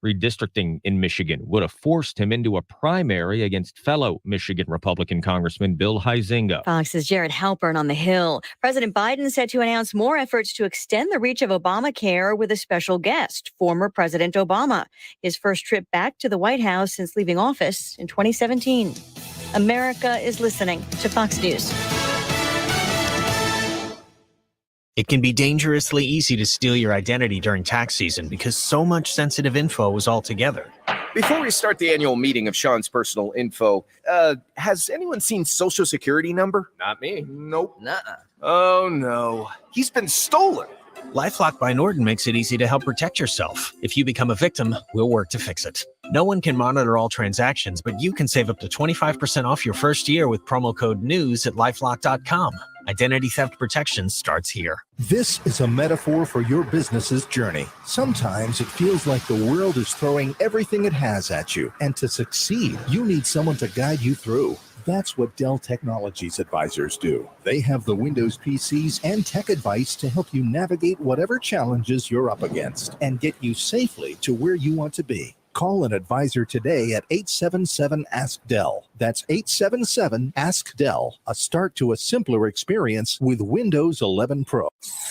Redistricting in Michigan would have forced him into a primary against fellow Michigan Republican Congressman Bill Huizenga. Fox's Jared Halpern on the Hill. President Biden set to announce more efforts to extend the reach of Obamacare with a special guest, former President Obama. His first trip back to the White House since leaving office in 2017. America is listening to Fox News. It can be dangerously easy to steal your identity during tax season because so much sensitive info is all together. Before we start the annual meeting of Sean's personal info, has anyone seen Social Security number? Not me. Nope. Nuh-uh. Oh, no. He's been stolen. LifeLock by Norton makes it easy to help protect yourself. If you become a victim, we'll work to fix it. No one can monitor all transactions, but you can save up to 25% off your first year with promo code NEWS at LifeLock.com. Identity theft protection starts here. This is a metaphor for your business's journey. Sometimes it feels like the world is throwing everything it has at you. And to succeed, you need someone to guide you through. That's what Dell Technologies advisors do. They have the Windows PCs and tech advice to help you navigate whatever challenges you're up against and get you safely to where you want to be. Call an advisor today at 877-ASK-DELL. That's 877-ASK-DELL. A start to a simpler experience with Windows 11 Pro.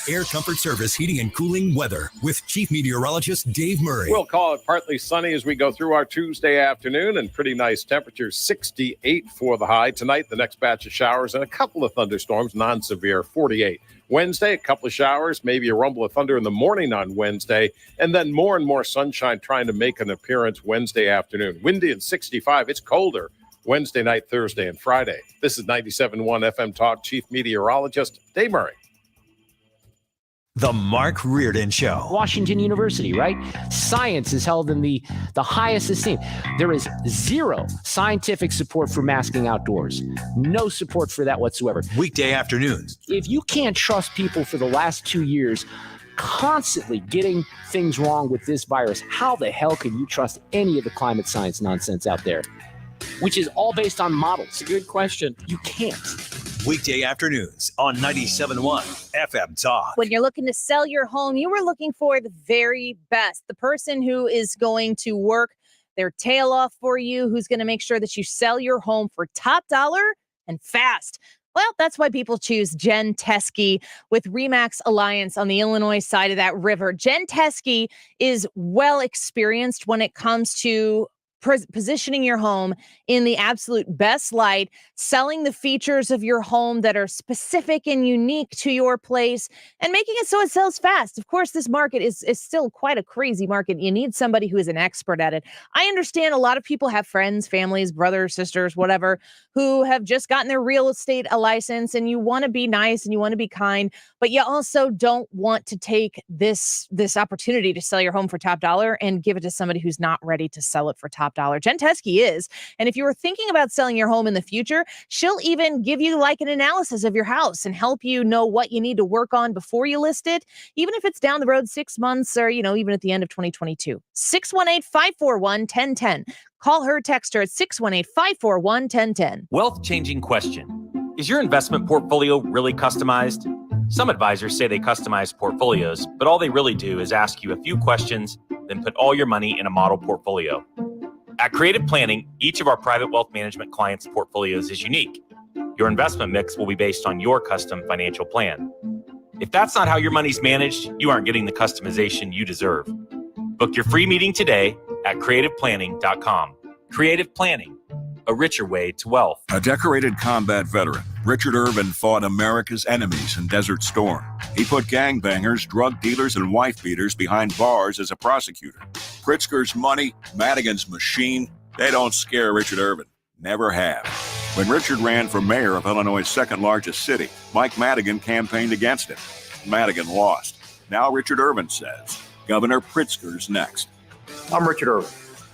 Air Comfort Service Heating and Cooling weather with Chief Meteorologist Dave Murray. We'll call it partly sunny as we go through our Tuesday afternoon, and pretty nice temperatures, 68 for the high. Tonight, the next batch of showers and a couple of thunderstorms, non-severe, 48. Wednesday, a couple of showers, maybe a rumble of thunder in the morning on Wednesday, and then more and more sunshine trying to make an appearance Wednesday afternoon. Windy and 65. It's colder Wednesday night, Thursday, and Friday. This is 97.1 FM Talk Chief Meteorologist Dave Murray. The Mark Reardon Show. Washington University, right? Science is held in the highest esteem. There is zero scientific support for masking outdoors. No support for that whatsoever. Weekday afternoons. If you can't trust people for the last 2 years constantly getting things wrong with this virus, how the hell can you trust any of the climate science nonsense out there? Which is all based on models. Good question. You can't. Weekday afternoons on 97.1 FM Talk. When you're looking to sell your home, you are looking for the very best. The person who is going to work their tail off for you, who's going to make sure that you sell your home for top dollar and fast. Well, that's why people choose Jen Teskey with Remax Alliance on the Illinois side of that river. Jen Teskey is well experienced when it comes to positioning your home in the absolute best light, selling the features of your home that are specific and unique to your place, and making it so it sells fast. Of course, this market is still quite a crazy market. You need somebody who is an expert at it. I understand a lot of people have friends, families, brothers, sisters, whatever, who have just gotten their real estate license, and you want to be nice and you want to be kind, but you also don't want to take this opportunity to sell your home for top dollar and give it to somebody who's not ready to sell it for top dollar. Jen Teskey is. And if you were thinking about selling your home in the future, she'll even give you like an analysis of your house and help you know what you need to work on before you list it, even if it's down the road 6 months or, even at the end of 2022. 618-541-1010. Call her, text her at 618-541-1010. Wealth-changing question. Is your investment portfolio really customized? Some advisors say they customize portfolios, but all they really do is ask you a few questions, then put all your money in a model portfolio. At Creative Planning, each of our private wealth management clients' portfolios is unique. Your investment mix will be based on your custom financial plan. If that's not how your money's managed, you aren't getting the customization you deserve. Book your free meeting today at creativeplanning.com. Creative Planning, a richer way to wealth. A decorated combat veteran, Richard Irvin fought America's enemies in Desert Storm. He put gangbangers, drug dealers, and wife-beaters behind bars as a prosecutor. Pritzker's money, Madigan's machine, they don't scare Richard Irvin. Never have. When Richard ran for mayor of Illinois' second largest city, Mike Madigan campaigned against him. Madigan lost. Now Richard Irvin says, Governor Pritzker's next. I'm Richard Irvin.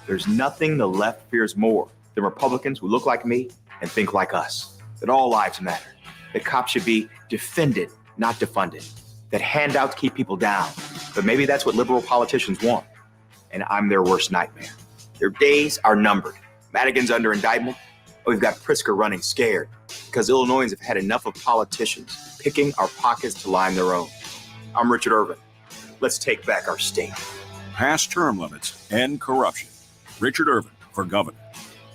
There's nothing the left fears more than Republicans who look like me and think like us. That all lives matter. That cops should be defended, not defunded. That handouts keep people down. But maybe that's what liberal politicians want. And I'm their worst nightmare. Their days are numbered. Madigan's under indictment. We've got Pritzker running scared because Illinoisans have had enough of politicians picking our pockets to line their own. I'm Richard Irvin. Let's take back our state. pass term limits, end corruption. Richard Irvin for governor.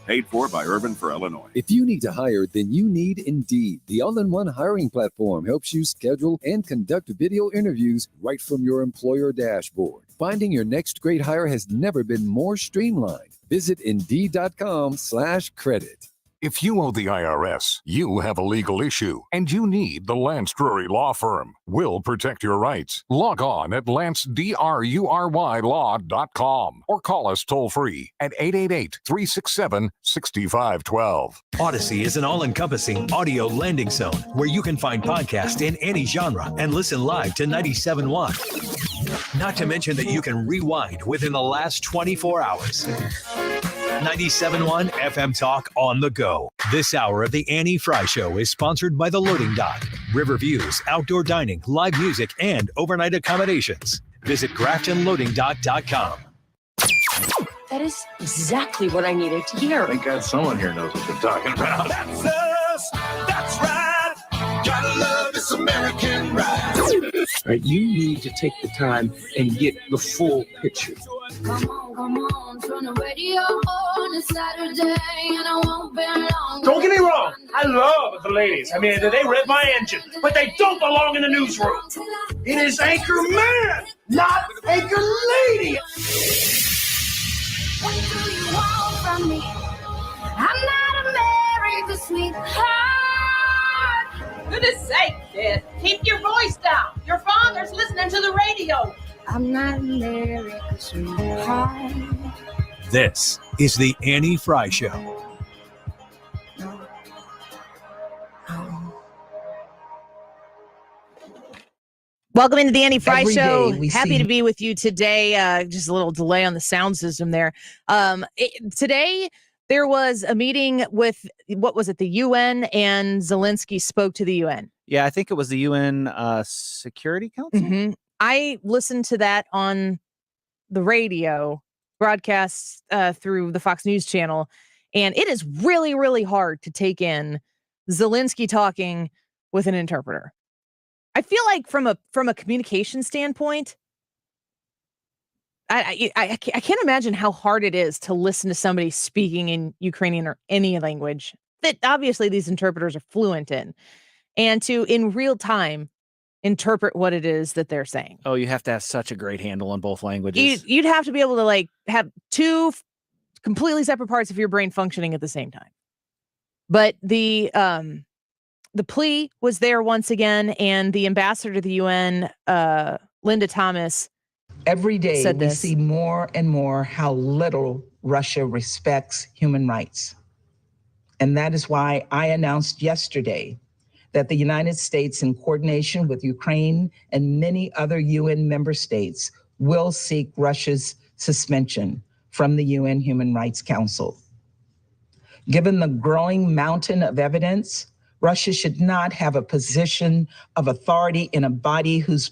Paid for by Irvin for Illinois. If you need to hire, then you need Indeed. The all-in-one hiring platform helps you schedule and conduct video interviews right from your employer dashboard. Finding your next great hire has never been more streamlined. Visit Indeed.com/credit. If you owe the IRS, you have a legal issue, and you need the Lance Drury Law Firm. We'll protect your rights. Log on at lancedrurylaw.com or call us toll-free at 888-367-6512. Odyssey is an all-encompassing audio landing zone where you can find podcasts in any genre and listen live to 97.1. Not to mention that you can rewind within the last 24 hours. 97.1 FM Talk on the go. This hour of the Annie Frey Show is sponsored by The Loading Dock, Riverviews, outdoor dining, live music, and overnight accommodations. Visit GraftonLoadingDock.com. That is exactly what I needed to hear. Thank God someone here knows what they're talking about. That's us. That's right. Gotta love this American ride. All right, you need to take the time and get the full picture. Come on, turn the radio on. It's Saturday and I won't be long. Don't get me wrong, I love the ladies. I mean, they rev my engine, but they don't belong in the newsroom. It is Anchor Man, not Anchor Lady. What do you want from me? I'm not America's sweetheart. Goodness sake, kid. Keep your voice down. Your father's listening to the radio. I'm not America's sweetheart. This is the Annie Frey Show. Welcome into the Annie Frey Every Show. day Happy to be with you today. Just a little delay on the sound system there. Today, there was a meeting with, what was it, the UN, and Zelensky spoke to the UN. Yeah, I think it was the UN Security Council. Mm-hmm. I listened to that on the radio, broadcasts through the Fox News channel, and it is really, really hard to take in Zelensky talking with an interpreter. I feel like from a communication standpoint, I can't imagine how hard it is to listen to somebody speaking in Ukrainian or any language that obviously these interpreters are fluent in, and to in real time interpret what it is that they're saying. Oh, you have to have such a great handle on both languages. You'd have to be able to like have two completely separate parts of your brain functioning at the same time. But the plea was there once again, and the ambassador to the UN, Linda Thomas, every day said we this. see more and more how little Russia respects human rights. And that is why I announced yesterday that the United States, in coordination with Ukraine and many other UN member states, will seek Russia's suspension from the UN Human Rights Council. Given the growing mountain of evidence, Russia should not have a position of authority in a body whose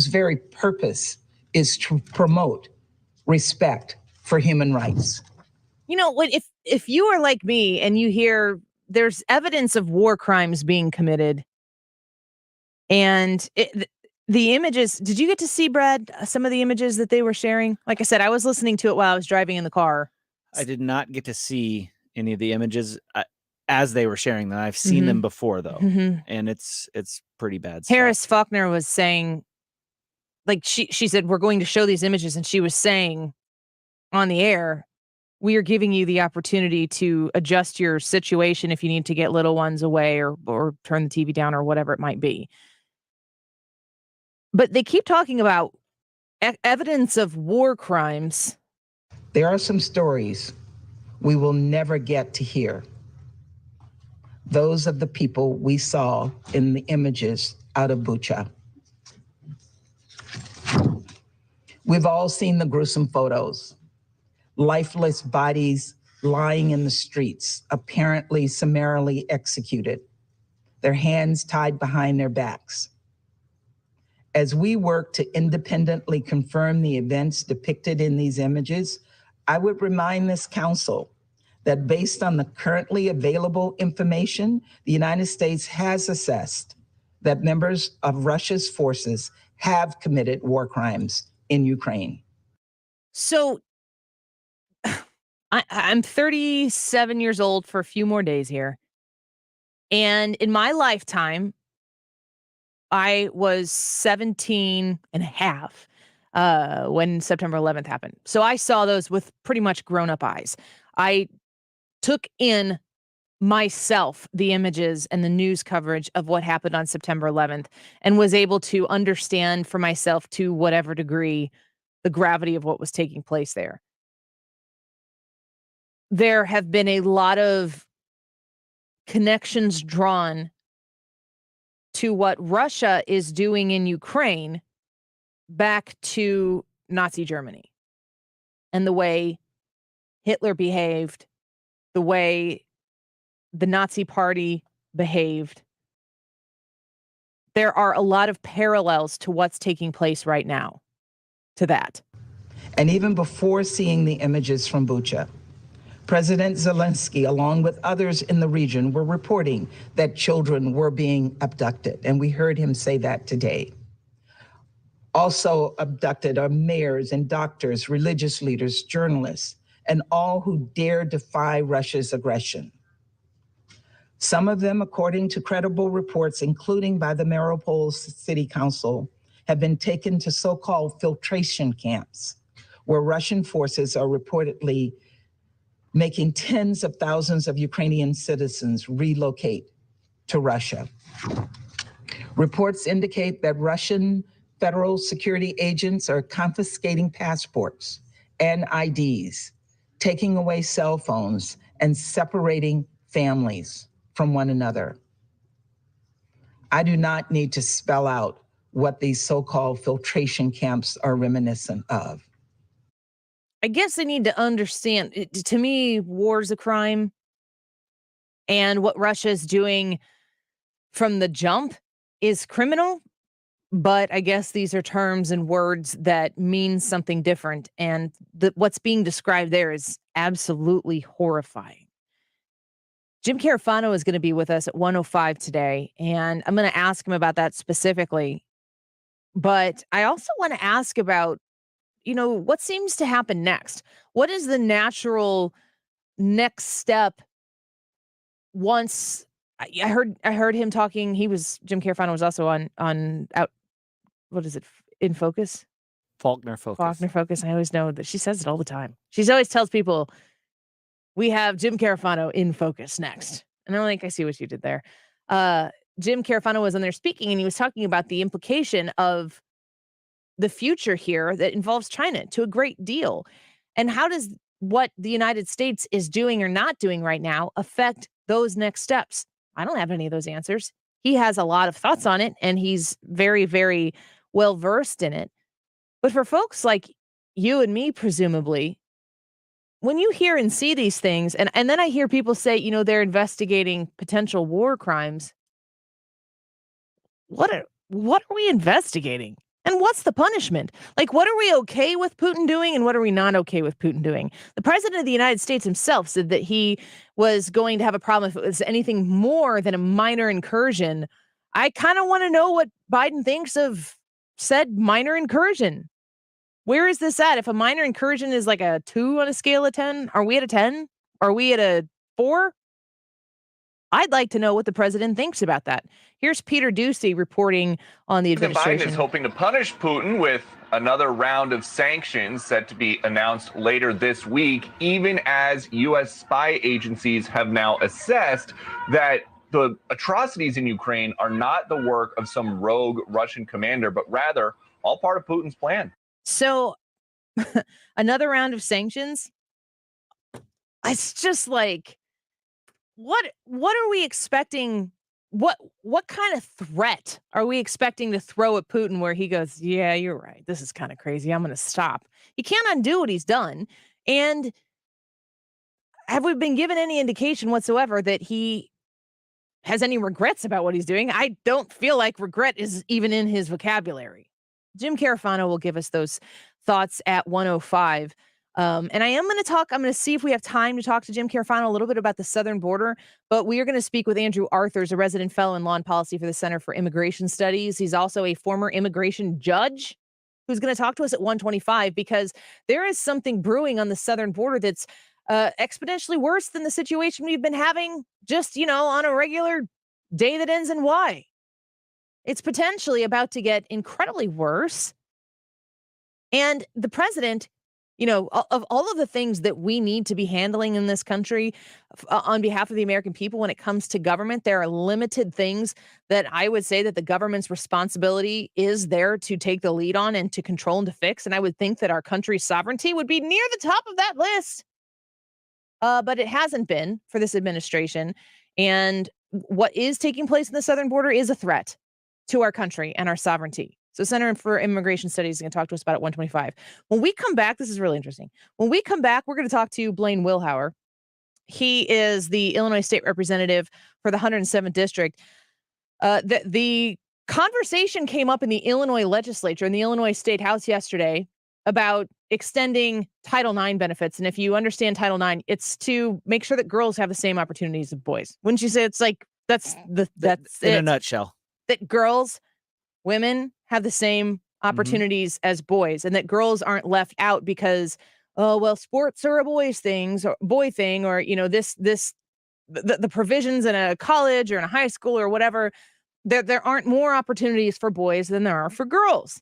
very purpose is to promote respect for human rights. You know, if you are like me and you hear there's evidence of war crimes being committed, and the images, did you get to see, Brad, some of the images that they were sharing? Like I said, I was listening to it while I was driving in the car. I did not get to see any of the images as they were sharing them. I've seen them before, though, and it's pretty bad stuff. Harris Faulkner was saying, like she said, we're going to show these images, and she was saying on the air, we are giving you the opportunity to adjust your situation if you need to get little ones away or turn the TV down or whatever it might be. But they keep talking about evidence of war crimes. There are some stories we will never get to hear. Those of the people we saw in the images out of Bucha. We've all seen the gruesome photos. Lifeless bodies lying in the streets, apparently summarily executed, their hands tied behind their backs. As we work to independently confirm the events depicted in these images, I would remind this council that based on the currently available information, the United States has assessed that members of Russia's forces have committed war crimes in Ukraine. So I'm 37 years old for a few more days here. And in my lifetime, I was 17 and a half when September 11th happened. So I saw those with pretty much grown-up eyes. I took in myself the images and the news coverage of what happened on September 11th and was able to understand for myself to whatever degree the gravity of what was taking place there. There have been a lot of connections drawn to what Russia is doing in Ukraine back to Nazi Germany and the way Hitler behaved, the way the Nazi Party behaved. There are a lot of parallels to what's taking place right now to that. And even before seeing the images from Bucha, President Zelensky, along with others in the region, were reporting that children were being abducted. And we heard him say that today. Also abducted are mayors and doctors, religious leaders, journalists, and all who dare defy Russia's aggression. Some of them, according to credible reports, including by the Mariupol City Council, have been taken to so-called filtration camps, where Russian forces are reportedly making tens of thousands of Ukrainian citizens relocate to Russia. Reports indicate that Russian federal security agents are confiscating passports and IDs, taking away cell phones, and separating families from one another. I do not need to spell out what these so-called filtration camps are reminiscent of. I guess I need to understand. To me, war's a crime. And what Russia is doing from the jump is criminal. But I guess these are terms and words that mean something different. And what's being described there is absolutely horrifying. Jim Carafano is going to be with us at 1:05 today. And I'm going to ask him about that specifically. But I also want to ask about, what seems to happen next? What is the natural next step once I heard him talking? Jim Carafano was also on out. What is it? In Focus? Faulkner Focus. I always know that she says it all the time. She always tells people, we have Jim Carafano in Focus next. And I'm like, I see what you did there. Jim Carafano was on there speaking, and he was talking about the implication of the future here that involves China to a great deal. And how does what the United States is doing or not doing right now affect those next steps? I don't have any of those answers. He has a lot of thoughts on it, and he's very, very well versed in it. But for folks like you and me, presumably, when you hear and see these things, and then I hear people say, they're investigating potential war crimes. What are we investigating? And what's the punishment? Like, what are we okay with Putin doing and what are we not okay with Putin doing? The president of the United States himself said that he was going to have a problem if it was anything more than a minor incursion. I kind of want to know what Biden thinks of said minor incursion. Where is this at? If a minor incursion is like a 2 on a scale of 10, are we at a 10? Are we at a 4? I'd like to know what the president thinks about that. Here's Peter Doocy reporting on the administration. Biden is hoping to punish Putin with another round of sanctions set to be announced later this week, even as U.S. spy agencies have now assessed that the atrocities in Ukraine are not the work of some rogue Russian commander, but rather all part of Putin's plan. So another round of sanctions? It's just like, what are we expecting? What kind of threat are we expecting to throw at Putin where he goes, yeah, you're right. This is kind of crazy. I'm going to stop. He can't undo what he's done. And have we been given any indication whatsoever that he has any regrets about what he's doing? I don't feel like regret is even in his vocabulary. Jim Carafano will give us those thoughts at 1:05. And I'm going to see if we have time to talk to Jim Carafano a little bit about the southern border, but we are going to speak with Andrew Arthurs, a resident fellow in law and policy for the Center for Immigration Studies. He's also a former immigration judge. who's going to talk to us at 125, because there is something brewing on the southern border that's exponentially worse than the situation we've been having just, on a regular day that ends in Y. It's potentially about to get incredibly worse. And the president, of all of the things that we need to be handling in this country on behalf of the American people when it comes to government, there are limited things that I would say that the government's responsibility is there to take the lead on and to control and to fix. And I would think that our country's sovereignty would be near the top of that list. But it hasn't been for this administration. And what is taking place in the southern border is a threat to our country and our sovereignty. So Center for Immigration Studies is going to talk to us about it at 125. When we come back, this is really interesting. When we come back, we're going to talk to Blaine Wilhour. He is the Illinois State Representative for the 107th District. The conversation came up in the Illinois legislature, in the Illinois State House yesterday, about extending Title IX benefits. And if you understand Title IX, it's to make sure that girls have the same opportunities as boys. Wouldn't you say it's like, that's in a nutshell? That girls, women have the same opportunities as boys, and that girls aren't left out because, sports are a boy thing, or the provisions in a college or in a high school or whatever, there aren't more opportunities for boys than there are for girls.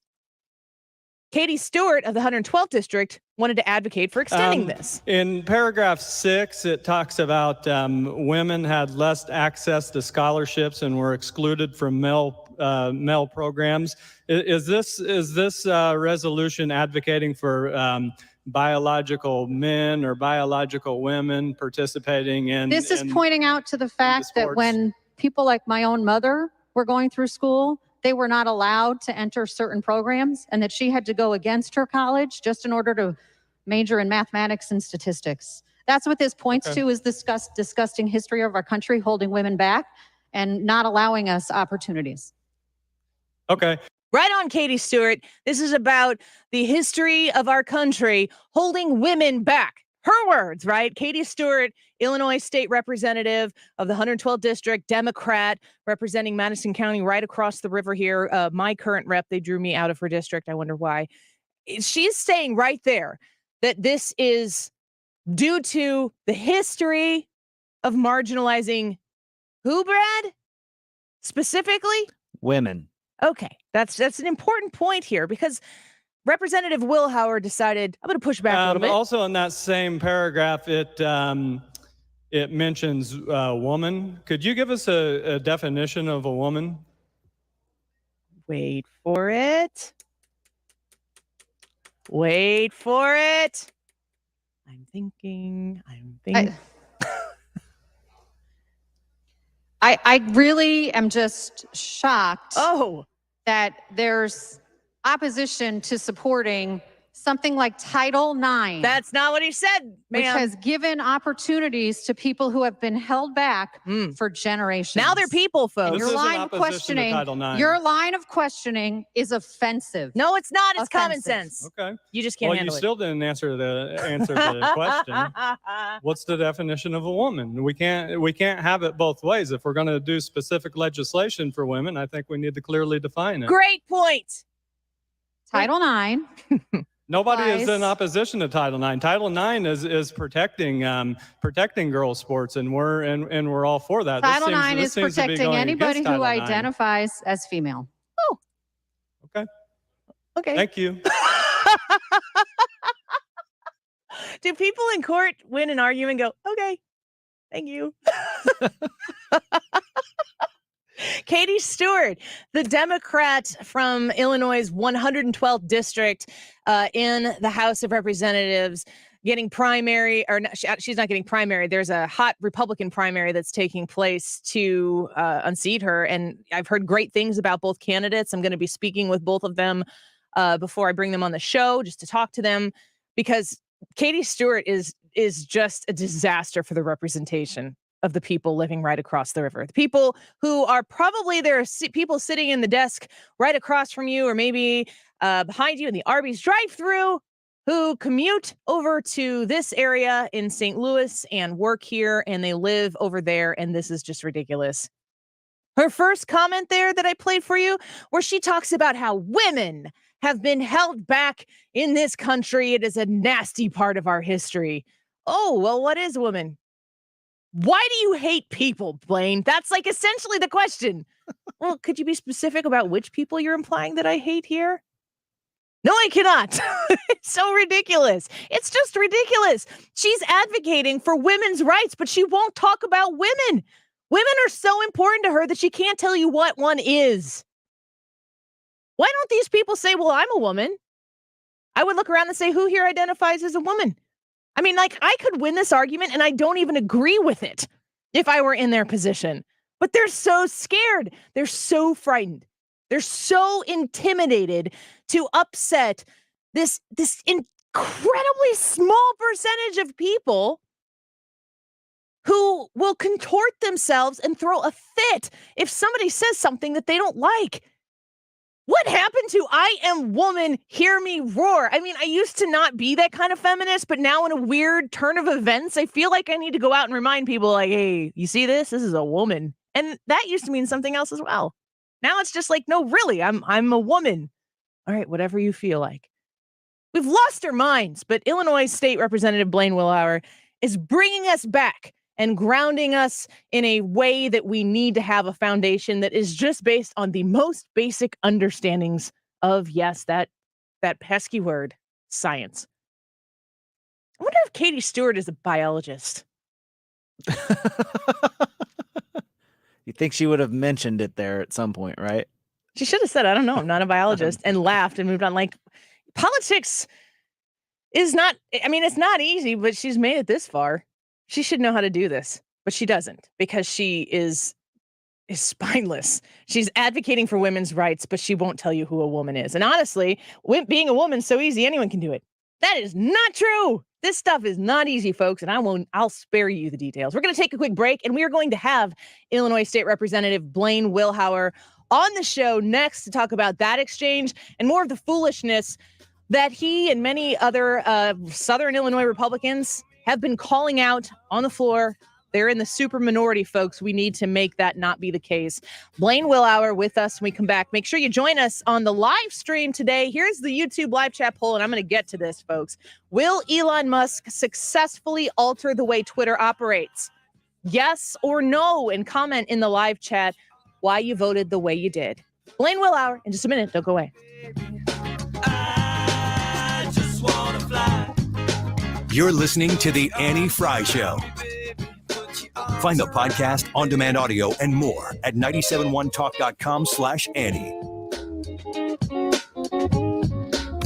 Katie Stewart of the 112th District wanted to advocate for extending this. In paragraph 6, it talks about women had less access to scholarships and were excluded from male programs. Is this resolution advocating for biological men or biological women participating in? This is pointing out to the fact that when people like my own mother were going through school, they were not allowed to enter certain programs, and that she had to go against her college just in order to major in mathematics and statistics. That's what this points to, is this disgusting history of our country holding women back and not allowing us opportunities. Okay. Right on, Katie Stewart. This is about the history of our country holding women back. Her words, right? Katie Stewart, Illinois State Representative of the 112th District, Democrat, representing Madison County right across the river here. My current rep, they drew me out of her district. I wonder why. She's saying right there that this is due to the history of marginalizing who, Brad? Specifically? Women. Okay, that's an important point here, because Representative Wilhour decided, I'm going to push back a little bit. Also in that same paragraph, it mentions woman. Could you give us a definition of a woman? Wait for it. Wait for it. I'm thinking. I really am just shocked that there's opposition to supporting something like Title IX. That's not what he said, ma'am. Which has given opportunities to people who have been held back for generations. Now they're people, folks. Your line of questioning is offensive. No, it's not. It's common sense. Okay. You just can't handle you it. still didn't answer the question. What's the definition of a woman? We can't have it both ways. If we're going to do specific legislation for women, I think we need to clearly define it. Great point. Title IX. Nobody is in opposition to Title IX. Title IX is protecting girls' sports, and we're all for that. Title IX is protecting anybody who identifies as female. Oh. Okay. Okay. Thank you. Do people in court win an argument and go, okay, thank you? Katie Stewart, the Democrat from Illinois' 112th District in the House of Representatives, getting primary, or not, she's not getting primary. There's a hot Republican primary that's taking place to unseat her. And I've heard great things about both candidates. I'm going to be speaking with both of them before I bring them on the show, just to talk to them, because Katie Stewart is just a disaster for the representation of the people living right across the river. The people who are probably, there are people sitting in the desk right across from you, or maybe behind you in the Arby's drive-thru, who commute over to this area in St. Louis and work here, and they live over there, and this is just ridiculous. Her first comment there that I played for you, where she talks about how women have been held back in this country. It is a nasty part of our history. Oh, well, what is a woman? Why do you hate people, Blaine? That's like essentially the question. Well, could you be specific about which people you're implying that I hate here? No, I cannot. It's so ridiculous. It's just ridiculous. She's advocating for women's rights, but she won't talk about women. Women are so important to her that she can't tell you what one is. Why don't these people say, well, I'm a woman? I would look around and say, who here identifies as a woman? I mean, like, I could win this argument and I don't even agree with it if I were in their position. But they're so scared. They're so frightened. They're so intimidated to upset this incredibly small percentage of people who will contort themselves and throw a fit if somebody says something that they don't like. What happened to I am woman, hear me roar? I mean, I used to not be that kind of feminist, but now in a weird turn of events, I feel like I need to go out and remind people like, hey, you see this? This is a woman. And that used to mean something else as well. Now it's just like, no, really, I'm a woman. All right, whatever you feel like. We've lost our minds, but Illinois State Representative Blaine Wilhour is bringing us back and grounding us in a way that we need to have a foundation that is just based on the most basic understandings of, yes, that pesky word, science. I wonder if Katie Stewart is a biologist. You think she would have mentioned it there at some point, right? She should have said, I don't know, I'm not a biologist, and laughed and moved on. Like, politics is not, I mean, it's not easy, but she's made it this far. She should know how to do this, but she doesn't because she is spineless. She's advocating for women's rights, but she won't tell you who a woman is. And honestly, being a woman is so easy, anyone can do it. That is not true. This stuff is not easy, folks, and I'll spare you the details. We're going to take a quick break, and we are going to have Illinois State Representative Blaine Wilhour on the show next to talk about that exchange and more of the foolishness that he and many other Southern Illinois Republicans have been calling out on the floor. They're in the super minority, folks. We need to make that not be the case. Blaine Wilhour with us when we come back. Make sure you join us on the live stream today. Here's the YouTube live chat poll, and I'm going to get to this, folks. Will Elon Musk successfully alter the way Twitter operates? Yes or no? And comment in the live chat why you voted the way you did. Blaine Wilhour in just a minute. Don't go away. I just wanna fly. You're listening to The Annie Frey Show. Find the podcast, on-demand audio, and more at 971talk.com/Annie.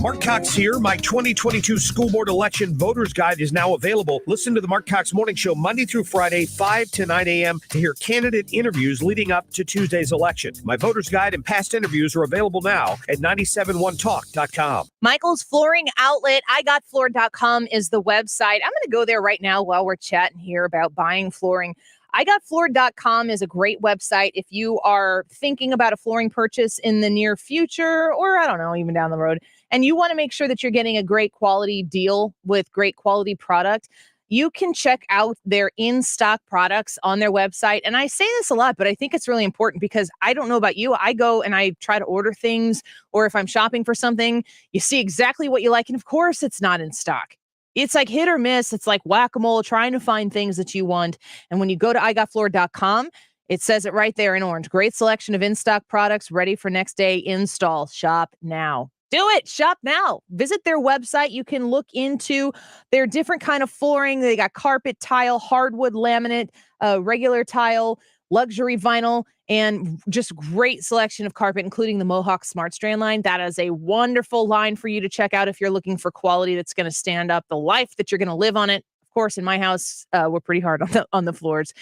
Mark Cox here. My 2022 School Board Election Voters Guide is now available. Listen to the Mark Cox Morning Show Monday through Friday, 5 to 9 a.m. to hear candidate interviews leading up to Tuesday's election. My Voters Guide and past interviews are available now at 971talk.com. Michael's Flooring Outlet, igotfloored.com is the website. I'm going to go there right now while we're chatting here about buying flooring. igotfloored.com is a great website if you are thinking about a flooring purchase in the near future, or I don't know, even down the road, and you want to make sure that you're getting a great quality deal with great quality product. You can check out their in-stock products on their website. And I say this a lot, but I think it's really important because I don't know about you. I go and I try to order things, or if I'm shopping for something, you see exactly what you like. And of course, it's not in stock. It's like hit or miss. It's like whack-a-mole trying to find things that you want. And when you go to igotfloored.com, it says it right there in orange. Great selection of in-stock products ready for next day install. Shop now. Do it. Shop now. Visit their website. You can look into their different kind of flooring. They got carpet, tile, hardwood, laminate, regular tile, luxury vinyl, and just great selection of carpet, including the Mohawk Smart Strand line. That is a wonderful line for you to check out if you're looking for quality that's going to stand up the life that you're going to live on it. Of course, in my house, we're pretty hard on the floors.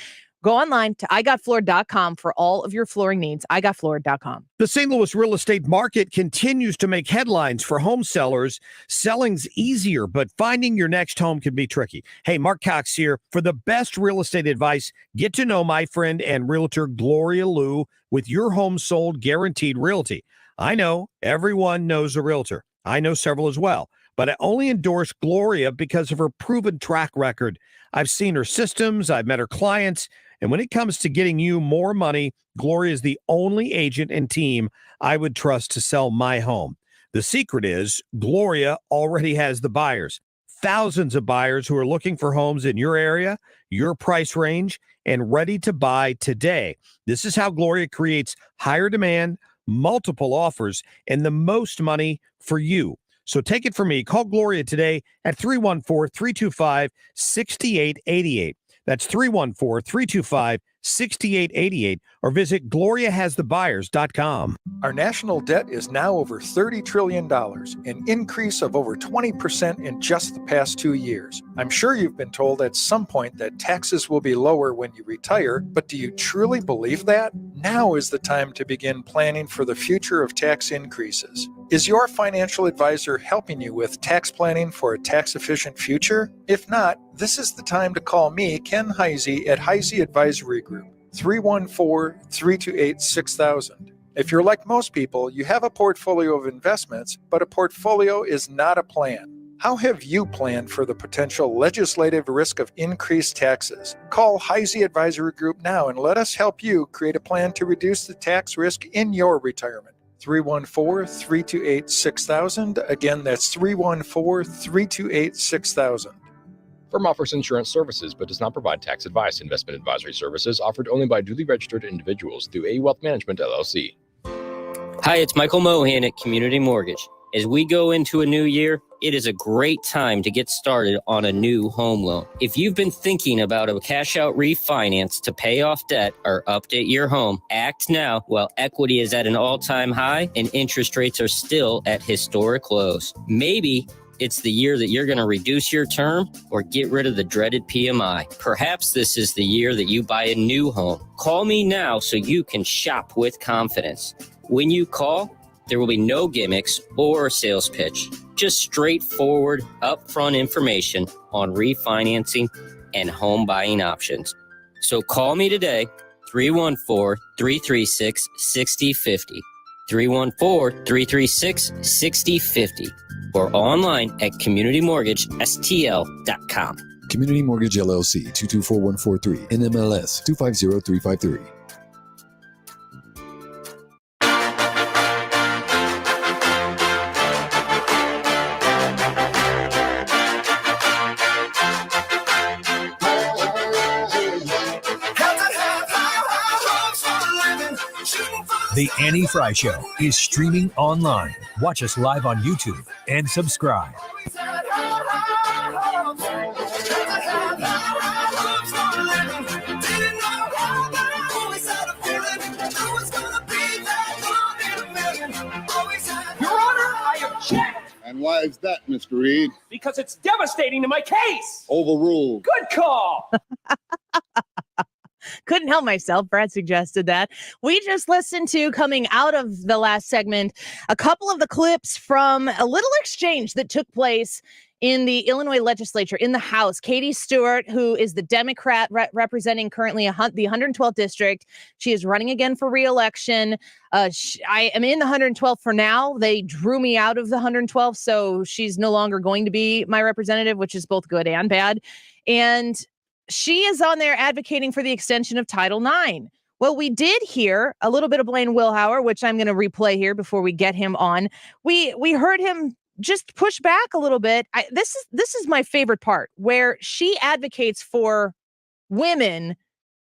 Go online to igotfloored.com for all of your flooring needs. igotfloored.com. The St. Louis real estate market continues to make headlines for home sellers. Selling's easier, but finding your next home can be tricky. Hey, Mark Cox here. For the best real estate advice, get to know my friend and realtor Gloria Liu with Your Home Sold Guaranteed Realty. I know everyone knows a realtor. I know several as well, but I only endorse Gloria because of her proven track record. I've seen her systems, I've met her clients, and when it comes to getting you more money, Gloria is the only agent and team I would trust to sell my home. The secret is Gloria already has the buyers. Thousands of buyers who are looking for homes in your area, your price range, and ready to buy today. This is how Gloria creates higher demand, multiple offers, and the most money for you. So take it from me. Call Gloria today at 314-325-6888. That's 314-325-6888, or visit GloriaHasTheBuyers.com. Our national debt is now over $30 trillion, an increase of over 20% in just the past 2 years. I'm sure you've been told at some point that taxes will be lower when you retire, but do you truly believe that? Now is the time to begin planning for the future of tax increases. Is your financial advisor helping you with tax planning for a tax-efficient future? If not, this is the time to call me, Ken Heisey, at Heisey Advisory Group, 314-328-6000. If you're like most people, you have a portfolio of investments, but a portfolio is not a plan. How have you planned for the potential legislative risk of increased taxes? Call Heisey Advisory Group now and let us help you create a plan to reduce the tax risk in your retirement. 314-328-6000. Again, that's 314-328-6000. Firm offers insurance services but does not provide tax advice. Investment advisory services offered only by duly registered individuals through A Wealth Management, LLC. Hi, it's Michael Mohan at Community Mortgage. As we go into a new year, it is a great time to get started on a new home loan. If you've been thinking about a cash-out refinance to pay off debt or update your home, act now while equity is at an all-time high and interest rates are still at historic lows. Maybe it's the year that you're going to reduce your term or get rid of the dreaded PMI. Perhaps this is the year that you buy a new home. Call me now so you can shop with confidence. When you call, there will be no gimmicks or sales pitch, just straightforward, upfront information on refinancing and home buying options. So call me today, 314-336-6050, 314-336-6050, or online at communitymortgagestl.com. Community Mortgage LLC, 224-143, NMLS 250353. The Annie Frey Show is streaming online. Watch us live on YouTube and subscribe. Your Honor, I object. And why is that, Mr. Reed? Because it's devastating to my case. Overruled. Good call. Couldn't help myself. Brad suggested that. We just listened to, coming out of the last segment, a couple of the clips from a little exchange that took place in the Illinois legislature, in the House. Katie Stewart, who is the Democrat representing currently the 112th district. She is running again for re-election. I am in the 112th for now. They drew me out of the 112th, so she's no longer going to be my representative, which is both good and bad. And she is on there advocating for the extension of Title IX. Well, we did hear a little bit of Blaine Wilhour, which I'm going to replay here before we get him on. We heard him just push back a little bit. This is my favorite part, where she advocates for women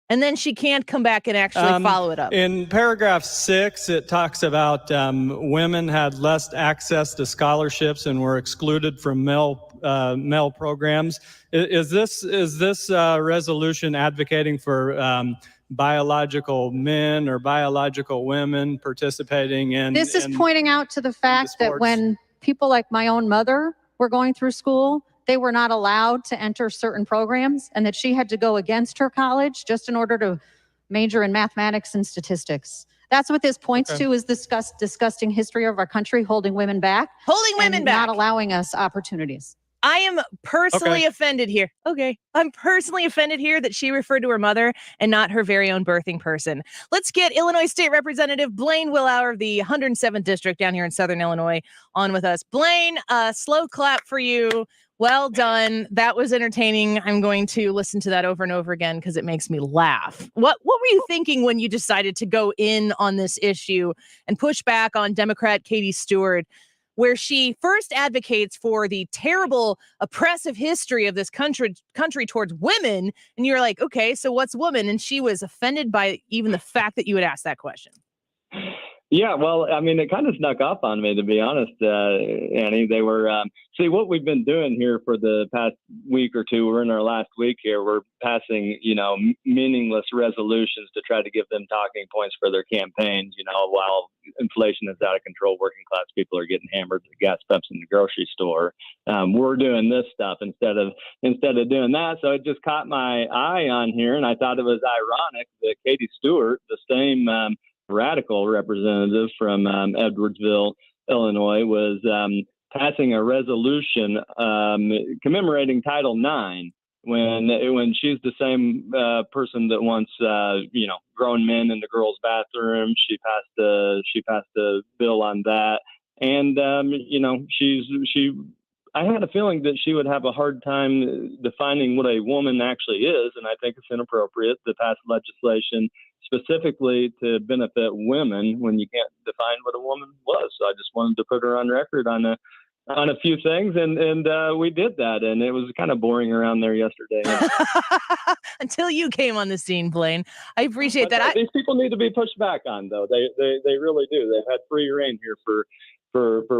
and then she can't come back and actually follow it up. In paragraph 6, it talks about women had less access to scholarships and were excluded from male programs. Is this resolution advocating for biological men or biological women participating in? This is pointing out to the fact that when people like my own mother were going through school, they were not allowed to enter certain programs, and that she had to go against her college just in order to major in mathematics and statistics. That's what this points to, is this disgusting history of our country holding women back. Not allowing us opportunities. I am personally offended here. I'm personally offended here that she referred to her mother and not her very own birthing person. Let's get Illinois State Representative Blaine Wilhour of the 107th District down here in Southern Illinois on with us. Blaine, slow clap for you. Well done. That was entertaining. I'm going to listen to that over and over again because it makes me laugh. What were you thinking when you decided to go in on this issue and push back on Democrat Katie Stewart where she first advocates for the terrible oppressive history of this country towards women. And you're like, okay, so what's woman? And she was offended by even the fact that you would ask that question. Yeah, well, I mean, it kind of snuck up on me, to be honest, Annie. They were, see, what we've been doing here for the past week or two, we're in our last week here, we're passing, meaningless resolutions to try to give them talking points for their campaigns, while inflation is out of control, working class people are getting hammered at the gas pumps in the grocery store. We're doing this stuff instead of doing that. So it just caught my eye on here, and I thought it was ironic that Katie Stewart, the same radical representative from Edwardsville, Illinois, was passing a resolution commemorating Title IX when she's the same person that wants grown men in the girls' bathroom. She passed a bill on that, and I had a feeling that she would have a hard time defining what a woman actually is, and I think it's inappropriate to pass legislation specifically to benefit women when you can't define what a woman was. So I just wanted to put her on record on a few things, and we did that, and it was kind of boring around there yesterday. Until you came on the scene, Blaine. I appreciate that. These people need to be pushed back on, though. They really do. They've had free reign here for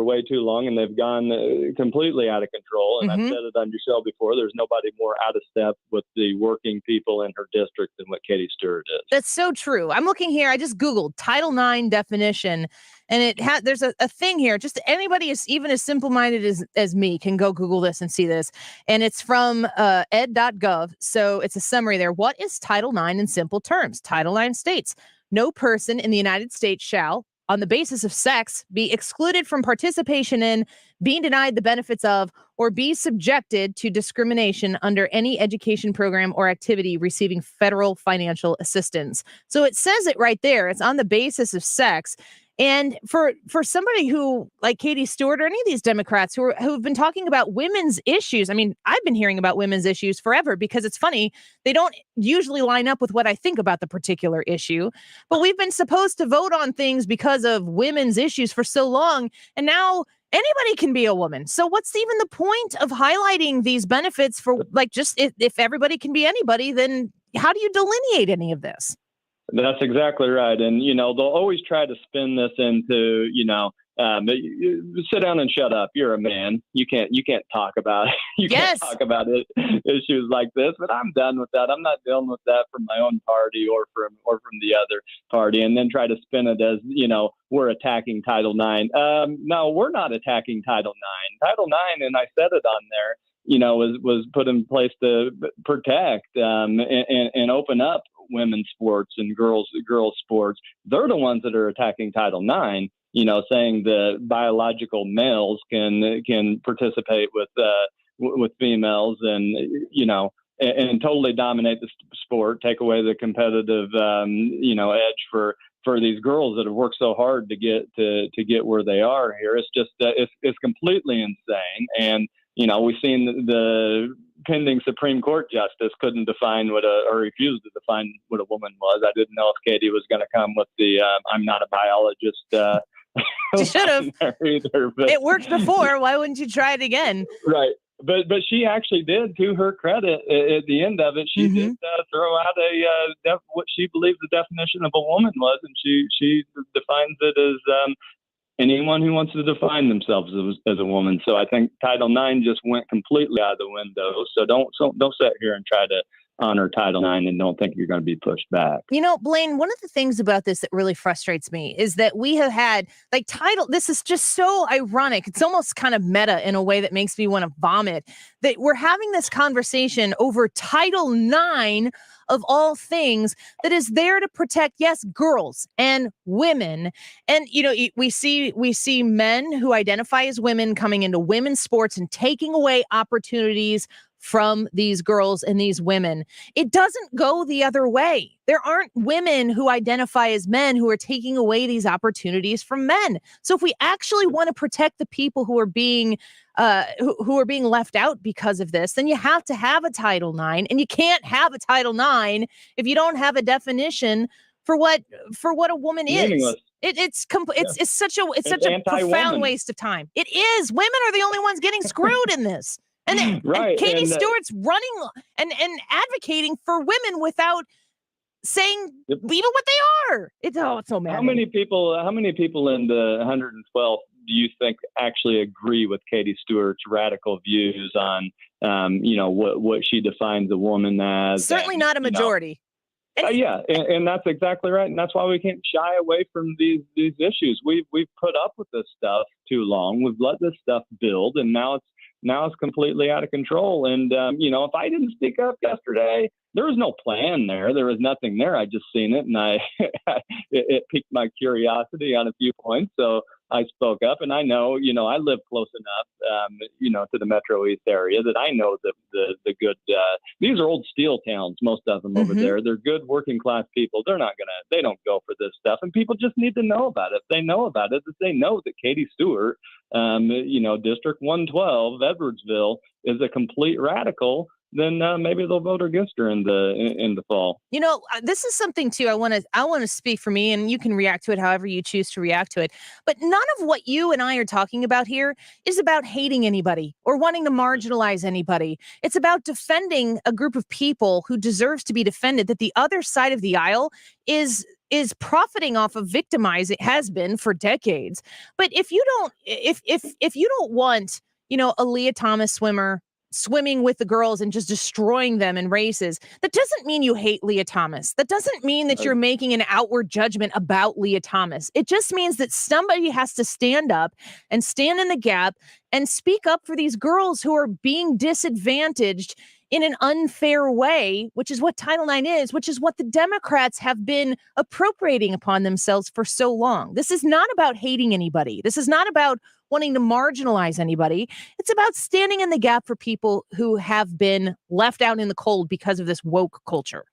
way too long, and they've gone completely out of control. And I've said it on your show before, there's nobody more out of step with the working people in her district than what Katie Stewart is. That's so true. I'm looking here. I just Googled Title IX definition, and there's a thing here. Just anybody even as simple-minded as me can go Google this and see this. And it's from ed.gov. So it's a summary there. What is Title IX in simple terms? Title IX states, no person in the United States shall, on the basis of sex, be excluded from participation in, being denied the benefits of, or be subjected to discrimination under any education program or activity receiving federal financial assistance. So it says it right there. It's on the basis of sex. And for somebody who, like Katie Stewart or any of these Democrats who've been talking about women's issues, I mean, I've been hearing about women's issues forever because it's funny. They don't usually line up with what I think about the particular issue. But we've been supposed to vote on things because of women's issues for so long. And now anybody can be a woman. So what's even the point of highlighting these benefits for, like, just if everybody can be anybody, then how do you delineate any of this? That's exactly right. And, they'll always try to spin this into, sit down and shut up. You're a man. You can't talk about can't talk about issues like this. But I'm done with that. I'm not dealing with that from my own party or from the other party. And then try to spin it as, we're attacking Title IX. No, we're not attacking Title IX. Title IX, and I said it on there, was put in place to protect and open up women's sports and girls sports. They're the ones that are attacking Title IX, saying that biological males can participate with females and and totally dominate the sport, take away the competitive edge for these girls that have worked so hard to get where they are here. It's just it's completely insane. And we've seen the pending Supreme Court justice couldn't define or refused to define what a woman was. I didn't know if Katie was going to come with the I'm not a biologist. She should have. Either, but, it worked before. Why wouldn't you try it again? Right. But she actually did, to her credit, at the end of it, she did throw out what she believes the definition of a woman was, and she defines it as anyone who wants to define themselves as a woman. So I think Title IX just went completely out of the window. So don't sit here and try to honor Title IX and don't think you're going to be pushed back. Blaine, one of the things about this that really frustrates me is that we have had this is just so ironic. It's almost kind of meta in a way that makes me want to vomit, that we're having this conversation over Title IX of all things that is there to protect, yes, girls and women. And, we see men who identify as women coming into women's sports and taking away opportunities from these girls and these women. It doesn't go the other way. There aren't women who identify as men who are taking away these opportunities from men. So if we actually want to protect the people who are being left out because of this, then you have to have a Title IX, and you can't have a Title IX if you don't have a definition for what a woman is. It's such a profound waste of time. It is. Women are the only ones getting screwed in this. And, and Katie Stewart's running and advocating for women without saying even what they are. It's so mad. How many people in the 112 do you think actually agree with Katie Stewart's radical views on what she defines a woman as? Certainly not a majority. And that's exactly right. And that's why we can't shy away from these issues. We've put up with this stuff too long. We've let this stuff build, and now it's completely out of control. And if I didn't speak up yesterday, there was no plan there. There was nothing there. I just seen it, and it piqued my curiosity on a few points. So I spoke up, and I know, I live close enough, to the Metro East area that I know the good. These are old steel towns, most of them over there. They're good working class people. They don't go for this stuff, and people just need to know about it. If they know about it, if they know that Katie Stewart, District 112, Edwardsville, is a complete radical, then maybe they'll vote against her in the fall. This is something too. I want to speak for me, and you can react to it however you choose to react to it. But none of what you and I are talking about here is about hating anybody or wanting to marginalize anybody. It's about defending a group of people who deserves to be defended. That the other side of the aisle is profiting off of victimizing, has been for decades. But if you don't want, a Leah Thomas swimmer swimming with the girls and just destroying them in races, that doesn't mean you hate Leah Thomas. That doesn't mean that you're making an outward judgment about Leah Thomas. It just means that somebody has to stand up and stand in the gap and speak up for these girls who are being disadvantaged in an unfair way, which is what Title IX is, which is what the Democrats have been appropriating upon themselves for so long. This is not about hating anybody. This is not about wanting to marginalize anybody. It's about standing in the gap for people who have been left out in the cold because of this woke culture.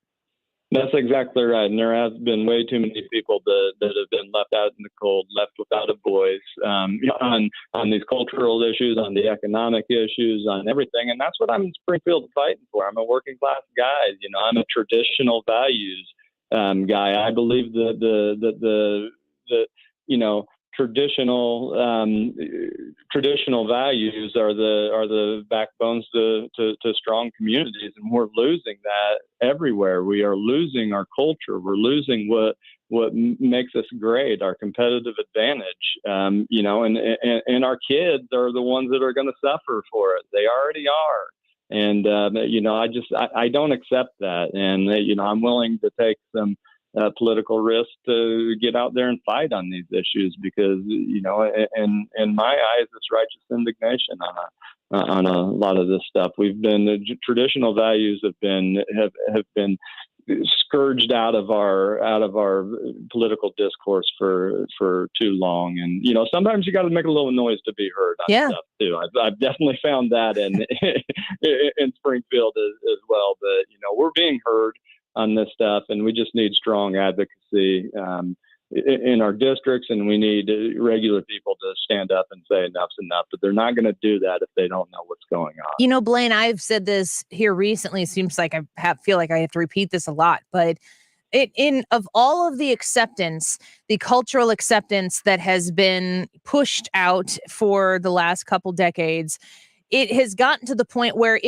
That's exactly right. And there has been way too many people that have been left out in the cold, left without a voice on these cultural issues, on the economic issues, on everything. And that's what I'm in Springfield fighting for. I'm a working class guy. I'm a traditional values guy. I believe that the traditional values are the backbones to strong communities, and we're losing that everywhere. We are losing our culture. We're losing what makes us great, our competitive advantage. And our kids are the ones that are going to suffer for it. They already are. And I don't accept that. And I'm willing to take some political risk to get out there and fight on these issues because, in my eyes, it's righteous indignation on a lot of this stuff. The traditional values have been scourged out of our political discourse for too long. And, sometimes you got to make a little noise to be heard on stuff too. I've definitely found that in Springfield as well, but, we're being heard on this stuff, and we just need strong advocacy in our districts, and we need regular people to stand up and say enough's enough. But they're not going to do that if they don't know what's going on. Blaine, I've said this here recently. It seems like I feel like I have to repeat this a lot, but of all of the acceptance, the cultural acceptance that has been pushed out for the last couple decades, it has gotten to the point where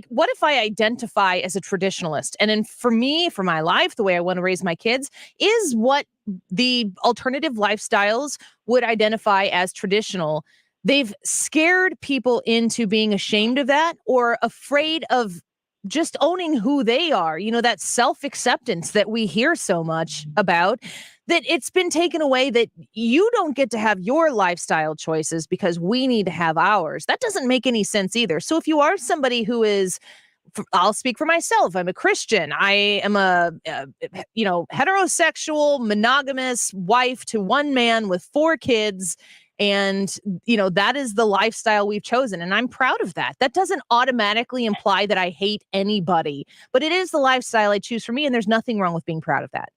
what if I identify as a traditionalist? And for me, for my life, the way I want to raise my kids is what the alternative lifestyles would identify as traditional. They've scared people into being ashamed of that or afraid of just owning who they are, that self-acceptance that we hear so much about, that it's been taken away, that you don't get to have your lifestyle choices because we need to have ours. That doesn't make any sense either. So if you are somebody who is, I'll speak for myself, I'm a Christian. I am a heterosexual, monogamous wife to one man with 4 kids. And, that is the lifestyle we've chosen. And I'm proud of that. That doesn't automatically imply that I hate anybody, but it is the lifestyle I choose for me. And there's nothing wrong with being proud of that.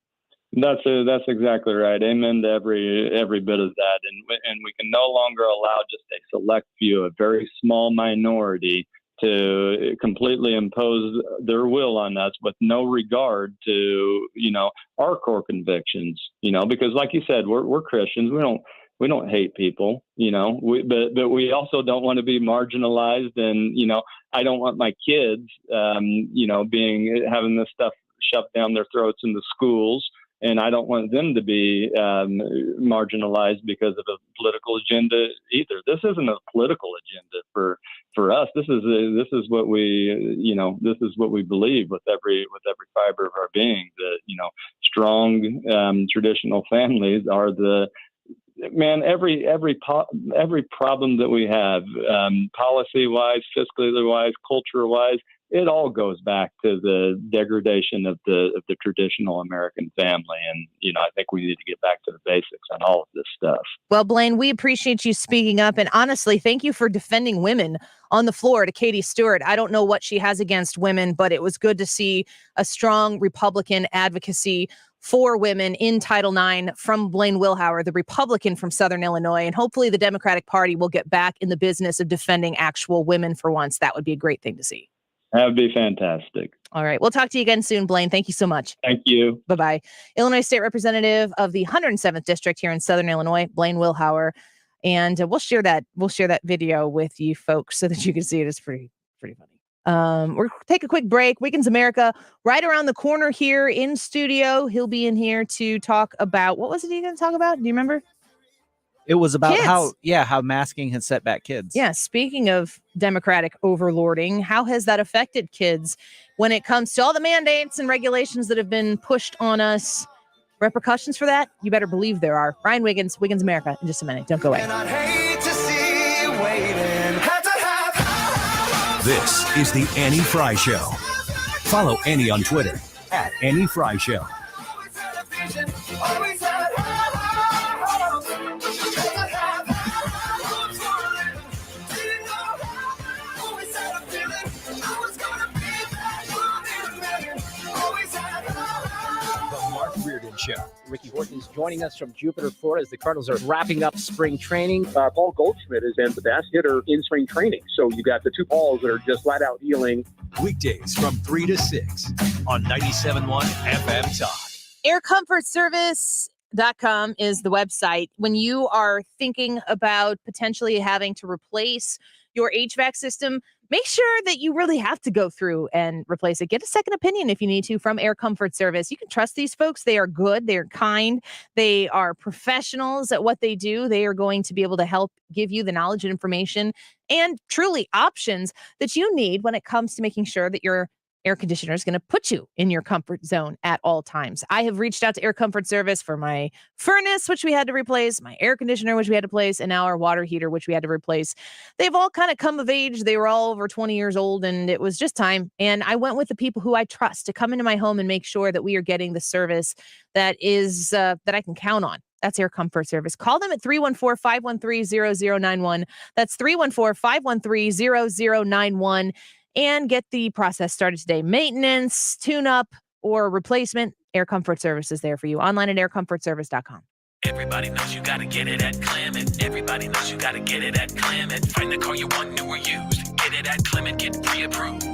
That's exactly right. Amen to every bit of that. And we can no longer allow just a select few, a very small minority, to completely impose their will on us with no regard to, our core convictions, because like you said, we're Christians. We don't hate people, but we also don't want to be marginalized. And, I don't want my kids, having this stuff shoved down their throats in the schools. And I don't want them to be marginalized because of a political agenda either. This isn't a political agenda for us. This is what we believe with every fiber of our being. That strong traditional families are every problem that we have, policy wise, fiscally wise, culture wise. It all goes back to the degradation of the traditional American family. And, I think we need to get back to the basics on all of this stuff. Well, Blaine, we appreciate you speaking up. And honestly, thank you for defending women on the floor to Katie Stewart. I don't know what she has against women, but it was good to see a strong Republican advocacy for women in Title IX from Blaine Wilhour, the Republican from Southern Illinois. And hopefully the Democratic Party will get back in the business of defending actual women for once. That would be a great thing to see. That would be fantastic. All right. We'll talk to you again soon, Blaine. Thank you so much. Thank you. Bye-bye. Yollinois State Representative of the 107th District here in Southern Illinois, Blaine Wilhour. And we'll share that video with you folks so that you can see it. It's pretty funny. We're take a quick break. Weekends America right around the corner here in studio. He'll be in here to talk about, what was it he going to talk about? Do you remember? It was about kids. how masking has set back kids. Yeah. Speaking of Democratic overlording, how has that affected kids when it comes to all the mandates and regulations that have been pushed on us? Repercussions for that? You better believe there are. Ryan Wiggins, Wiggins America, in just a minute. Don't go away. This is the Annie Frey Show. Follow Annie on Twitter at Annie Frey Show. Show. Ricky Horton is joining us from Jupiter, Florida, as the Cardinals are wrapping up spring training. Paul Goldschmidt has been the best hitter in spring training. So you got the two Pauls that are just flat out healing. Weekdays from 3 to 6 on 97.1 FM Talk. AirComfortService.com is the website. When you are thinking about potentially having to replace your HVAC system, make sure that you really have to go through and replace it. Get a second opinion if you need to from Air Comfort Service. You can trust these folks. They are good. They are kind. They are professionals at what they do. They are going to be able to help give you the knowledge and information and truly options that you need when it comes to making sure that your air conditioner is going to put you in your comfort zone at all times. I have reached out to Air Comfort Service for my furnace, which we had to replace, my air conditioner, which we had to replace, and now our water heater, which we had to replace. They've all kind of come of age. They were all over 20 years old, and it was just time. And I went with the people who I trust to come into my home and make sure that we are getting the service that is that I can count on. That's Air Comfort Service. Call them at 314-513-0091. That's 314-513-0091. And get the process started today. Maintenance, tune-up, or replacement, Air Comfort Service is there for you. Online at aircomfortservice.com. Everybody knows you gotta get it at Clement. Everybody knows you gotta get it at Clement. Find the car you want, new or used. Get it at Clement, get pre-approved.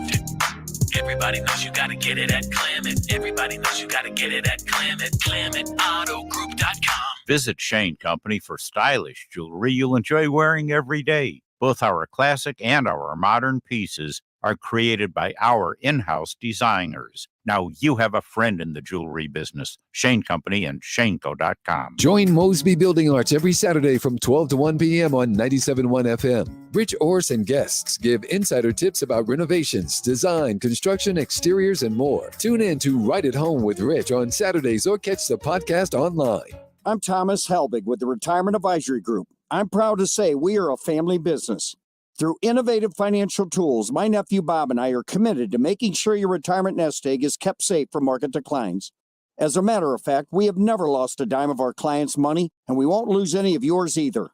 Everybody knows you gotta get it at Clement. Everybody knows you gotta get it at Clement. ClementAutoGroup.com. Visit Shane Company for stylish jewelry you'll enjoy wearing every day. Both our classic and our modern pieces are created by our in-house designers. Now you have a friend in the jewelry business. Shane Company and shaneco.com. Join Mosby Building Arts every Saturday from 12 to 1 p.m. on 97.1 FM. Rich Orse and guests give insider tips about renovations, design, construction, exteriors, and more. Tune in to Right at Home with Rich on Saturdays or catch the podcast online. I'm Thomas Helbig with the Retirement Advisory Group. I'm proud to say we are a family business. Through innovative financial tools, my nephew Bob and I are committed to making sure your retirement nest egg is kept safe from market declines. As a matter of fact, we have never lost a dime of our clients' money, and we won't lose any of yours either.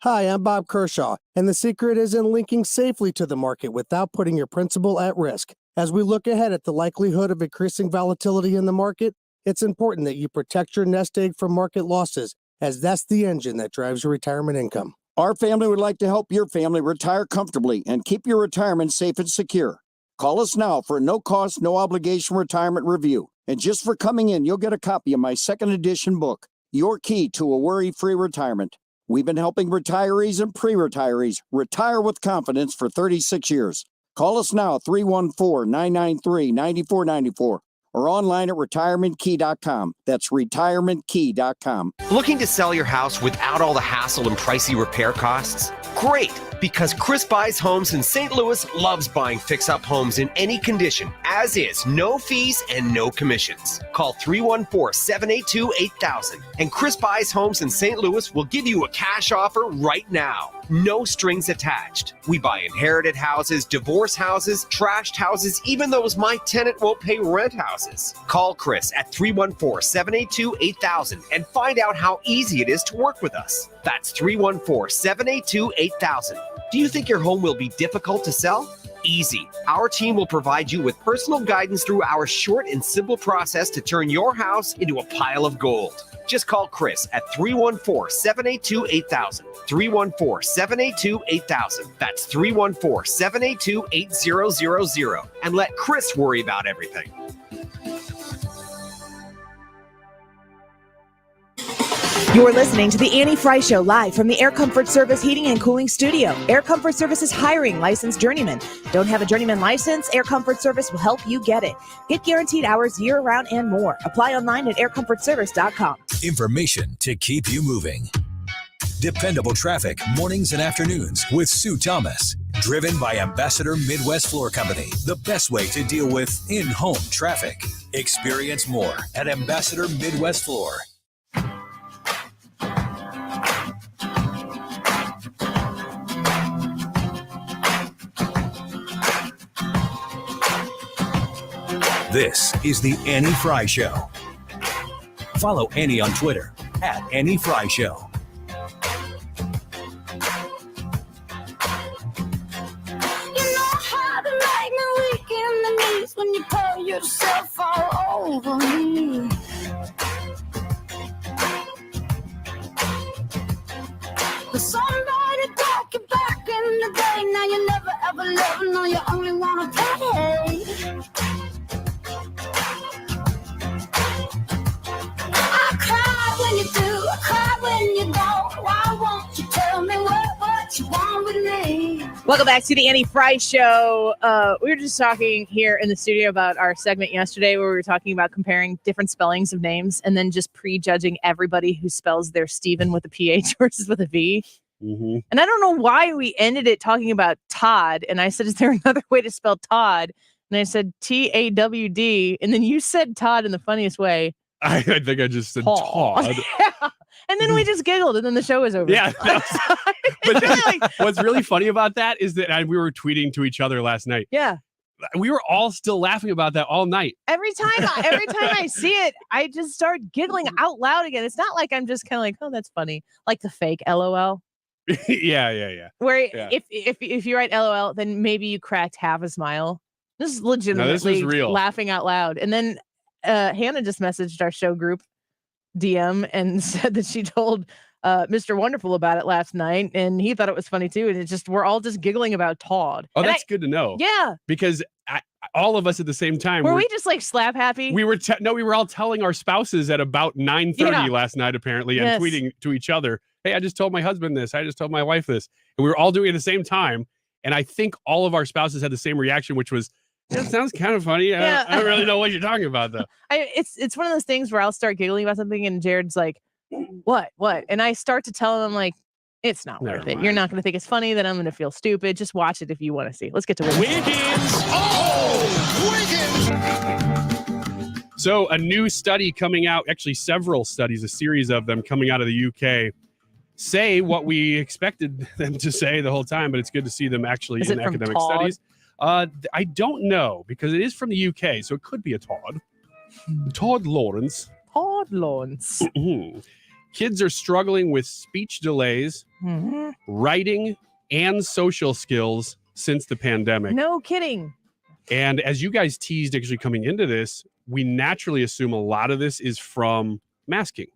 Hi, I'm Bob Kershaw, and the secret is in linking safely to the market without putting your principal at risk. As we look ahead at the likelihood of increasing volatility in the market, it's important that you protect your nest egg from market losses, as that's the engine that drives your retirement income. Our family would like to help your family retire comfortably and keep your retirement safe and secure. Call us now for a no-cost, no-obligation retirement review. And just for coming in, you'll get a copy of my second edition book, Your Key to a Worry-Free Retirement. We've been helping retirees and pre-retirees retire with confidence for 36 years. Call us now, 314-993-9494, or online at retirementkey.com. That's retirementkey.com. Looking to sell your house without all the hassle and pricey repair costs? Great, because Chris Buys Homes in St. Louis loves buying fix-up homes in any condition, as is, no fees and no commissions. Call 314-782-8000, and Chris Buys Homes in St. Louis will give you a cash offer right now. No strings attached. We buy inherited houses, divorce houses, trashed houses, even those my tenant won't pay rent houses. Call Chris at 314-782-8000 and find out how easy it is to work with us. That's 314-782-8000. Do you think your home will be difficult to sell? Easy. Our team will provide you with personal guidance through our short and simple process to turn your house into a pile of gold. Just call Chris at 314-782-8000. 314-782-8000. That's 314-782-8000. And let Chris worry about everything. You're listening to the Annie Frey Show live from the Air Comfort Service Heating and Cooling Studio. Air Comfort Service is hiring licensed journeymen. Don't have a journeyman license? Air Comfort Service will help you get it. Get guaranteed hours year-round and more. Apply online at aircomfortservice.com. Information to keep you moving. Dependable traffic, mornings and afternoons with Sue Thomas. Driven by Ambassador Midwest Floor Company, the best way to deal with in-home traffic. Experience more at Ambassador Midwest Floor. This is the Annie Frey Show. Follow Annie on Twitter at Annie Frey Show. When you pour yourself all over me, but somebody talk you back in the day. Now you never ever love, no, you only wanna pay. I cry when you do, I cry when you don't. Why won't you tell me what you want with me? Welcome back to the Annie Frey Show. We were just talking here in the studio about our segment yesterday where we were talking about comparing different spellings of names and then just prejudging everybody who spells their Stephen with a PH versus with a V. Mm-hmm. And I don't know why we ended it talking about Todd. And I said, is there another way to spell Todd? And I said T-A-W-D. And then you said Todd in the funniest way. I think I just said Todd. Yeah. And then we just giggled, and then the show was over. Yeah. But what's really funny about that is that we were tweeting to each other last night. Yeah. We were all still laughing about that all night. Every time I see it, I just start giggling out loud again. It's not like I'm just kind of like, oh, that's funny. Like the fake LOL. Yeah. Where if you write LOL, then maybe you cracked half a smile. This is legitimately this was real. Laughing out loud. And then Hannah just messaged our show group DM and said that she told Mr. Wonderful about it last night, and he thought it was funny too. And it's just we're all just giggling about Todd. Oh, that's good to know. Yeah, because all of us at the same time were we just like slap happy? We were we were all telling our spouses at about 9:30 last night apparently, and tweeting to each other, "Hey, I just told my husband this. I just told my wife this," and we were all doing it at the same time. And I think all of our spouses had the same reaction, which was, "It sounds kind of funny. I don't really know what you're talking about, though." It's one of those things where I'll start giggling about something, and Jared's like, "What? And I start to tell him like, it's not worth it. You're not going to think it's funny. Then I'm going to feel stupid. Just watch it if you want to see. Let's get to Wiggins. So a new study coming out, actually several studies, a series of them coming out of the UK, say what we expected them to say the whole time, but it's good to see them actually in academic studies. I don't know, because it is from the UK, so it could be a Todd. Todd Lawrence. Todd Lawrence. Kids are struggling with speech delays, writing, and social skills since the pandemic. No kidding. And as you guys teased actually coming into this, we naturally assume a lot of this is from masking.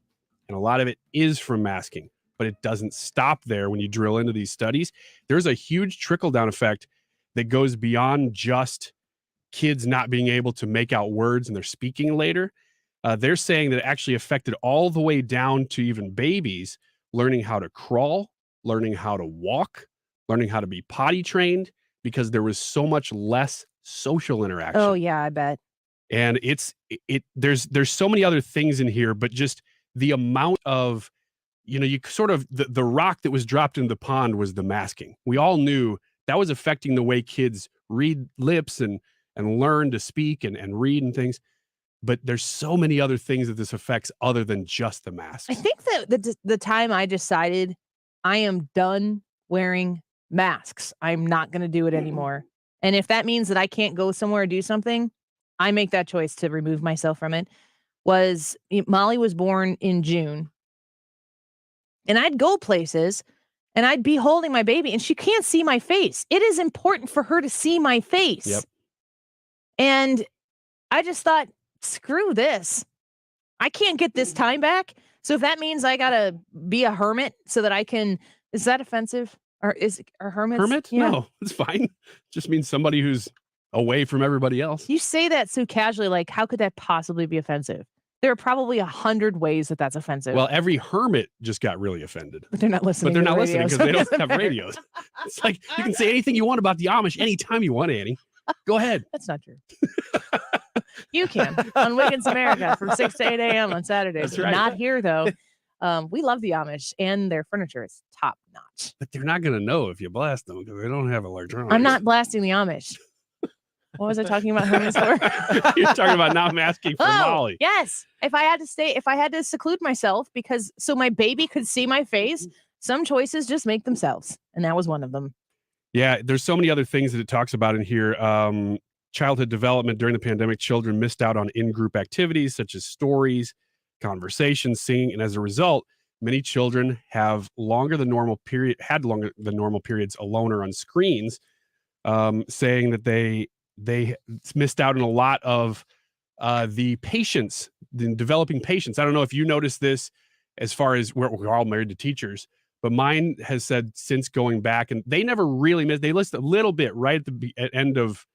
And a lot of it is from masking. but it doesn't stop there. When you drill into these studies, there's a huge trickle-down effect that goes beyond just kids not being able to make out words and they're speaking later. They're saying that it actually affected all the way down to even babies learning how to crawl, learning how to walk, learning how to be potty trained, because there was so much less social interaction. Oh yeah, I bet. And there's so many other things in here, but just the amount of, you sort of, the rock that was dropped in the pond was the masking. We all knew that was affecting the way kids read lips and learn to speak and read and things. But there's so many other things that this affects other than just the masks. I think that the time I decided I am done wearing masks, I'm not going to do it anymore. And if that means that I can't go somewhere or do something, I make that choice to remove myself from it. Molly was born in June. And I'd go places and I'd be holding my baby and she can't see my face. It is important for her to see my face. Yep. And I just thought, screw this. I can't get this time back. So if that means I got to be a hermit so that I can, is that offensive? Or are hermits? Hermit? Yeah. No, it's fine. Just means somebody who's away from everybody else. You say that so casually, like, how could that possibly be offensive? There are probably 100 ways that that's offensive. Well, every hermit just got really offended. But they're not listening. But they're to not the listening radio, because they so it don't have doesn't radios. It's like you can say anything you want about the Amish anytime you want, Annie. Go ahead. That's not true. You can on Weekends America from 6 to 8 a.m. on Saturdays. That's right. Not here, though. We love the Amish and their furniture is top notch. But they're not going to know if you blast them because they don't have electronics. I'm not blasting the Amish. What was I talking about hermits for? You're talking about not masking for Molly. Yes. If I had to seclude myself so my baby could see my face, some choices just make themselves. And that was one of them. Yeah, there's so many other things that it talks about in here. Childhood development during the pandemic, children missed out on in-group activities such as stories, conversations, singing, and as a result, many children had longer than normal periods alone or on screens, saying that they missed out on a lot of the developing patience. I don't know if you noticed this as far as we're all married to teachers, but mine has said since going back, and they never really missed. They list a little bit right at the end of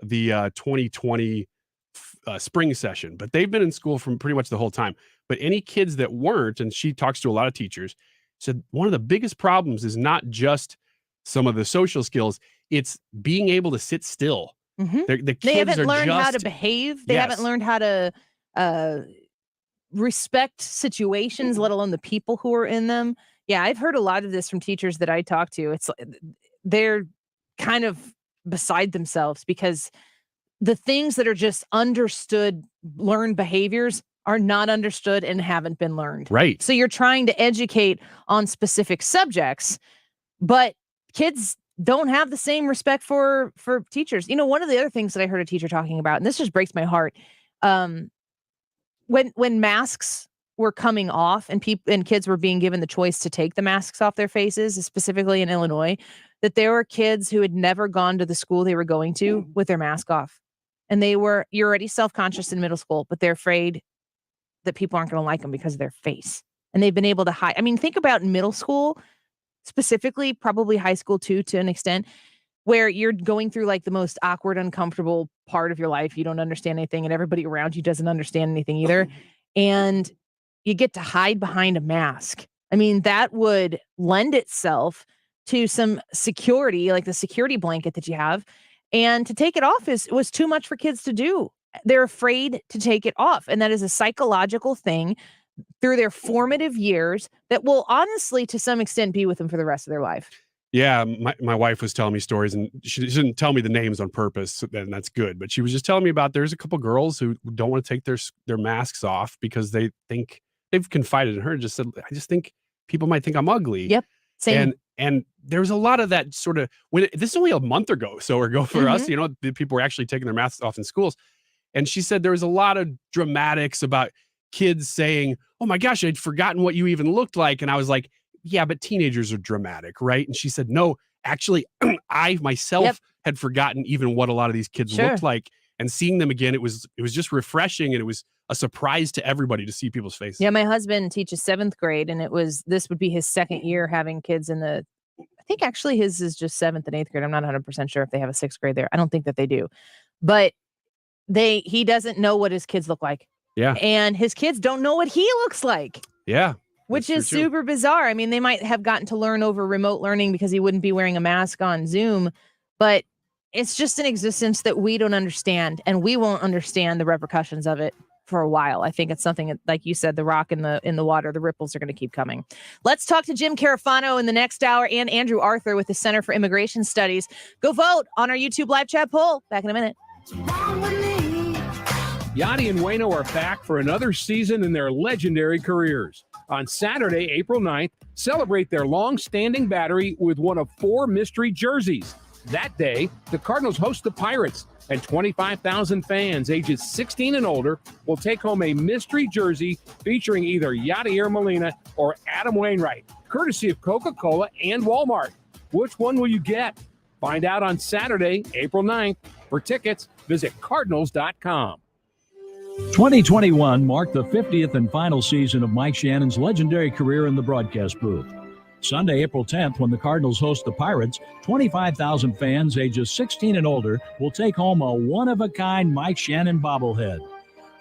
the 2020 spring session, but they've been in school from pretty much the whole time. But any kids that weren't, and she talks to a lot of teachers, said one of the biggest problems is not just some of the social skills, it's being able to sit still. Mm-hmm. The kids They haven't are learned how to just- behave. They Yes. haven't learned how to respect situations, let alone the people who are in them. Yeah, I've heard a lot of this from teachers that I talk to. It's they're kind of beside themselves because the things that are just understood, learned behaviors are not understood and haven't been learned. Right. So you're trying to educate on specific subjects, but kids don't have the same respect for teachers. One of the other things that I heard a teacher talking about, and this just breaks my heart, when masks were coming off and kids were being given the choice to take the masks off their faces, specifically in Illinois, that there were kids who had never gone to the school they were going to with their mask off. And you're already self-conscious in middle school, but they're afraid that people aren't going to like them because of their face. And they've been able to hide. I mean, think about middle school, specifically, probably high school too, to an extent, where you're going through like the most awkward, uncomfortable part of your life. You don't understand anything and everybody around you doesn't understand anything either. And you get to hide behind a mask. I mean, that would lend itself to some security, like the security blanket that you have. And to take it off was too much for kids to do. They're afraid to take it off. And that is a psychological thing through their formative years that will honestly, to some extent, be with them for the rest of their life. Yeah, my wife was telling me stories, and she didn't tell me the names on purpose, and that's good. But she was just telling me about there's a couple girls who don't want to take their masks off because they think they've confided in her. Just said, I just think people might think I'm ugly. Yep, same. And there's a lot of that sort of this is only a month ago for us. The people were actually taking their masks off in schools, and she said there was a lot of dramatics about kids saying, "Oh my gosh, I'd forgotten what you even looked like," and I was like, yeah, but teenagers are dramatic, right? And she said, no, actually, I myself had forgotten even what a lot of these kids looked like. And seeing them again, it was just refreshing. And it was a surprise to everybody to see people's faces. Yeah, my husband teaches 7th grade, and this would be his second year having kids in I think actually his is just 7th and 8th grade. I'm not 100% sure if they have a 6th grade there. I don't think that they do. But he doesn't know what his kids look like. Yeah. And his kids don't know what he looks like. Yeah. Which is super bizarre. I mean, they might have gotten to learn over remote learning because he wouldn't be wearing a mask on Zoom, but it's just an existence that we don't understand, and we won't understand the repercussions of it for a while. I think it's something that, like you said, the rock in the water, the ripples are going to keep coming. Let's talk to Jim Carafano in the next hour and Andrew Arthur with the Center for Immigration Studies. Go vote on our YouTube live chat poll. Back in a minute. Yachty and Waino are back for another season in their legendary careers. On Saturday, April 9th, celebrate their long-standing battery with one of 4 mystery jerseys. That day, the Cardinals host the Pirates, and 25,000 fans ages 16 and older will take home a mystery jersey featuring either Yadier Molina or Adam Wainwright, courtesy of Coca-Cola and Walmart. Which one will you get? Find out on Saturday, April 9th. For tickets, visit Cardinals.com. 2021 marked the 50th and final season of Mike Shannon's legendary career in the broadcast booth. Sunday, April 10th, when the Cardinals host the Pirates, 25,000 fans ages 16 and older will take home a one-of-a-kind Mike Shannon bobblehead.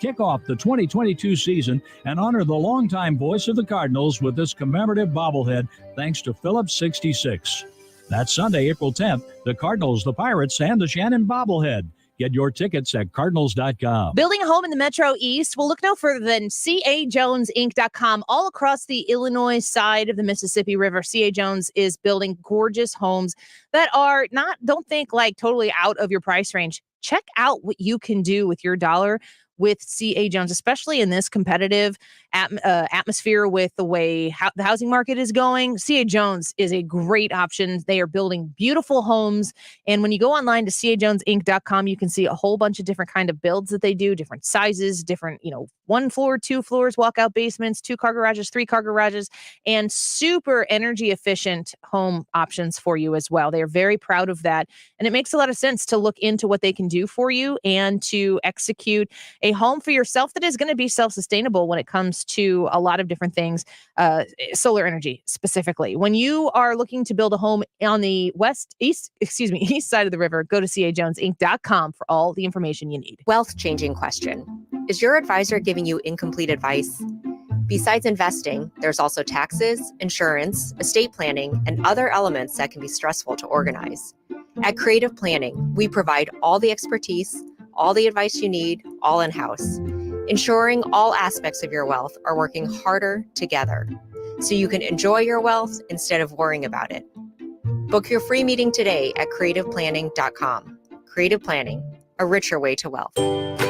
Kick off the 2022 season and honor the longtime voice of the Cardinals with this commemorative bobblehead thanks to Phillips 66. That's Sunday, April 10th, the Cardinals, the Pirates, and the Shannon bobblehead. Get your tickets at Cardinals.com. Building a home in the Metro East will look no further than cajonesinc.com. All across the Illinois side of the Mississippi River, CA Jones is building gorgeous homes that are don't think like totally out of your price range. Check out what you can do with your dollar with CA Jones, especially in this competitive atmosphere with the way the housing market is going. CA Jones is a great option. They are building beautiful homes. And when you go online to cajonesinc.com, you can see a whole bunch of different kind of builds that they do, different sizes, different, 1 floor, 2 floors, walkout basements, 2-car garages, 3-car garages, and super energy efficient home options for you as well. They are very proud of that. And it makes a lot of sense to look into what they can do for you and to execute a home for yourself that is going to be self-sustainable when it comes to a lot of different things, solar energy specifically. When you are looking to build a home on the east side of the river, go to cajonesinc.com for all the information you need. Wealth-changing question. Is your advisor giving you incomplete advice? Besides investing, there's also taxes, insurance, estate planning, and other elements that can be stressful to organize. At Creative Planning, we provide all the expertise, all the advice you need, all in-house, ensuring all aspects of your wealth are working harder together so you can enjoy your wealth instead of worrying about it. Book your free meeting today at creativeplanning.com. Creative Planning, a richer way to wealth.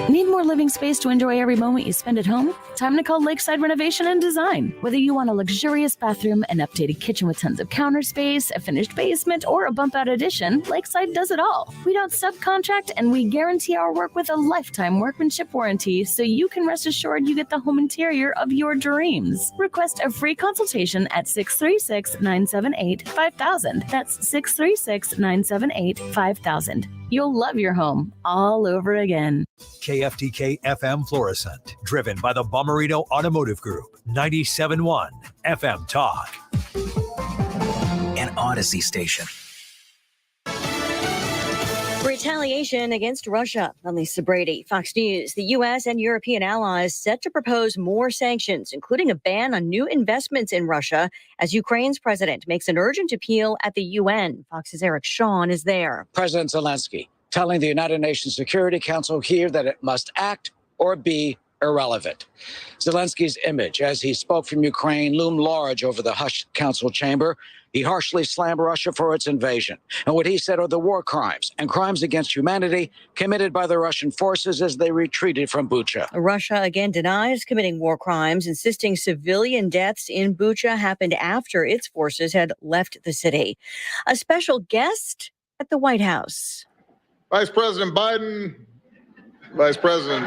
Need more living space to enjoy every moment you spend at home? Time to call Lakeside Renovation and Design. Whether you want a luxurious bathroom, an updated kitchen with tons of counter space, a finished basement, or a bump-out addition, Lakeside does it all. We don't subcontract, and we guarantee our work with a lifetime workmanship warranty, so you can rest assured you get the home interior of your dreams. Request a free consultation at 636-978-5000. That's 636-978-5000. You'll love your home all over again. KFTK FM Florissant, driven by the Bomarito Automotive Group, 97.1 FM Talk. An Odyssey station. Retaliation against Russia. I'm Lisa Brady, Fox News. The U.S. and European allies set to propose more sanctions, including a ban on new investments in Russia, as Ukraine's president makes an urgent appeal at the UN. Fox's Eric Shawn is there. President Zelensky telling the United Nations Security Council here that it must act or be irrelevant. Zelensky's image as he spoke from Ukraine loomed large over the hushed council chamber. He harshly slammed Russia for its invasion and what he said are the war crimes and crimes against humanity committed by the Russian forces as they retreated from Bucha. Russia again denies committing war crimes, insisting civilian deaths in Bucha happened after its forces had left the city. A special guest at the White House. Vice President Biden, Vice President.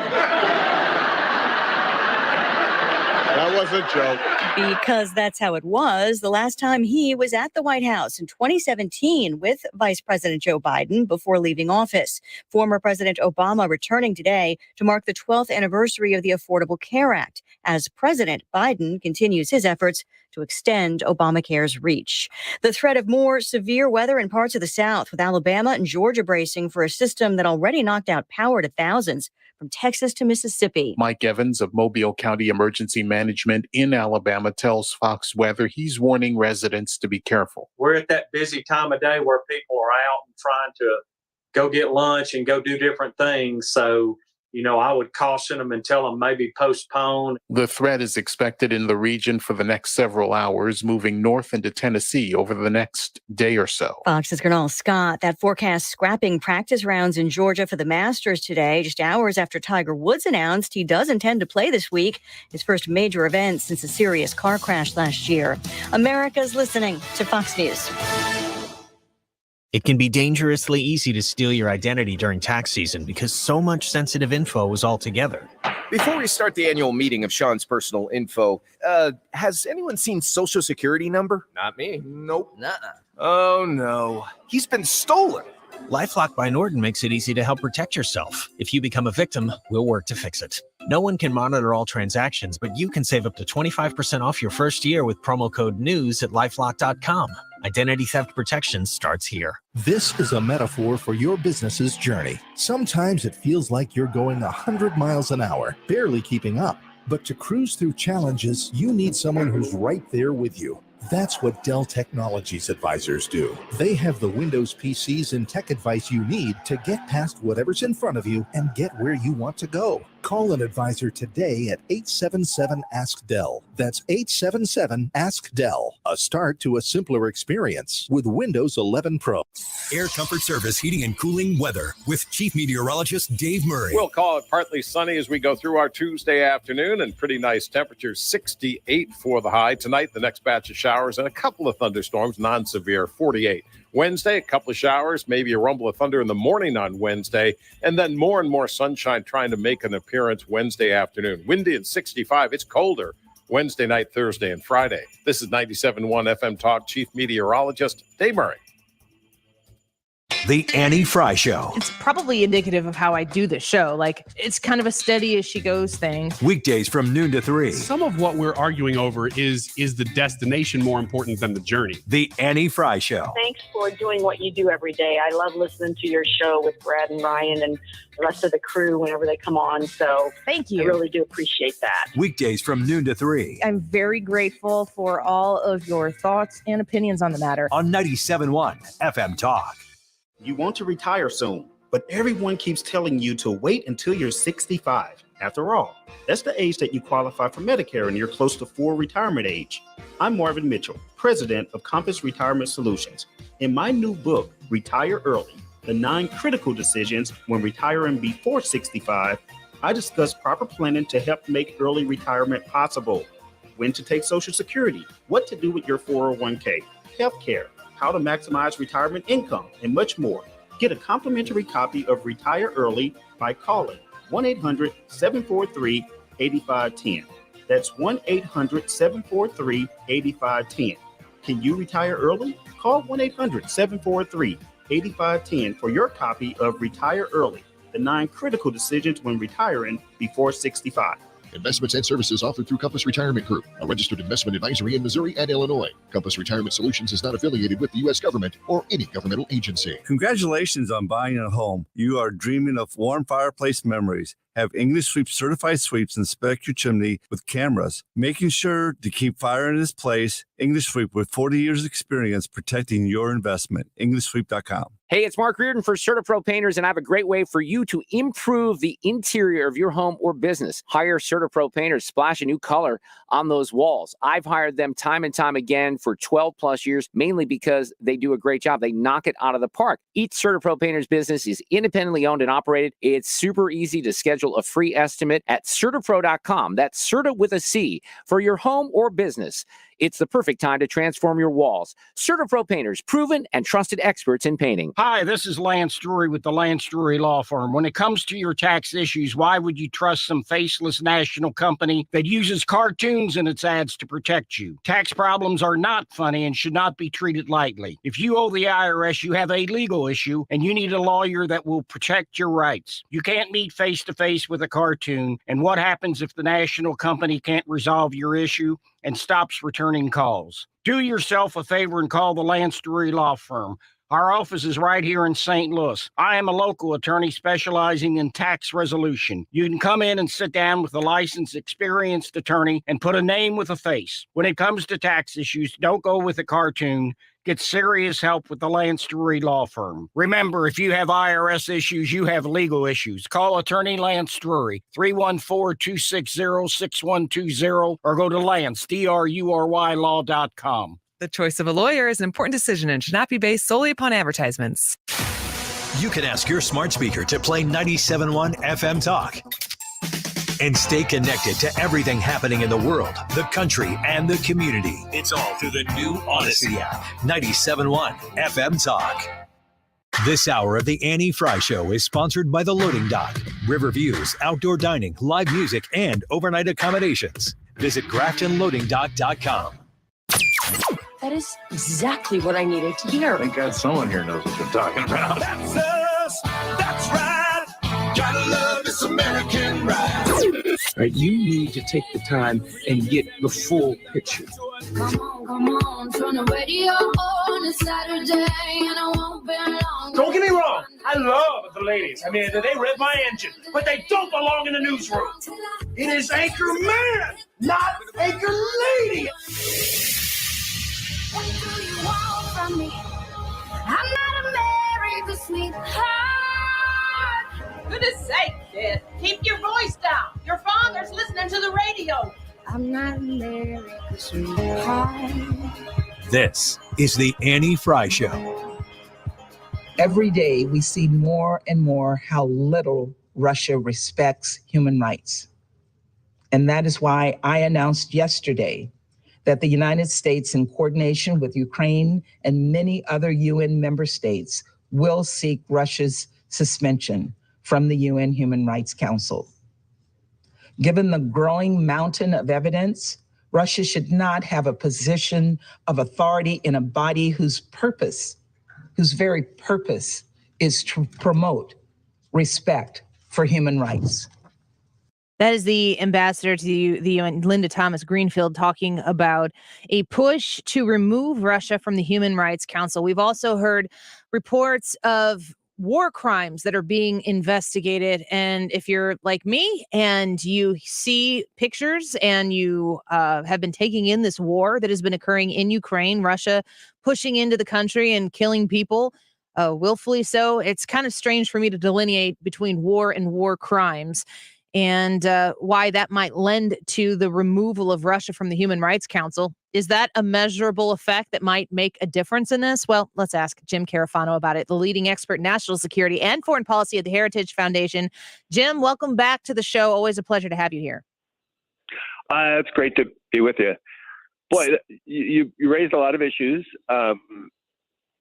That was a joke. Because that's how it was the last time he was at the White House in 2017 with Vice President Joe Biden before leaving office. Former President Obama returning today to mark the 12th anniversary of the Affordable Care Act, as President Biden continues his efforts to extend Obamacare's reach. The threat of more severe weather in parts of the South, with Alabama and Georgia bracing for a system that already knocked out power to thousands from Texas to Mississippi. Mike Evans of Mobile County Emergency Management in Alabama tells Fox Weather he's warning residents to be careful. We're at that busy time of day where people are out and trying to go get lunch and go do different things. So, I would caution them and tell them maybe postpone. The threat is expected in the region for the next several hours, moving north into Tennessee over the next day or so. Fox's Gernal Scott, that forecast scrapping practice rounds in Georgia for the Masters today, just hours after Tiger Woods announced he does intend to play this week, his first major event since a serious car crash last year. America's listening to Fox News. It can be dangerously easy to steal your identity during tax season because so much sensitive info is all together. Before we start the annual meeting of Sean's personal info, has anyone seen Social Security number? Not me. Nope. Nuh-uh. Oh, no. He's been stolen. LifeLock by Norton makes it easy to help protect yourself. If you become a victim, we'll work to fix it. No one can monitor all transactions, but you can save up to 25% off your first year with promo code NEWS at LifeLock.com. Identity theft protection starts here. This is a metaphor for your business's journey. Sometimes it feels like you're going 100 miles an hour, barely keeping up. But to cruise through challenges, you need someone who's right there with you. That's what Dell Technologies advisors do. They have the Windows PCs and tech advice you need to get past whatever's in front of you and get where you want to go. Call an advisor today at 877-ASK-DELL. That's 877-ASK-DELL. A start to a simpler experience with Windows 11 Pro. Air Comfort Service Heating and Cooling Weather with Chief Meteorologist Dave Murray. We'll call it partly sunny as we go through our Tuesday afternoon, and pretty nice temperatures, 68 for the high. Tonight, the next batch of showers and a couple of thunderstorms, non-severe, 48. Wednesday, a couple of showers, maybe a rumble of thunder in the morning on Wednesday, and then more and more sunshine trying to make an appearance Wednesday afternoon. Windy at 65. It's colder Wednesday night, Thursday, and Friday. This is 97.1 FM Talk Chief Meteorologist Dave Murray. The Annie Frey Show. It's probably indicative of how I do the show. Like, it's kind of a steady as she goes thing. Weekdays from noon to 3. Some of what we're arguing over is the destination more important than the journey? The Annie Frey Show. Thanks for doing what you do every day. I love listening to your show with Brad and Ryan and the rest of the crew whenever they come on. So thank you. I really do appreciate that. Weekdays from noon to 3. I'm very grateful for all of your thoughts and opinions on the matter. On 97.1 FM Talk. You want to retire soon, but everyone keeps telling you to wait until you're 65. After all, that's the age that you qualify for Medicare and you're close to full retirement age. I'm Marvin Mitchell, president of Compass Retirement Solutions. In my new book, Retire Early, The 9 Critical Decisions When Retiring Before 65, I discuss proper planning to help make early retirement possible. When to take Social Security, what to do with your 401k, healthcare, how to maximize retirement income, and much more. Get a complimentary copy of Retire Early by calling 1-800-743-8510. That's 1-800-743-8510. Can you retire early? Call 1-800-743-8510 for your copy of Retire Early, The 9 Critical Decisions When Retiring Before 65. Investments and services offered through Compass Retirement Group, a registered investment advisory in Missouri and Illinois. Compass Retirement Solutions is not affiliated with the U.S. government or any governmental agency. Congratulations on buying a home. You are dreaming of warm fireplace memories. Have English Sweep certified sweeps inspect your chimney with cameras, making sure to keep fire in its place. English Sweep with 40 years experience protecting your investment. EnglishSweep.com. Hey, it's Mark Reardon for CertaPro Painters, and I have a great way for you to improve the interior of your home or business. Hire CertaPro Painters, splash a new color on those walls. I've hired them time and time again for 12 plus years, mainly because they do a great job. They knock it out of the park. Each CertaPro Painters business is independently owned and operated. It's super easy to schedule a free estimate at CertaPro.com. That's Certa with a C for your home or business. It's the perfect time to transform your walls. CertaPro Painters, proven and trusted experts in painting. Hi, this is Lance Drury with the Lance Drury Law Firm. When it comes to your tax issues, why would you trust some faceless national company that uses cartoons in its ads to protect you? Tax problems are not funny and should not be treated lightly. If you owe the IRS, you have a legal issue and you need a lawyer that will protect your rights. You can't meet face-to-face with a cartoon, and what happens if the national company can't resolve your issue and stops returning calls? Do yourself a favor and call the Lance Drury Law Firm. Our office is right here in St. Louis. I am a local attorney specializing in tax resolution. You can come in and sit down with a licensed, experienced attorney and put a name with a face. When it comes to tax issues, don't go with a cartoon. Get serious help with the Lance Drury Law Firm. Remember, if you have IRS issues, you have legal issues. Call attorney Lance Drury, 314-260-6120, or go to Lance, DRURY law.com. The choice of a lawyer is an important decision and should not be based solely upon advertisements. You can ask your smart speaker to play 97.1 FM Talk and stay connected to everything happening in the world, the country, and the community. It's all through the new Odyssey app. 97.1 FM Talk. This hour of the Annie Frey Show is sponsored by The Loading Dock, River Views, outdoor dining, live music, and overnight accommodations. Visit GraftonLoadingDock.com. That is exactly what I needed to hear. Thank God someone here knows what they're talking about. That's us. That's right. Gotta love this American ride. Right, you need to take the time and get the full picture. Come on, turn the radio on. It's Saturday and I won't be long. Don't get me wrong. I love the ladies. I mean, they rev my engine, but they don't belong in the newsroom. It is Anchor Man, not Anchor Lady. What do you want from me? I'm not America's sweetheart. Goodness sake, kid. Keep your voice down. Your father's listening to the radio. I'm not America's sweetheart. This is the Annie Frey Show. Every day we see more and more how little Russia respects human rights. And that is why I announced yesterday that the United States, in coordination with Ukraine and many other UN member states, will seek Russia's suspension from the UN Human Rights Council. Given the growing mountain of evidence, Russia should not have a position of authority in a body whose very purpose is to promote respect for human rights. That is the ambassador to the UN, Linda Thomas Greenfield, talking about a push to remove Russia from the Human Rights Council. We've also heard reports of war crimes that are being investigated. And if you're like me and you see pictures and you have been taking in this war that has been occurring in Ukraine, Russia pushing into the country and killing people willfully so, it's kind of strange for me to delineate between war and war crimes. And why that might lend to the removal of Russia from the Human Rights Council. Is that a measurable effect that might make a difference in this? Well, let's ask Jim Carafano about it, the leading expert in national security and foreign policy at the Heritage Foundation. Jim, welcome back to the show. Always a pleasure to have you here. It's great to be with you. Boy, you raised a lot of issues.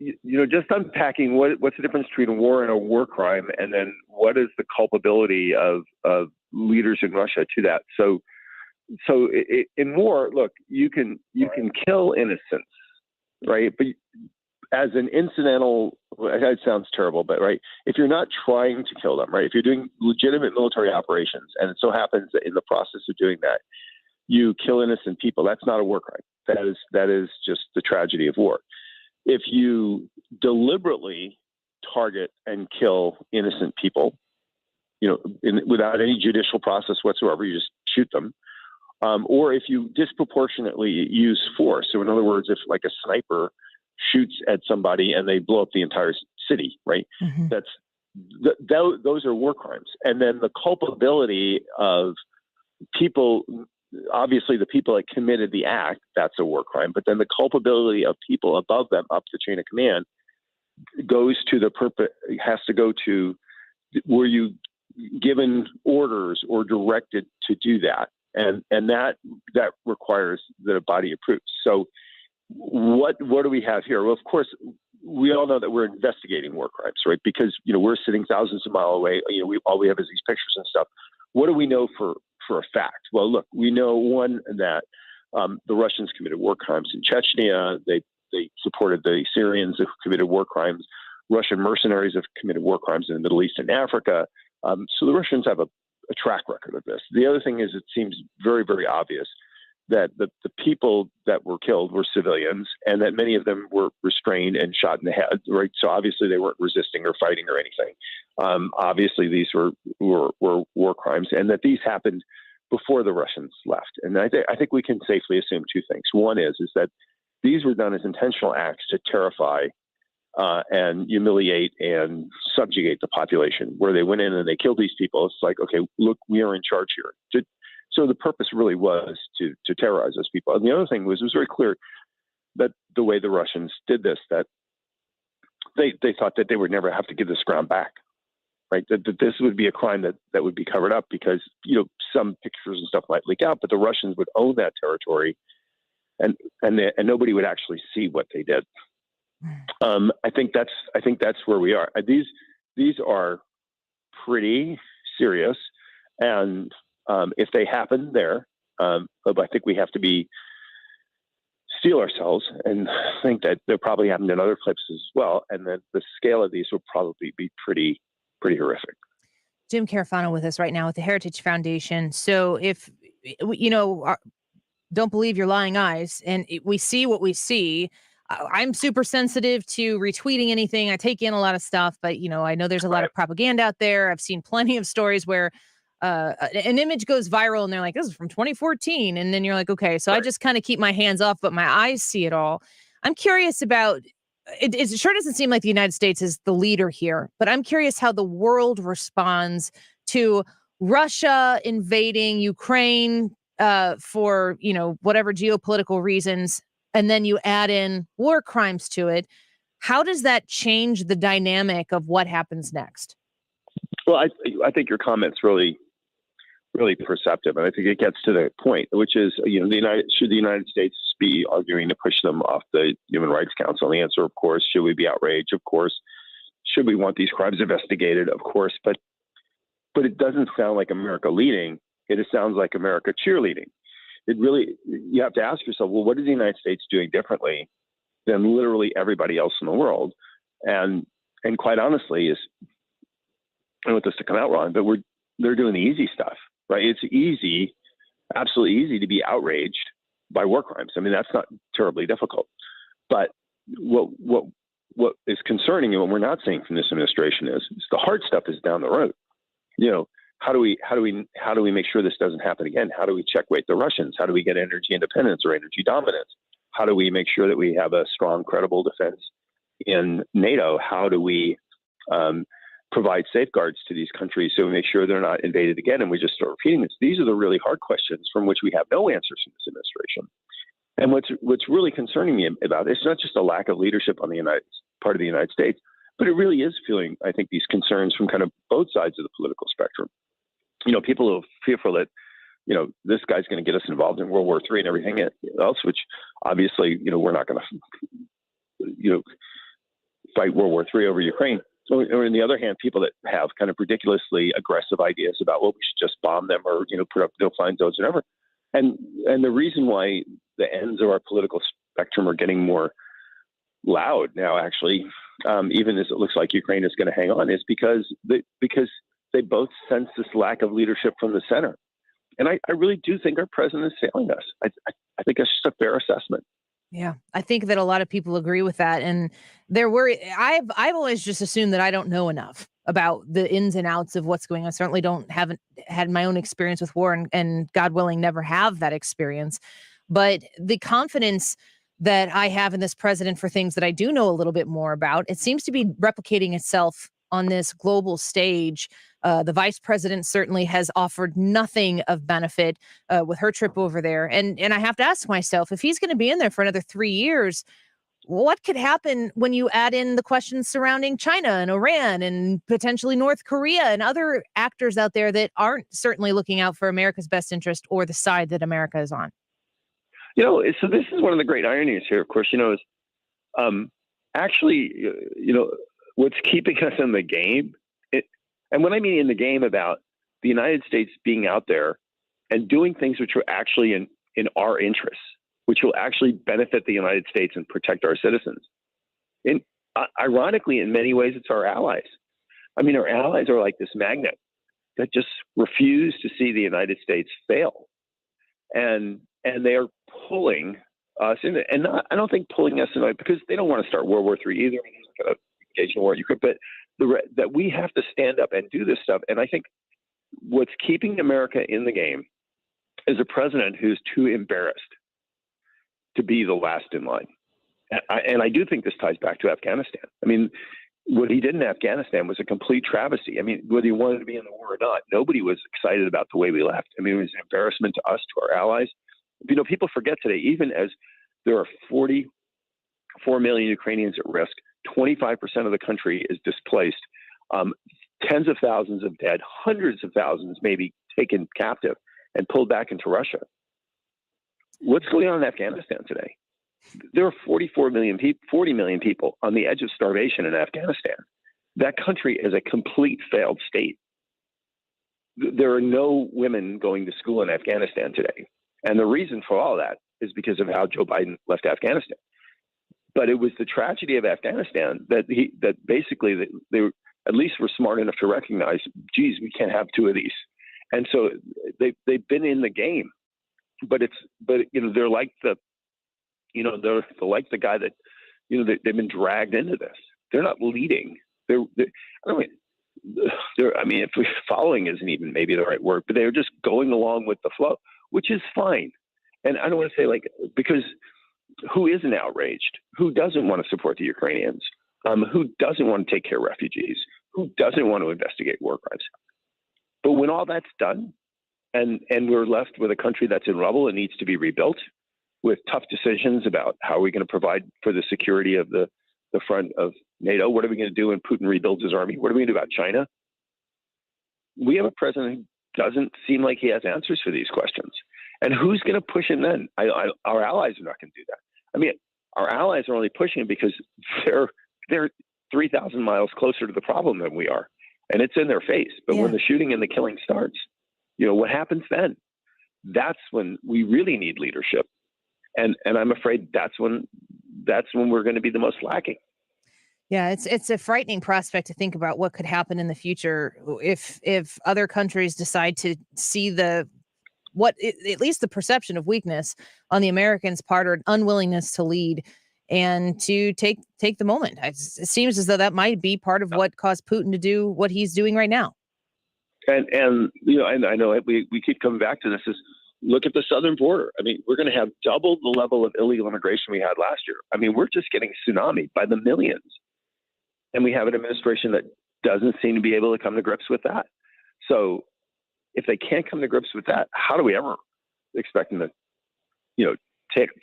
Just unpacking what's the difference between a war and a war crime, and then what is the culpability of leaders in Russia to that. So in war, look, you can kill innocents, right? But as an incidental, it sounds terrible, but right, if you're not trying to kill them, right, if you're doing legitimate military operations, and it so happens that in the process of doing that, you kill innocent people, that's not a war crime. That is just the tragedy of war. If you deliberately target and kill innocent people, without any judicial process whatsoever, you just shoot them. Or if you disproportionately use force. So in other words, if like a sniper shoots at somebody and they blow up the entire city, right? Mm-hmm. Those are war crimes. And then the culpability of people, obviously the people that committed the act, that's a war crime. But then the culpability of people above them, up the chain of command, goes to the purpose, has to go to, were you given orders or directed to do that? And that requires that a body approves. So what do we have here? Well, of course, we all know that we're investigating war crimes, right? Because, we're sitting thousands of miles away. All we have is these pictures and stuff. What do we know for a fact? Well, look, we know, one, that the Russians committed war crimes in Chechnya. They supported the Syrians who committed war crimes. Russian mercenaries have committed war crimes in the Middle East and Africa. So the Russians have a track record of this. The other thing is, it seems very, very obvious that the people that were killed were civilians, and that many of them were restrained and shot in the head, right? So obviously they weren't resisting or fighting or anything. Obviously these were war crimes, and that these happened before the Russians left. And I think we can safely assume two things. One is that these were done as intentional acts to terrify and humiliate and subjugate the population, where they went in and they killed these people. It's like, okay, look, we are in charge here. So the purpose really was to terrorize those people. And the other thing was, it was very clear that the way the Russians did this, that they thought that they would never have to give this ground back, right? That this would be a crime that would be covered up because, some pictures and stuff might leak out, but the Russians would own that territory, and nobody would actually see what they did. I think that's where we are. These are pretty serious, and if they happen there, I think we have to steel ourselves and think that they'll probably happen in other places as well, and that the scale of these will probably be pretty horrific. Jim Carafano with us right now with the Heritage Foundation. So if, don't believe your lying eyes, and we see what we see. I'm super sensitive to retweeting anything. I take in a lot of stuff, but, I know there's a lot of propaganda out there. I've seen plenty of stories where an image goes viral and they're like, this is from 2014. And then you're like, okay, so I just kind of keep my hands off, but my eyes see it all. I'm curious about, it sure doesn't seem like the United States is the leader here, but I'm curious how the world responds to Russia invading Ukraine for, whatever geopolitical reasons. And then you add in war crimes to it. How does that change the dynamic of what happens next? Well, I think your comment's really perceptive, and I think it gets to the point, which is, should the United States be arguing to push them off the Human Rights Council? And the answer, of course, should we be outraged? Of course. Should we want these crimes investigated? Of course. But it doesn't sound like America leading. It sounds like America cheerleading. You have to ask yourself, well, what is the United States doing differently than literally everybody else in the world? And quite honestly, I don't want this to come out wrong, but they're doing the easy stuff, right? It's easy, absolutely easy to be outraged by war crimes. I mean, that's not terribly difficult. But what is concerning and what we're not seeing from this administration is the hard stuff is down the road. How do we make sure this doesn't happen again? How do we checkweight the Russians? How do we get energy independence or energy dominance? How do we make sure that we have a strong, credible defense in NATO? How do we provide safeguards to these countries so we make sure they're not invaded again? And we just start repeating this. These are the really hard questions from which we have no answers from this administration. And what's really concerning me about it, it's not just a lack of leadership on the part of the United States, but it really is feeling, I think, these concerns from kind of both sides of the political spectrum. People who are fearful that, this guy's going to get us involved in World War III and everything else, which obviously, we're not going to, fight World War III over Ukraine. Or on the other hand, people that have kind of ridiculously aggressive ideas about, well, we should just bomb them or, put up no-fly zones or whatever. And the reason why the ends of our political spectrum are getting more loud now, actually, even as it looks like Ukraine is going to hang on, is because they both sense this lack of leadership from the center. And I really do think our president is failing us. I think that's just a fair assessment. Yeah, I think that a lot of people agree with that. And they're worried. I've always just assumed that I don't know enough about the ins and outs of what's going on. I certainly haven't had my own experience with war and God willing, never have that experience. But the confidence that I have in this president for things that I do know a little bit more about, it seems to be replicating itself on this global stage. The vice president certainly has offered nothing of benefit with her trip over there. And I have to ask myself, if he's going to be in there for another 3 years, what could happen when you add in the questions surrounding China and Iran and potentially North Korea and other actors out there that aren't certainly looking out for America's best interest or the side that America is on? So this is one of the great ironies here, of course, is actually, what's keeping us in the game, and when I mean in the game about the United States being out there and doing things which are actually in our interests, which will actually benefit the United States and protect our citizens. Ironically, in many ways, it's our allies. I mean, our allies are like this magnet that just refuse to see the United States fail. And they are pulling us in, and I don't think pulling us in, because they don't want to start World War III either. They're not going to engage in war in Ukraine, but that we have to stand up and do this stuff. And I think what's keeping America in the game is a president who's too embarrassed to be the last in line. And I do think this ties back to Afghanistan. I mean, what he did in Afghanistan was a complete travesty. I mean, whether he wanted to be in the war or not, nobody was excited about the way we left. I mean, it was an embarrassment to us, to our allies. People forget today, even as there are 44 million Ukrainians at risk, 25% of the country is displaced, tens of thousands of dead, hundreds of thousands maybe taken captive and pulled back into Russia. What's going on in Afghanistan today? There are 40 million people on the edge of starvation in Afghanistan. That country is a complete failed state. There are no women going to school in Afghanistan today. And the reason for all that is because of how Joe Biden left Afghanistan. But it was the tragedy of Afghanistan that basically they at least were smart enough to recognize, geez, we can't have two of these. And so they've been in the game, but they're like they're like the guy that, they've been dragged into this. They're not leading. If following isn't even maybe the right word, but they're just going along with the flow, which is fine. And I don't want to say because who isn't outraged? Who doesn't want to support the Ukrainians? Who doesn't want to take care of refugees? Who doesn't want to investigate war crimes? But when all that's done and we're left with a country that's in rubble and needs to be rebuilt, with tough decisions about how are we going to provide for the security of the front of NATO? What are we going to do when Putin rebuilds his army? What are we going to do about China? We have a president who doesn't seem like he has answers for these questions. And who's going to push him then? Our allies are not going to do that. I mean, our allies are only pushing him because they're 3,000 miles closer to the problem than we are. And it's in their face. But when the shooting and the killing starts, what happens then? That's when we really need leadership. And I'm afraid that's when we're going to be the most lacking. Yeah, it's a frightening prospect to think about what could happen in the future if other countries decide to see at least the perception of weakness on the Americans' part, or an unwillingness to lead and to take the moment. It seems as though that might be part of what caused Putin to do what he's doing right now. And I know we keep coming back to this. Look at the southern border. I mean, we're going to have double the level of illegal immigration we had last year. I mean, we're just getting tsunamied by the millions. And we have an administration that doesn't seem to be able to come to grips with that. So if they can't come to grips with that, how do we ever expect them to,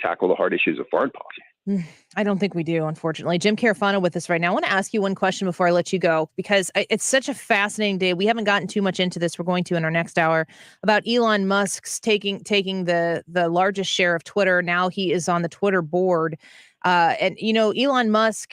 tackle the hard issues of foreign policy? I don't think we do, unfortunately. Jim Carafano with us right now. I want to ask you one question before I let you go, because it's such a fascinating day. We haven't gotten too much into this. We're going to in our next hour, about Elon Musk's taking the largest share of Twitter. Now he is on the Twitter board. And Elon Musk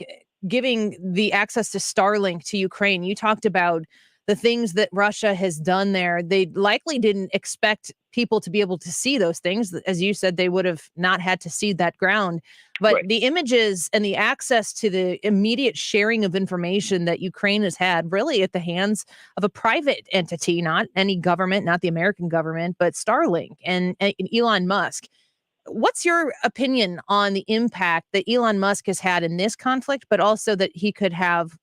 giving the access to Starlink to Ukraine. You talked about the things that Russia has done there. They likely didn't expect people to be able to see those things. As you said, they would have not had to see that ground. But right. The images and the access to the immediate sharing of information that Ukraine has had, really at the hands of a private entity, not any government, not the American government, but Starlink and Elon Musk. What's your opinion on the impact that Elon Musk has had in this conflict, but also that he could have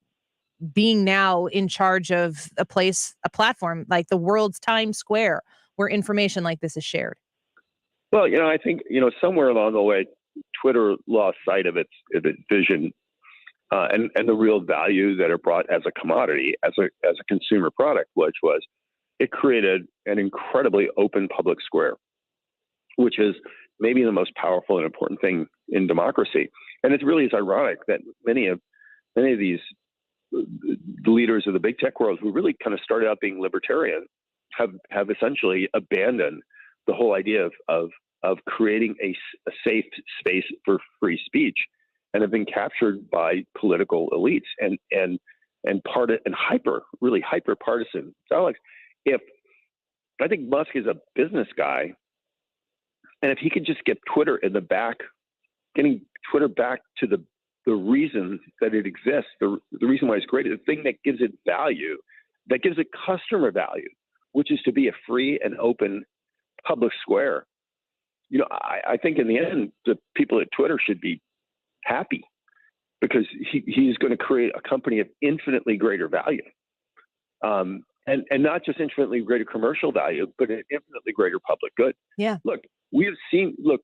being now in charge of a platform like the world's Times Square, where information like this is shared? Well, I think, somewhere along the way, Twitter lost sight of its vision and the real value that it brought as a commodity, as a consumer product, which was it created an incredibly open public square, which is maybe the most powerful and important thing in democracy. And it really is ironic that many of these the leaders of the big tech world, who really kind of started out being libertarian, have essentially abandoned the whole idea of creating a safe space for free speech and have been captured by political elites and really hyper partisan. So if I think Musk is a business guy, and if he could just get Twitter in the back, getting Twitter back to the reason that it exists, the reason why it's great, the thing that gives it value, that gives it customer value, which is to be a free and open public square. I think in the end, the people at Twitter should be happy because he's going to create a company of infinitely greater value. And not just infinitely greater commercial value, but an infinitely greater public good. Yeah. Look, we have seen what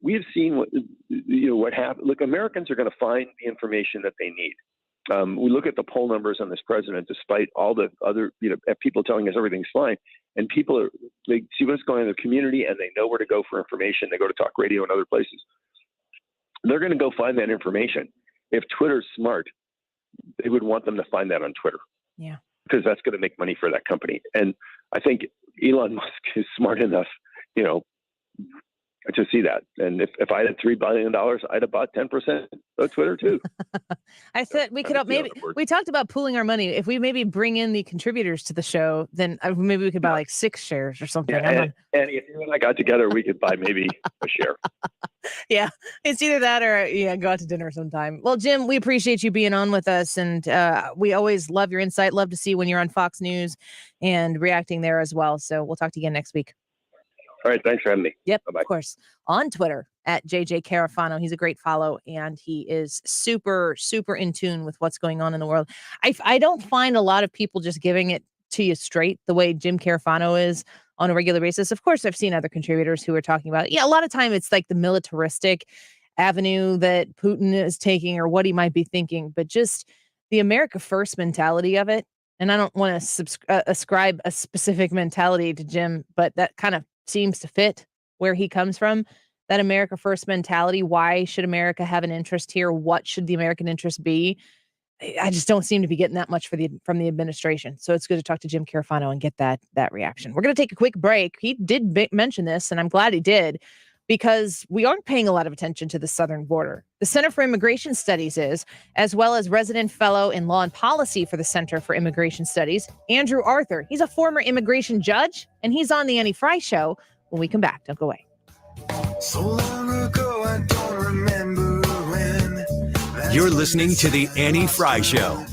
happened. Look, Americans are going to find the information that they need. We look at the poll numbers on this president, despite all the other, people telling us everything's fine, and they see what's going on in the community, and they know where to go for information. They go to talk radio and other places. They're going to go find that information. If Twitter's smart, they would want them to find that on Twitter. Yeah. Because that's going to make money for that company. And I think Elon Musk is smart enough, to see that. And if I had $3 billion, I'd have bought 10% of Twitter too. I said we could we talked about pooling our money. If we maybe bring in the contributors to the show, then maybe we could buy like 6 shares or something. Yeah, and if you and I got together, we could buy maybe a share. Yeah, it's either that or go out to dinner sometime. Well, Jim, we appreciate you being on with us, and we always love your insight. Love to see when you're on Fox News and reacting there as well. So we'll talk to you again next week. All right, thanks for having me. Yep, Bye-bye. Of course. On Twitter at JJ Carafano. He's a great follow, and he is super, super in tune with what's going on in the world. I don't find a lot of people just giving it to you straight the way Jim Carafano is on a regular basis. Of course, I've seen other contributors who are talking about it. Yeah, a lot of time it's like the militaristic avenue that Putin is taking or what he might be thinking, but just the America First mentality of it. And I don't want to ascribe a specific mentality to Jim, but that kind of seems to fit where he comes from. That America First mentality. Why should America have an interest here? What should the American interest be? I just don't seem to be getting that much from the administration. So it's good to talk to Jim Carafano and get that reaction. We're going to take a quick break. He did mention this, and I'm glad he did, because we aren't paying a lot of attention to the southern border. The Center for Immigration Studies is, as well as resident fellow in law and policy for the Center for Immigration Studies, Andrew Arthur. He's a former immigration judge, and he's on the Annie Frey Show when we come back. Don't go away. So long ago, I don't remember when. You're listening to the Annie Frey Show.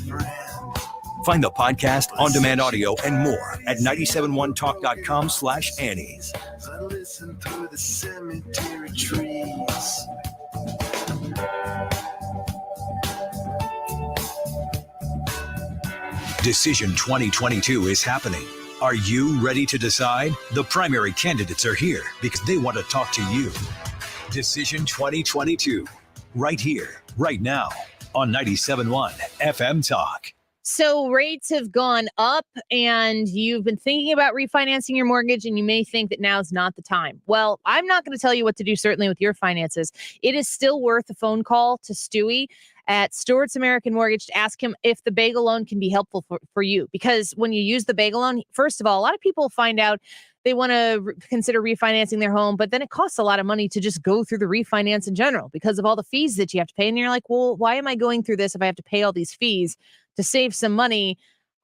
Find the podcast, on-demand audio, and more at 971talk.com/Annie's. I listen through the cemetery trees. Decision 2022 is happening. Are you ready to decide? The primary candidates are here because they want to talk to you. Decision 2022, right here, right now, on 97.1 FM Talk. So rates have gone up, and you've been thinking about refinancing your mortgage, and you may think that now's not the time. Well, I'm not going to tell you what to do, certainly with your finances. It is still worth a phone call to Stewie at Stewart's American Mortgage to ask him if the bagel loan can be helpful for you. Because when you use the bagel loan, first of all, a lot of people find out they want to consider refinancing their home, but then it costs a lot of money to just go through the refinance in general because of all the fees that you have to pay. And you're like, well, why am I going through this if I have to pay all these fees to save some money?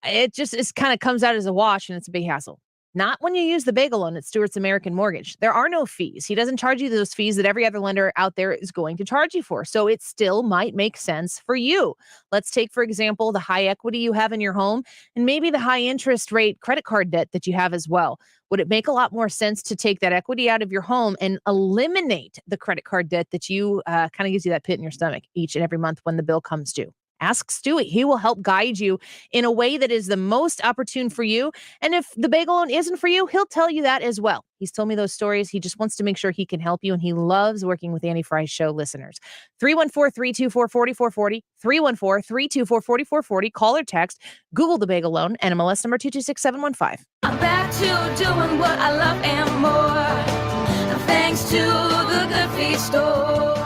It kind of comes out as a wash, and it's a big hassle. Not when you use the bagel loan at Stewart's American Mortgage. There are no fees. He doesn't charge you those fees that every other lender out there is going to charge you for. So it still might make sense for you. Let's take, for example, the high equity you have in your home and maybe the high interest rate credit card debt that you have as well. Would it make a lot more sense to take that equity out of your home and eliminate the credit card debt that you kind of gives you that pit in your stomach each and every month when the bill comes due? Ask Stewie. He will help guide you in a way that is the most opportune for you. And if the bagel loan isn't for you, he'll tell you that as well. He's told me those stories. He just wants to make sure he can help you, and he loves working with Annie Frey Show listeners. 314-324-4440, 314-324-4440. Call or text. Google the bagel loan, NMLS number 226715. I'm back to doing what I love and more, thanks to the Good Feet Store.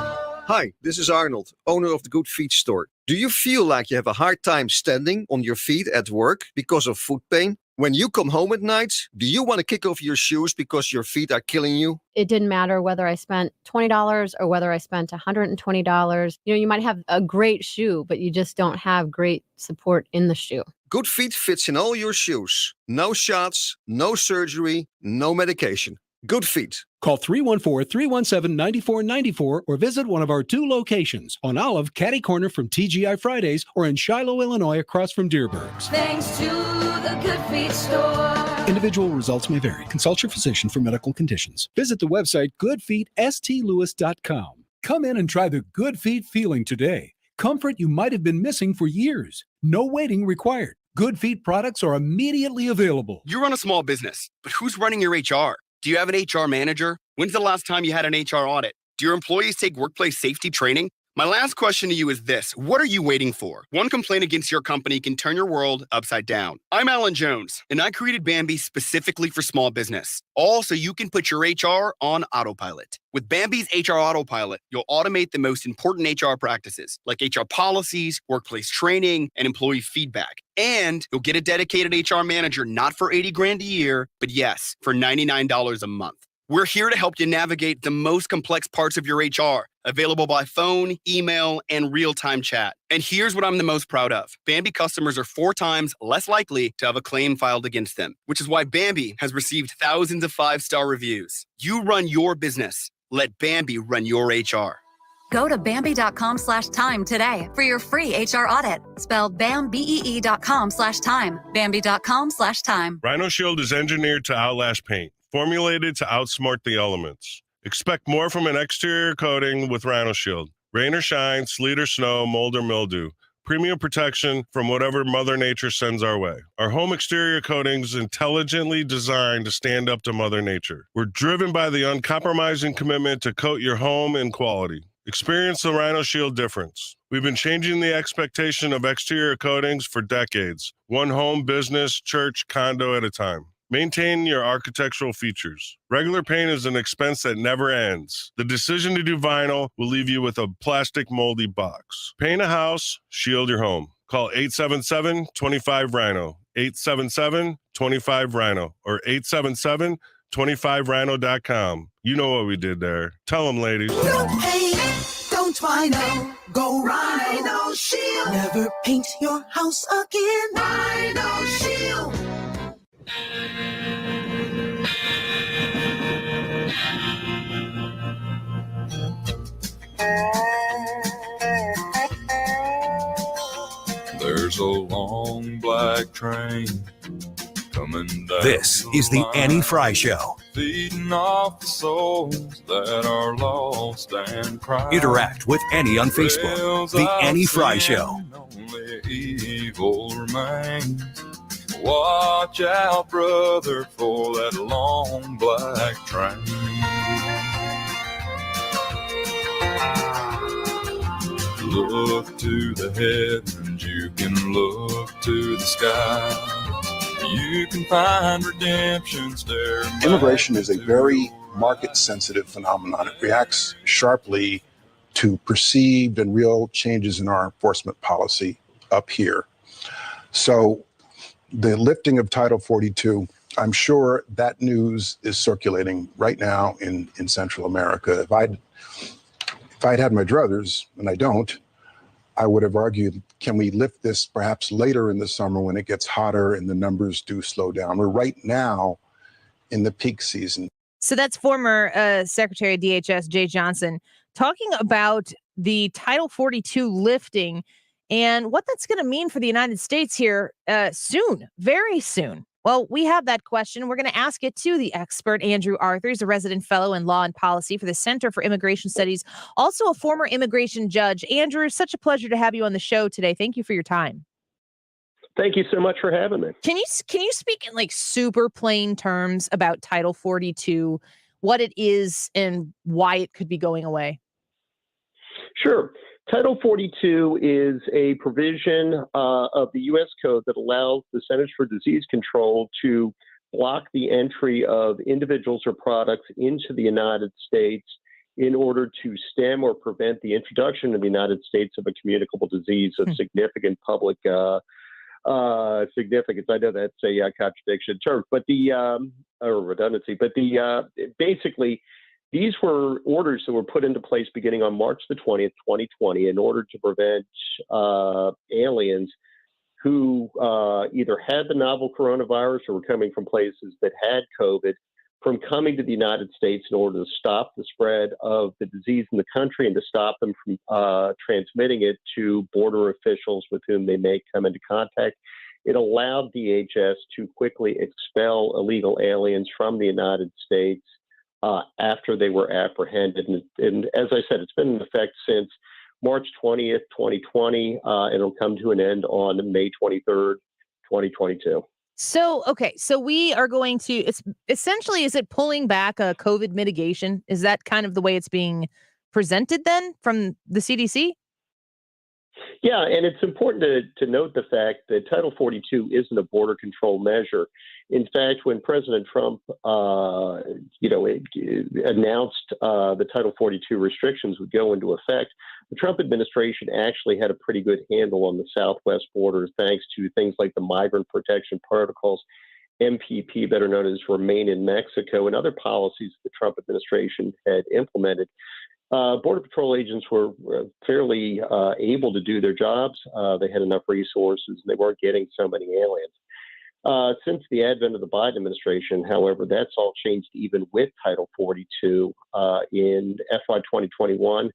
Hi, this is Arnold, owner of the Good Feet Store. Do you feel like you have a hard time standing on your feet at work because of foot pain? When you come home at night, do you want to kick off your shoes because your feet are killing you? It didn't matter whether I spent $20 or whether I spent $120. You might have a great shoe, but you just don't have great support in the shoe. Good Feet fits in all your shoes. No shots, no surgery, no medication. Good Feet. Call 314-317-9494 or visit one of our 2 locations on Olive, Catty Corner from TGI Fridays, or in Shiloh, Illinois, across from Deerbergs. Thanks to the Good Feet store. Individual results may vary. Consult your physician for medical conditions. Visit the website goodfeetstlewis.com. Come in and try the Good Feet feeling today. Comfort you might have been missing for years. No waiting required. Good Feet products are immediately available. You run a small business, but who's running your HR? Do you have an HR manager? When's the last time you had an HR audit? Do your employees take workplace safety training? My last question to you is this. What are you waiting for? One complaint against your company can turn your world upside down. I'm Alan Jones, and I created Bambi specifically for small business. All so you can put your HR on autopilot. With Bambi's HR Autopilot, you'll automate the most important HR practices, like HR policies, workplace training, and employee feedback. And you'll get a dedicated HR manager, not for $80,000 a year, but yes, for $99 a month. We're here to help you navigate the most complex parts of your HR, available by phone, email, and real-time chat. And here's what I'm the most proud of. Bambi customers are 4 times less likely to have a claim filed against them, which is why Bambi has received thousands of 5-star reviews. You run your business. Let Bambi run your HR. Go to Bambi.com/time today for your free HR audit. Spelled BAMBEE.com/time. Bambi.com/time. Rhino Shield is engineered to outlast paint, formulated to outsmart the elements. Expect more from an exterior coating with Rhino Shield. Rain or shine, sleet or snow, mold or mildew. Premium protection from whatever Mother Nature sends our way. Our home exterior coatings intelligently designed to stand up to Mother Nature. We're driven by the uncompromising commitment to coat your home in quality. Experience the Rhino Shield difference. We've been changing the expectation of exterior coatings for decades. One home, business, church, condo at a time. Maintain your architectural features. Regular paint is an expense that never ends. The decision to do vinyl will leave you with a plastic moldy box. Paint a house, shield your home. Call 877-25-RHINO, 877-25-RHINO, or 877-25rhino.com. You know what we did there. Tell them, ladies. Don't paint, don't Rhino. Go Rhino Shield. Never paint your house again. Rhino Shield. There's a long black train coming down. This is the Annie Frey Show. Feeding off the souls that are lost and crying. Interact with Annie on Facebook. The Annie Frey Show. Only evil remains. Watch out, brother, for that long black train. Look to the heavens, you can look to the sky. You can find redemption there. Immigration is a very market-sensitive phenomenon. It reacts sharply to perceived and real changes in our enforcement policy up here. So the lifting of Title 42, I'm sure that news is circulating right now in Central America. If I'd had my druthers, and I don't, I would have argued, can we lift this perhaps later in the summer when it gets hotter and the numbers do slow down? We're right now in the peak season. So that's former Secretary of DHS Jay Johnson talking about the Title 42 lifting and what that's going to mean for the United States here soon, very soon. Well, we have that question. We're going to ask it to the expert, Andrew Arthur. He's a resident fellow in law and policy for the Center for Immigration Studies, also a former immigration judge. Andrew, such a pleasure to have you on the show today. Thank you for your time. Thank you so much for having me. Can you speak in like super plain terms about Title 42, what it is and why it could be going away? Sure. Title 42 is a provision of the U.S. Code that allows the Centers for Disease Control to block the entry of individuals or products into the United States in order to stem or prevent the introduction in the United States of a communicable disease of significant public significance. I know that's a contradiction term, but or redundancy, but basically, these were orders that were put into place beginning on March the 20th, 2020, in order to prevent aliens who either had the novel coronavirus or were coming from places that had COVID from coming to the United States in order to stop the spread of the disease in the country and to stop them from transmitting it to border officials with whom they may come into contact. It allowed DHS to quickly expel illegal aliens from the United States after they were apprehended. And as I said, it's been in effect since March 20th, 2020. It'll come to an end on May 23rd, 2022. So, okay, so we are going to, it's essentially, is it pulling back a COVID mitigation? Is that kind of the way it's being presented then from the CDC? Yeah, and it's important to note the fact that Title 42 isn't a border control measure. In fact, when President Trump, announced the Title 42 restrictions would go into effect, the Trump administration actually had a pretty good handle on the southwest border thanks to things like the Migrant Protection Protocols, MPP, better known as Remain in Mexico, and other policies the Trump administration had implemented. Border Patrol agents were fairly able to do their jobs. They had enough resources, and they weren't getting so many aliens. Since the advent of the Biden administration, however, that's all changed even with Title 42. In FY 2021,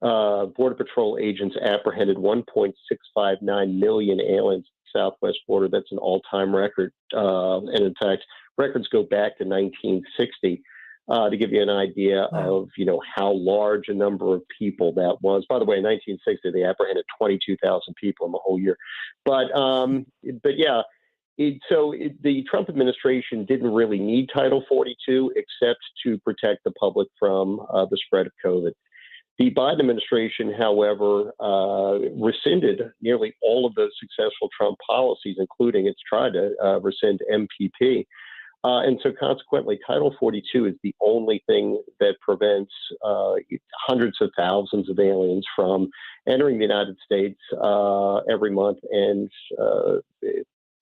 Border Patrol agents apprehended 1.659 million aliens at the southwest border. That's an all-time record. And in fact, records go back to 1960. To give you an idea of, how large a number of people that was. By the way, in 1960, they apprehended 22,000 people in the whole year. But yeah, the Trump administration didn't really need Title 42 except to protect the public from the spread of COVID. The Biden administration, however, rescinded nearly all of those successful Trump policies, including it's tried to rescind MPP. And so consequently, Title 42 is the only thing that prevents hundreds of thousands of aliens from entering the United States every month and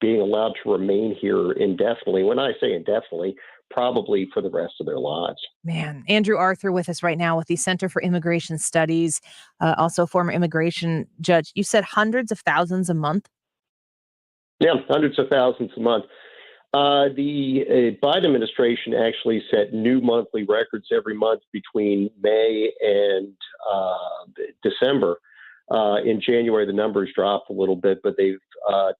being allowed to remain here indefinitely. When I say indefinitely, probably for the rest of their lives. Man, Andrew Arthur with us right now with the Center for Immigration Studies, also former immigration judge. You said hundreds of thousands a month? Yeah, hundreds of thousands a month. The Biden administration actually set new monthly records every month between May and December. In January, the numbers dropped a little bit, but they've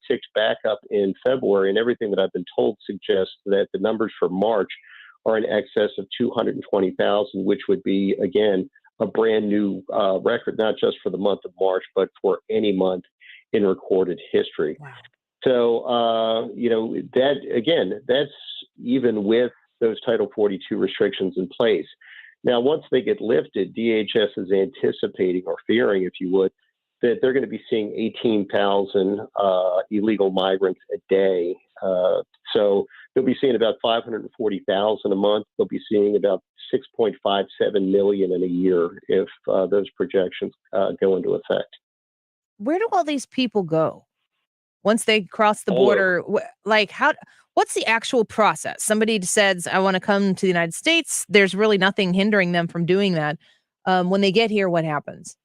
ticked back up in February. And everything that I've been told suggests that the numbers for March are in excess of 220,000, which would be, again, a brand new record, not just for the month of March, but for any month in recorded history. Wow. So, that's even with those Title 42 restrictions in place. Now, once they get lifted, DHS is anticipating or fearing, if you would, that they're going to be seeing 18,000 illegal migrants a day. So they'll be seeing about 540,000 a month. They'll be seeing about 6.57 million in a year if those projections go into effect. Where do all these people go once they cross the border? What's the actual process? Somebody says, I want to come to the United States. There's really nothing hindering them from doing that. When they get here, what happens?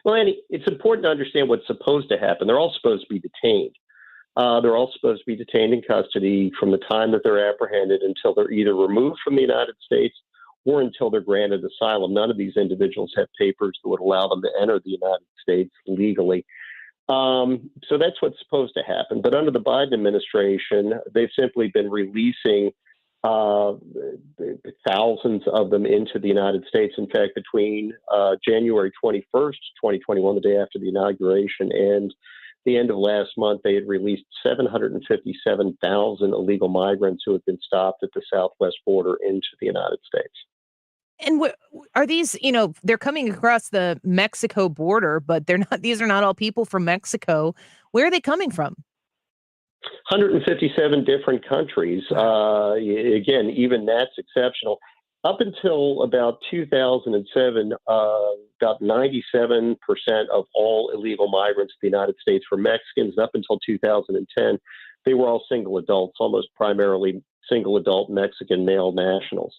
Well, Annie, it's important to understand what's supposed to happen. They're all supposed to be detained. They're all supposed to be detained in custody from the time that they're apprehended until they're either removed from the United States or until they're granted asylum. None of these individuals have papers that would allow them to enter the United States legally. So that's what's supposed to happen. But under the Biden administration, they've simply been releasing thousands of them into the United States. In fact, between January 21st, 2021, the day after the inauguration, and the end of last month, they had released 757,000 illegal migrants who had been stopped at the southwest border into the United States. And are these, they're coming across the Mexico border, but these are not all people from Mexico. Where are they coming from? 157 different countries. Again, even that's exceptional. Up until about 2007, about 97% of all illegal migrants to the United States were Mexicans. Up until 2010, they were all single adults, almost primarily single adult Mexican male nationals.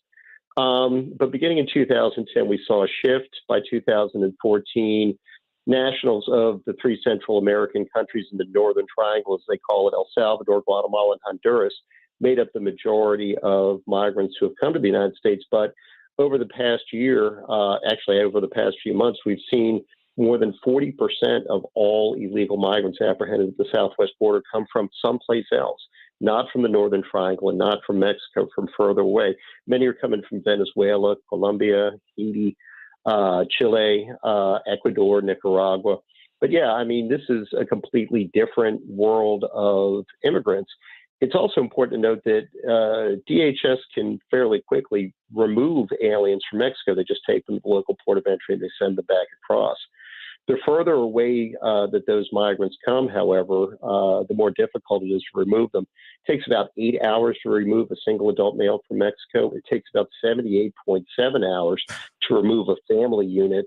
But beginning in 2010, we saw a shift. By 2014, nationals of the three Central American countries in the Northern Triangle, as they call it, El Salvador, Guatemala, and Honduras, made up the majority of migrants who have come to the United States. But over the past year, actually over the past few months, we've seen more than 40% of all illegal migrants apprehended at the southwest border come from someplace else, not from the Northern Triangle and not from Mexico, from further away. Many are coming from Venezuela, Colombia, Haiti, Chile, Ecuador, Nicaragua. But yeah, I mean, this is a completely different world of immigrants. It's also important to note that DHS can fairly quickly remove aliens from Mexico. They just take them to the local port of entry and they send them back across. The further away that those migrants come, however, the more difficult it is to remove them. It takes about 8 hours to remove a single adult male from Mexico. It takes about 78.7 hours to remove a family unit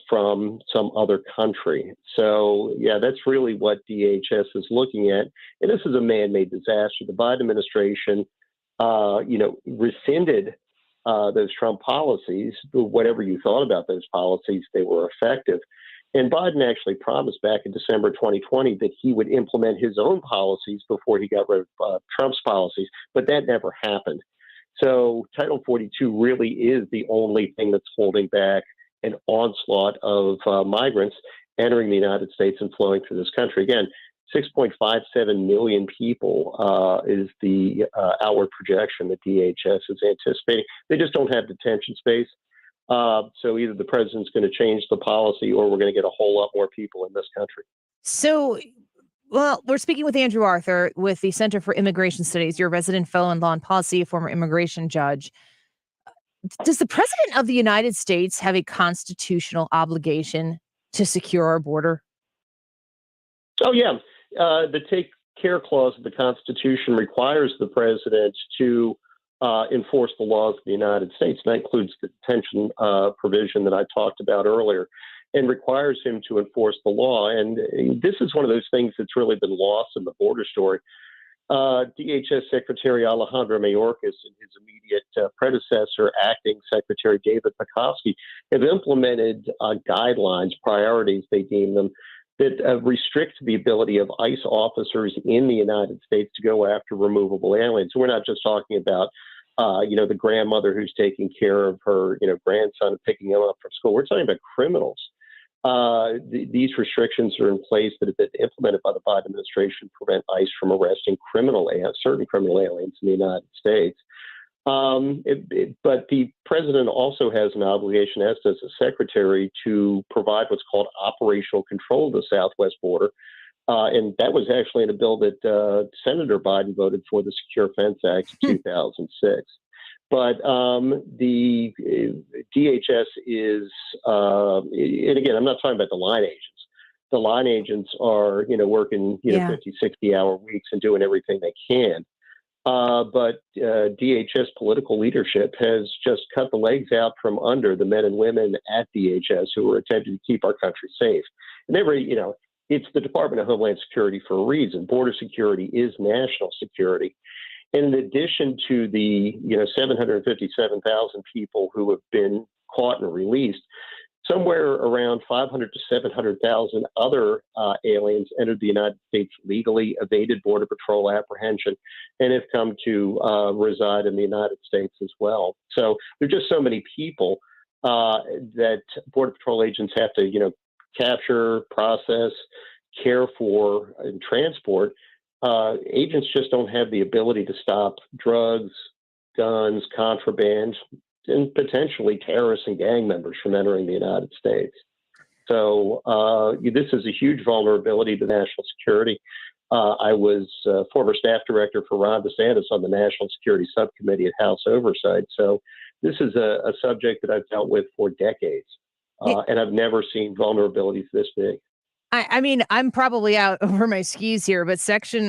from some other country. So, yeah, that's really what DHS is looking at. And this is a man-made disaster. The Biden administration, rescinded those Trump policies. Whatever you thought about those policies, they were effective. And Biden actually promised back in December 2020 that he would implement his own policies before he got rid of Trump's policies, but that never happened. So Title 42 really is the only thing that's holding back an onslaught of migrants entering the United States and flowing through this country. Again, 6.57 million people is the outward projection that DHS is anticipating. They just don't have detention space. So either the president's going to change the policy or we're going to get a whole lot more people in this country. So, well, we're speaking with Andrew Arthur with the Center for Immigration Studies. You're a resident fellow in law and policy, a former immigration judge. Does the president of the United States have a constitutional obligation to secure our border? Oh, yeah. The Take Care Clause of the Constitution requires the president to enforce the laws of the United States. And that includes the detention provision that I talked about earlier, and requires him to enforce the law. And this is one of those things that's really been lost in the border story. DHS Secretary Alejandro Mayorkas and his immediate predecessor, Acting Secretary David Pekoski, have implemented guidelines, priorities, they deem them, that restrict the ability of ICE officers in the United States to go after removable aliens. So we're not just talking about, the grandmother who's taking care of her, grandson and picking him up from school. We're talking about criminals. These restrictions are in place that have been implemented by the Biden administration to prevent ICE from arresting certain criminal aliens in the United States. But the president also has an obligation, as does the secretary, to provide what's called operational control of the southwest border. And that was actually in a bill that Senator Biden voted for, the Secure Fence Act of 2006. But the DHS is, and again, I'm not talking about the line agents. The line agents are, working, 50, 60-hour weeks and doing everything they can. But DHS political leadership has just cut the legs out from under the men and women at DHS who are attempting to keep our country safe. And it's the Department of Homeland Security for a reason. Border security is national security. And in addition to the 757,000 people who have been caught and released, somewhere around 500 to 700,000 other aliens entered the United States legally, evaded Border Patrol apprehension, and have come to reside in the United States as well. So there are just so many people that Border Patrol agents have to, capture, process, care for, and transport. Agents just don't have the ability to stop drugs, guns, contraband, and potentially terrorists and gang members from entering the United States. So this is a huge vulnerability to national security. I was former staff director for Ron DeSantis on the National Security Subcommittee at House Oversight. So this is a subject that I've dealt with for decades, and I've never seen vulnerabilities this big. I mean, I'm probably out over my skis here, but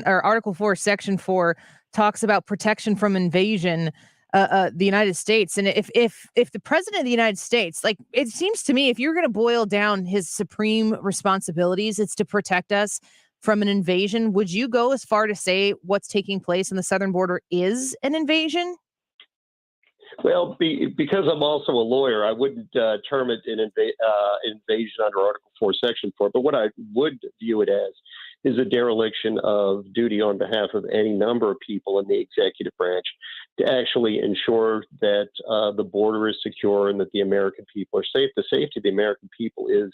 Article 4, Section 4 talks about protection from invasion. the United States. And if the president of the United States, like, it seems to me, if you're going to boil down his supreme responsibilities, it's to protect us from an invasion. Would you go as far to say what's taking place on the southern border is an invasion? Well, because I'm also a lawyer, I wouldn't term it an invasion under Article 4, Section 4. But what I would view it as is a dereliction of duty on behalf of any number of people in the executive branch to actually ensure that the border is secure and that the American people are safe. The safety of the American people is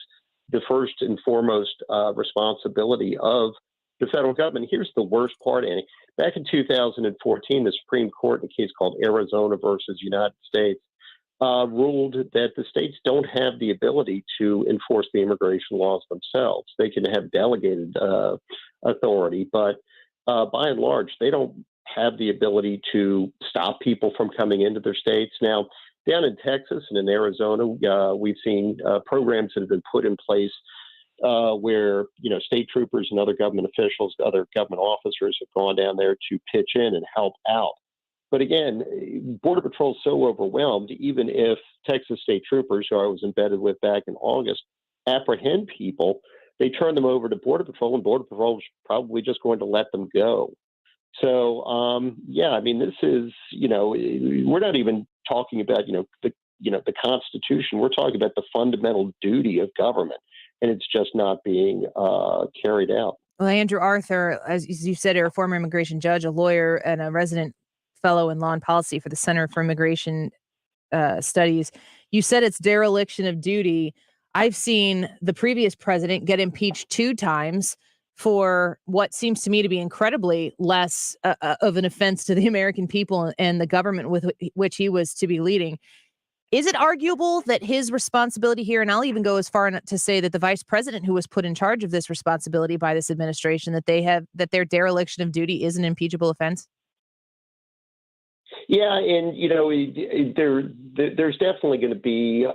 the first and foremost responsibility of the federal government. Here's the worst part, Annie. Back in 2014, the Supreme Court, in a case called Arizona versus United States, ruled that the states don't have the ability to enforce the immigration laws themselves. They can have delegated authority, but by and large, they don't have the ability to stop people from coming into their states. Now, down in Texas and in Arizona, we've seen programs that have been put in place where, state troopers and other government officials, other government officers have gone down there to pitch in and help out. But again, Border Patrol is so overwhelmed, even if Texas state troopers, who I was embedded with back in August, apprehend people, they turn them over to Border Patrol, and Border Patrol is probably just going to let them go. So, this is, we're not even talking about, the Constitution. We're talking about the fundamental duty of government, and it's just not being carried out. Well, Andrew Arthur, as you said, you're a former immigration judge, a lawyer, and a resident fellow in law and policy for the Center for Immigration Studies. You said it's dereliction of duty. I've seen the previous president get impeached 2 times for what seems to me to be incredibly less of an offense to the American people and the government with which he was to be leading. Is it arguable that his responsibility here, and I'll even go as far to say that the vice president who was put in charge of this responsibility by this administration, that their dereliction of duty is an impeachable offense? Yeah, and there's definitely going to be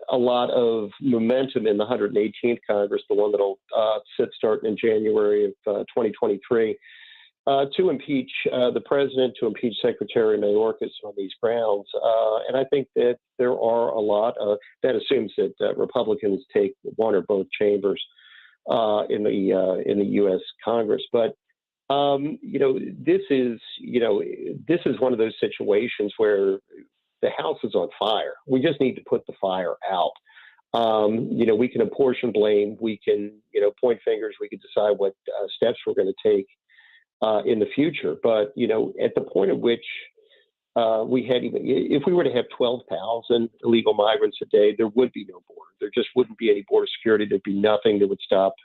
a lot of momentum in the 118th Congress, the one that'll sit starting in January of 2023, to impeach the president, to impeach Secretary Mayorkas on these grounds. And I think that there are a lot of that assumes that Republicans take one or both chambers in the U.S. Congress, but. This is one of those situations where the house is on fire. We just need to put the fire out. We can apportion blame. We can, point fingers. We can decide what steps we're going to take in the future. But, at the point at which if we were to have 12,000 illegal migrants a day, there would be no border. There just wouldn't be any border security. There'd be nothing that would stop,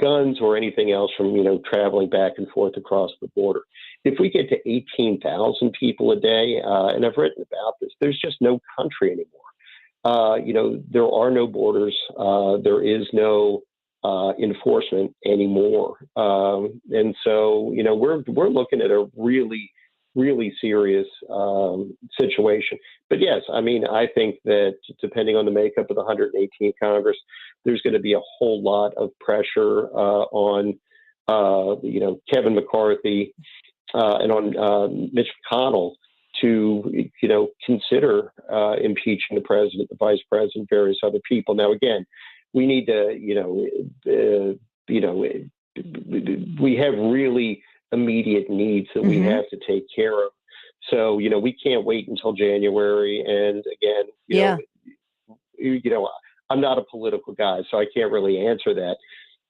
guns or anything else from, traveling back and forth across the border. If we get to 18,000 people a day, and I've written about this, there's just no country anymore. There are no borders. There is no enforcement anymore. And so, we're looking at a really, really serious situation. But yes, I think that depending on the makeup of the 118th Congress, there's going to be a whole lot of pressure on, Kevin McCarthy and on Mitch McConnell to, consider impeaching the president, the vice president, various other people. Now, again, we need to, we have really immediate needs that we have to take care of. So, we can't wait until January. And again, I'm not a political guy, so I can't really answer that.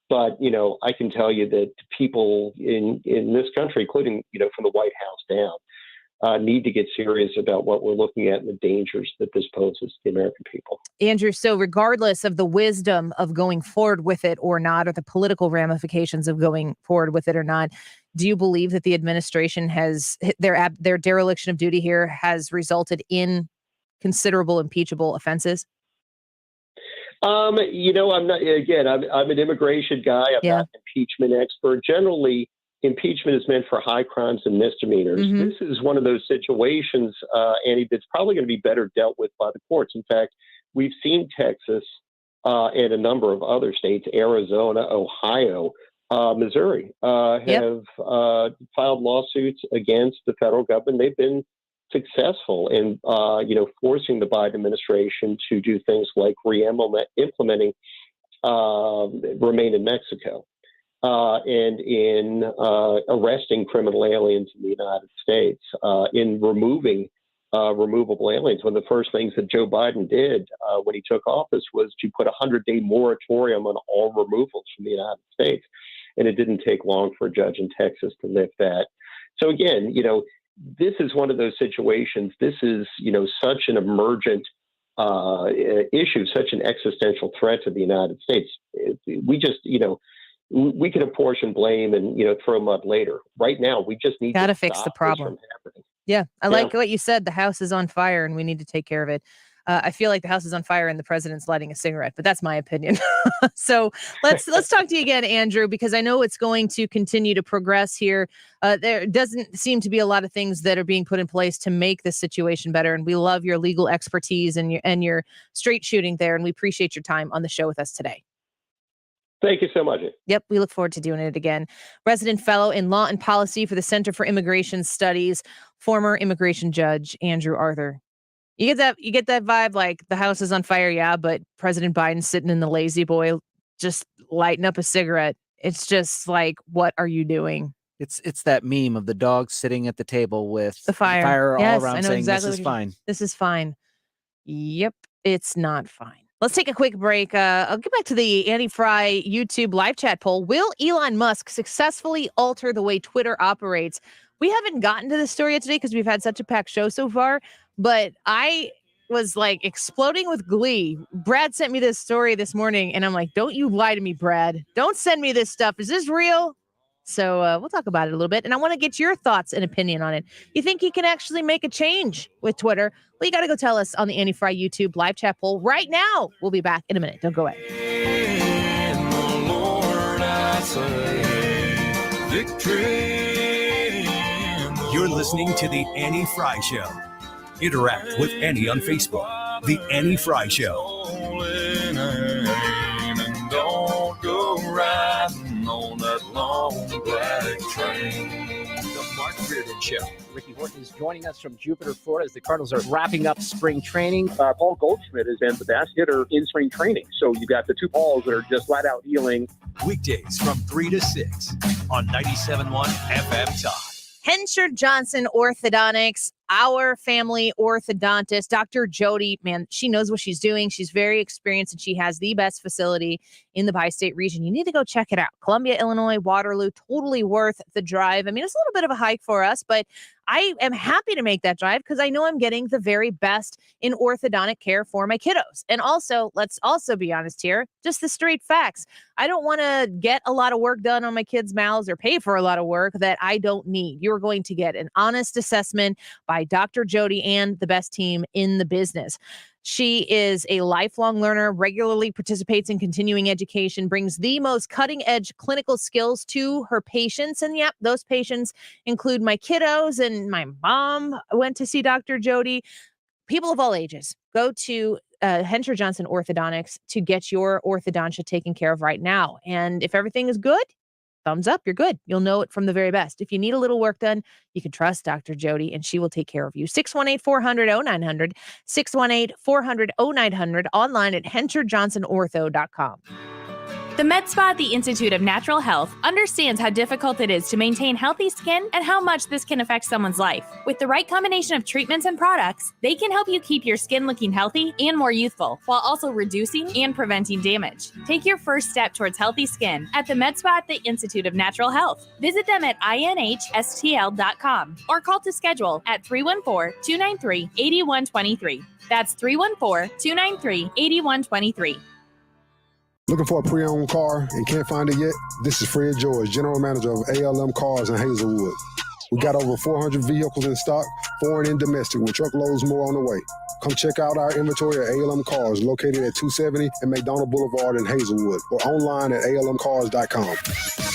But, I can tell you that people in this country, including, from the White House down, need to get serious about what we're looking at and the dangers that this poses to the American people. Andrew, so regardless of the wisdom of going forward with it or not, or the political ramifications of going forward with it or not, do you believe that the administration has their dereliction of duty here has resulted in considerable impeachable offenses? I'm an immigration guy. I'm not an impeachment expert. Generally, impeachment is meant for high crimes and misdemeanors. This is one of those situations, Annie, that's probably going to be better dealt with by the courts. In fact, we've seen Texas and a number of other states, Arizona, Ohio, Missouri, have filed lawsuits against the federal government. They've been successful in, forcing the Biden administration to do things like implementing Remain in Mexico and in arresting criminal aliens in the United States, in removing removable aliens. One of the first things that Joe Biden did when he took office was to put a 100-day moratorium on all removals from the United States. And it didn't take long for a judge in Texas to lift that. So again, this is one of those situations. This is, such an emergent issue, such an existential threat to the United States. We just, we can apportion blame and, throw mud later. Right now, we just need to fix the problem. Yeah, I like what you said. The house is on fire and we need to take care of it. I feel like the house is on fire and the president's lighting a cigarette, but that's my opinion. So let's talk to you again, Andrew, because I know it's going to continue to progress here. There doesn't seem to be a lot of things that are being put in place to make this situation better. And we love your legal expertise and your straight shooting there. And we appreciate your time on the show with us today. Thank you so much. Yep, we look forward to doing it again. Resident fellow in law and policy for the Center for Immigration Studies, former immigration judge Andrew Arthur. You get that vibe, like the house is on fire, yeah, but President Biden's sitting in the lazy boy, just lighting up a cigarette. It's just like, what are you doing? It's that meme of the dog sitting at the table with the fire all around saying, exactly, this is fine. This is fine. Yep, it's not fine. Let's take a quick break. I'll get back to the Annie Frey YouTube live chat poll. Will Elon Musk successfully alter the way Twitter operates? We haven't gotten to this story yet today because we've had such a packed show so far, but I was like exploding with glee. Brad sent me this story this morning and I'm like, don't you lie to me, Brad. Don't send me this stuff. Is this real? So we'll talk about it a little bit. And I want to get your thoughts and opinion on it. You think he can actually make a change with Twitter? Well, you got to go tell us on the Annie Frey YouTube live chat poll right now. We'll be back in a minute. Don't go away. In the Lord I say, victory. You're listening to The Annie Frey Show. Interact with Annie on Facebook. The Annie Frey Show. And don't go riding on that long black train. The Mark Reardon Show. Ricky Horton is joining us from Jupiter, Florida, as the Cardinals are wrapping up spring training. Paul Goldschmidt has been the best hitter in spring training. So you've got the two Pauls that are just flat out healing. Weekdays from 3 to 6 on 97.1 FM Talk. Hensher Johnson Orthodontics, our family orthodontist, Dr. Jody, man, she knows what she's doing. She's very experienced and she has the best facility in the bi-state region. You need to go check it out. Columbia, Illinois, Waterloo, totally worth the drive. I mean, it's a little bit of a hike for us, but I am happy to make that drive because I know I'm getting the very best in orthodontic care for my kiddos. And also, let's also be honest here, just the straight facts. I don't want to get a lot of work done on my kids' mouths or pay for a lot of work that I don't need. You're going to get an honest assessment by Dr. Jody and the best team in the business. She is a lifelong learner, regularly participates in continuing education, brings the most cutting-edge clinical skills to her patients. And yep, those patients include my kiddos, and my mom went to see Dr. Jody. People of all ages, go to Hensher Johnson Orthodontics to get your orthodontia taken care of right now. And if everything is good, thumbs up, you're good. You'll know it from the very best. If you need a little work done, you can trust Dr. Jody and she will take care of you. 618-400-0900, 618-400-0900, online at HensherJohnsonOrtho.com. The Med Spa at the Institute of Natural Health understands how difficult it is to maintain healthy skin and how much this can affect someone's life. With the right combination of treatments and products, they can help you keep your skin looking healthy and more youthful, while also reducing and preventing damage. Take your first step towards healthy skin at the Med Spa at the Institute of Natural Health. Visit them at inhstl.com or call to schedule at 314-293-8123. That's 314-293-8123. Looking for a pre-owned car and can't find it yet? This is Fred George, General Manager of ALM Cars in Hazelwood. We got over 400 vehicles in stock, foreign and domestic, with truckloads more on the way. Come check out our inventory at ALM Cars, located at 270 and McDonald Boulevard in Hazelwood, or online at almcars.com.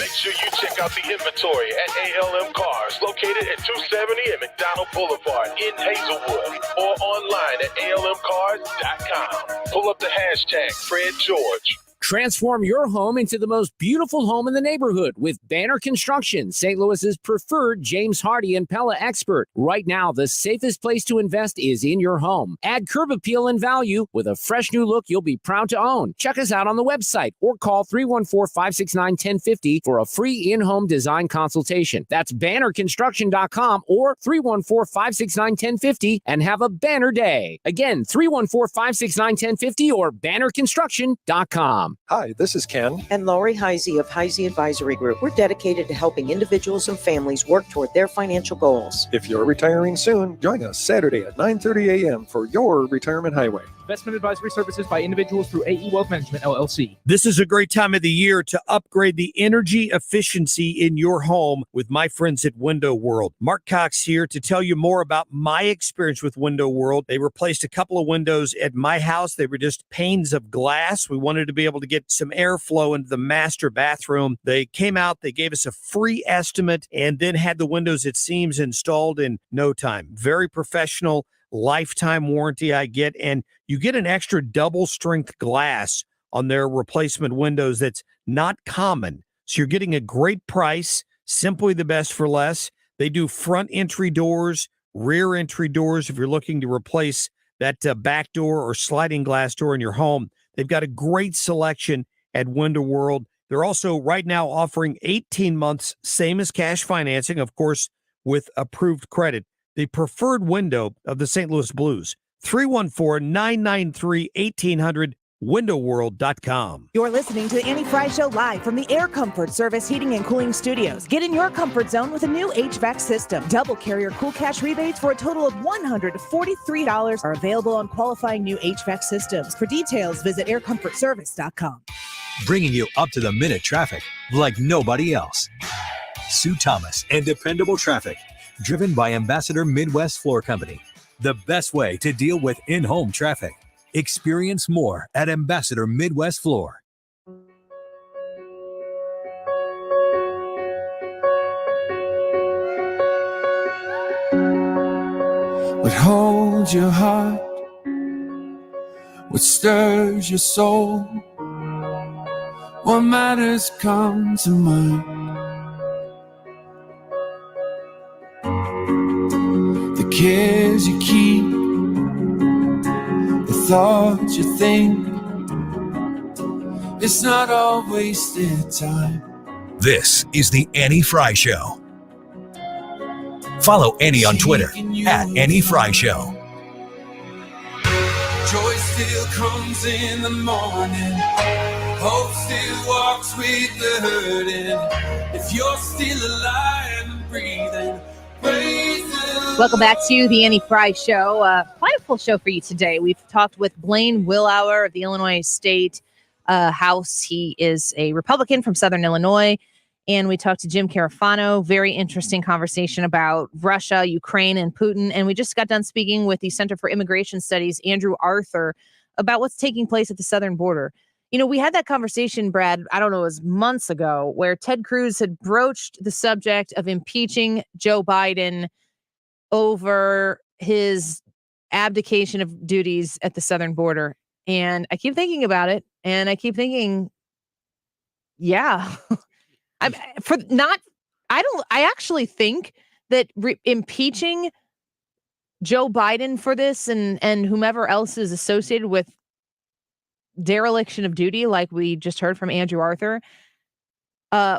Make sure you check out the inventory at ALM Cars, located at 270 and McDonald Boulevard in Hazelwood, or online at almcars.com. Pull up the hashtag Fred George. Transform your home into the most beautiful home in the neighborhood with Banner Construction, St. Louis's preferred James Hardy and Pella expert. Right now, the safest place to invest is in your home. Add curb appeal and value with a fresh new look you'll be proud to own. Check us out on the website or call 314-569-1050 for a free in-home design consultation. That's bannerconstruction.com or 314-569-1050 and have a banner day. Again, 314-569-1050 or bannerconstruction.com. Hi, this is Ken. And Lori Heisey of Heisey Advisory Group. We're dedicated to helping individuals and families work toward their financial goals. If you're retiring soon, join us Saturday at 9:30 a.m. for your Retirement Highway. Investment advisory services by individuals through AE Wealth Management, LLC. This is a great time of the year to upgrade the energy efficiency in your home with my friends at Window World. Mark Cox here to tell you more about my experience with Window World. They replaced a couple of windows at my house. They were just panes of glass. We wanted to be able to get some airflow into the master bathroom. They came out, they gave us a free estimate, and then had the windows at seams installed in no time. Very professional. Lifetime warranty I get, and you get an extra double strength glass on their replacement windows that's not common. So you're getting a great price, simply the best for less. They do front entry doors, rear entry doors if you're looking to replace that back door or sliding glass door in your home. They've got a great selection at Window World. They're also right now offering 18 months, same as cash financing, of course, with approved credit. The preferred window of the St. Louis Blues, 314-993-1800, windowworld.com. You're listening to the Annie Frey Show live from the Air Comfort Service Heating and Cooling Studios. Get in your comfort zone with a new HVAC system. Double carrier cool cash rebates for a total of $143 are available on qualifying new HVAC systems. For details, visit aircomfortservice.com. Bringing you up-to-the-minute traffic like nobody else. Sue Thomas and Dependable Traffic. Driven by Ambassador Midwest Floor Company. The best way to deal with in-home traffic. Experience more at Ambassador Midwest Floor. What holds your heart? What stirs your soul? What matters comes to mind. The cares you keep, the thoughts you think, it's not all wasted time. This is the Annie Frey Show. Follow Annie on Twitter at Annie Frey Show. Joy still comes in the morning. Hope still walks with the hurting. If you're still alive and breathing, praise the Welcome back to the Annie Frey Show. Quite a full show for you today. We've talked with Blaine Wilhour of the Illinois State House. He is a Republican from Southern Illinois. And we talked to Jim Carafano. Very interesting conversation about Russia, Ukraine, and Putin. And we just got done speaking with the Center for Immigration Studies, Andrew Arthur, about what's taking place at the southern border. You know, we had that conversation, Brad, I don't know, it was months ago, where Ted Cruz had broached the subject of impeaching Joe Biden over his abdication of duties at the southern border. And I keep thinking about it, and I keep thinking, yeah, I actually think that impeaching Joe Biden for this and whomever else is associated with dereliction of duty, like we just heard from Andrew Arthur,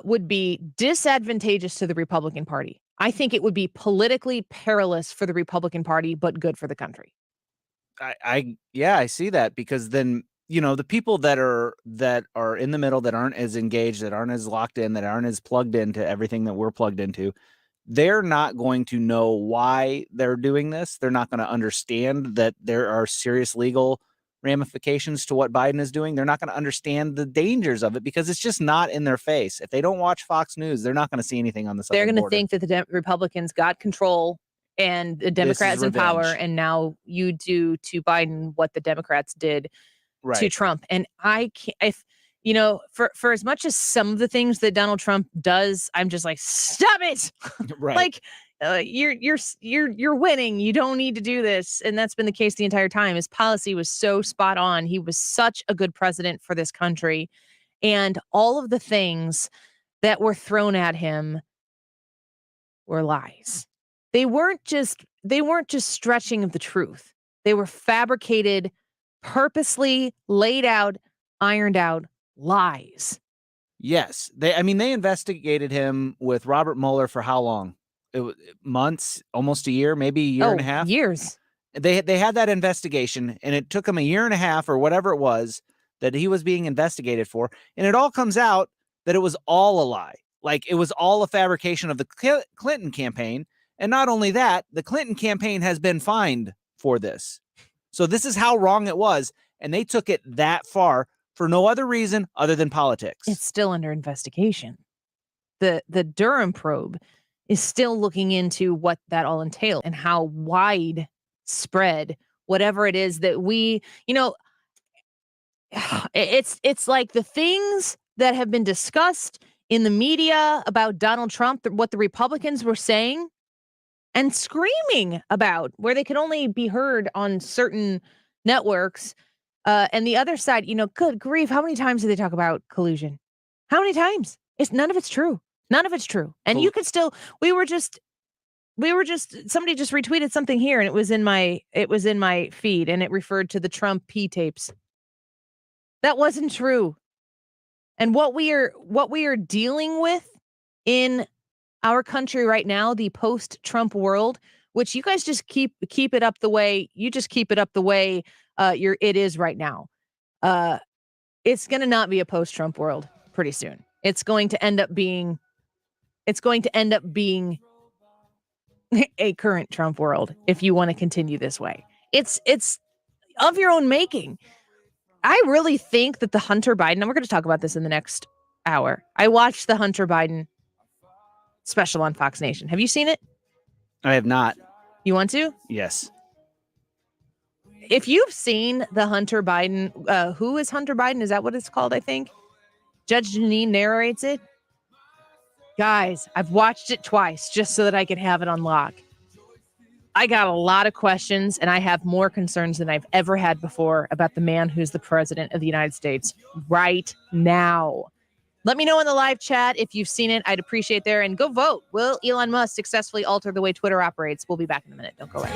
would be disadvantageous to the Republican Party. I think it would be politically perilous for the Republican Party, but good for the country. I see that, because then, you know, the people that are in the middle, that aren't as engaged, that aren't as locked in, that aren't as plugged into everything that we're plugged into, they're not going to know why they're doing this. They're not going to understand that there are serious legal ramifications to what Biden is doing. They're not going to understand the dangers of it, because it's just not in their face. If they don't watch Fox News, they're not going to see anything on the southern border. They're going to think that the Republicans got control and the Democrats in power, and now you do to Biden what the Democrats did to Trump. And I can't, you know, for as much as some of the things that Donald Trump does, I'm just like, stop it. Right. Like, you're winning. You don't need to do this. And that's been the case the entire time. His policy was so spot on. He was such a good president for this country. And all of the things that were thrown at him were lies. They weren't just stretching of the truth. They were fabricated, purposely laid out, ironed out lies. Yes. They investigated him with Robert Mueller for how long? It was months, almost a year, maybe a year and a half. Years. They had that investigation, and it took him a year and a half or whatever it was that he was being investigated for. And it all comes out that it was all a lie. Like it was all a fabrication of the Clinton campaign. And not only that, the Clinton campaign has been fined for this. So this is how wrong it was. And they took it that far for no other reason other than politics. It's still under investigation. The Durham probe is still looking into what that all entailed and how widespread whatever it is that we, it's like the things that have been discussed in the media about Donald Trump, what the Republicans were saying and screaming about, where they could only be heard on certain networks. And the other side, good grief, how many times do they talk about collusion? How many times? None of it's true. None of it's true. And you could still, somebody just retweeted something here and it was in my feed and it referred to the Trump P tapes. That wasn't true. And what we are dealing with in our country right now, the post-Trump world, which you guys just keep it up the way it is right now. It's going to not be a post-Trump world pretty soon. It's going to end up being a current Trump world if you want to continue this way. It's of your own making. I really think that the Hunter Biden, and we're going to talk about this in the next hour. I watched the Hunter Biden special on Fox Nation. Have you seen it? I have not. You want to? Yes. If you've seen the Hunter Biden, who is Hunter Biden? Is that what it's called? I think Judge Janine narrates it. Guys, I've watched it twice just so that I could have it on lock. I got a lot of questions and I have more concerns than I've ever had before about the man who's the president of the United States right now. Let me know in the live chat if you've seen it. I'd appreciate there. And go vote. Will Elon Musk successfully alter the way Twitter operates? We'll be back in a minute. Don't go away.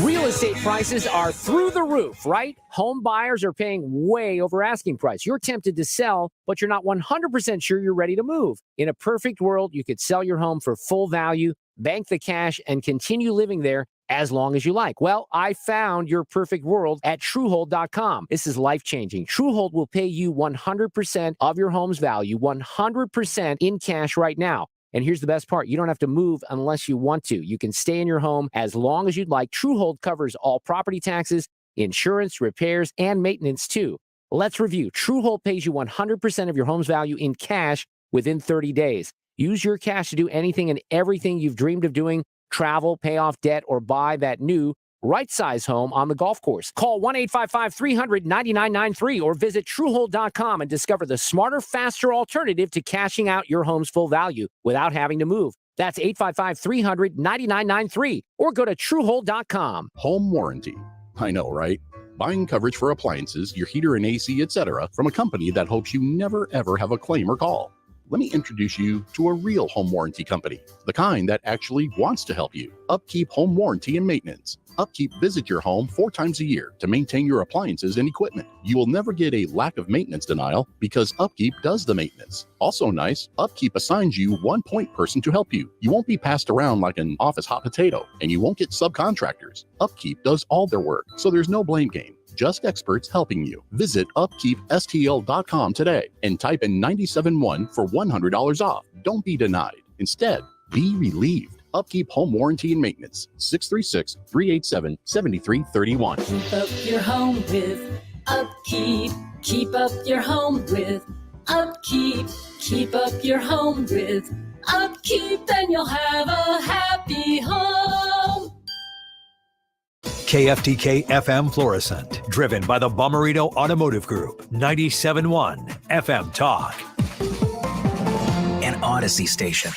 Real estate prices are through the roof, right? Home buyers are paying way over asking price. You're tempted to sell, but you're not 100% sure you're ready to move. In a perfect world, you could sell your home for full value, bank the cash, and continue living there as long as you like. Well, I found your perfect world at Truehold.com. This is life-changing. Truehold will pay you 100% of your home's value, 100% in cash right now. And here's the best part. You don't have to move unless you want to. You can stay in your home as long as you'd like. Truehold covers all property taxes, insurance, repairs, and maintenance too. Let's review. Truehold pays you 100% of your home's value in cash within 30 days. Use your cash to do anything and everything you've dreamed of doing. Travel, pay off debt, or buy that new right-size home on the golf course. Call 1-855-300-9993 or visit Truehold.com and discover the smarter, faster alternative to cashing out your home's full value without having to move. That's 855-300-9993 or go to Truehold.com. Home warranty. I know, right? Buying coverage for appliances, your heater and AC, etc. from a company that hopes you never, ever have a claim or call. Let me introduce you to a real home warranty company, the kind that actually wants to help you. Upkeep Home Warranty and Maintenance. Upkeep visit your home 4 times a year to maintain your appliances and equipment. You will never get a lack of maintenance denial because Upkeep does the maintenance. Also nice, Upkeep assigns you one point person to help you. You won't be passed around like an office hot potato, and you won't get subcontractors. Upkeep does all their work, so there's no blame game. Just experts helping you. Visit upkeepstl.com today and type in 971 for $100 off. Don't be denied. Instead, be relieved. Upkeep Home Warranty and Maintenance. 636-387-7331. Keep up your home with Upkeep. Keep up your home with Upkeep. Keep up your home with Upkeep, and you'll have a happy home. KFTK FM Florissant, driven by the Bomarito Automotive Group, 97.1 FM Talk. An Odyssey station.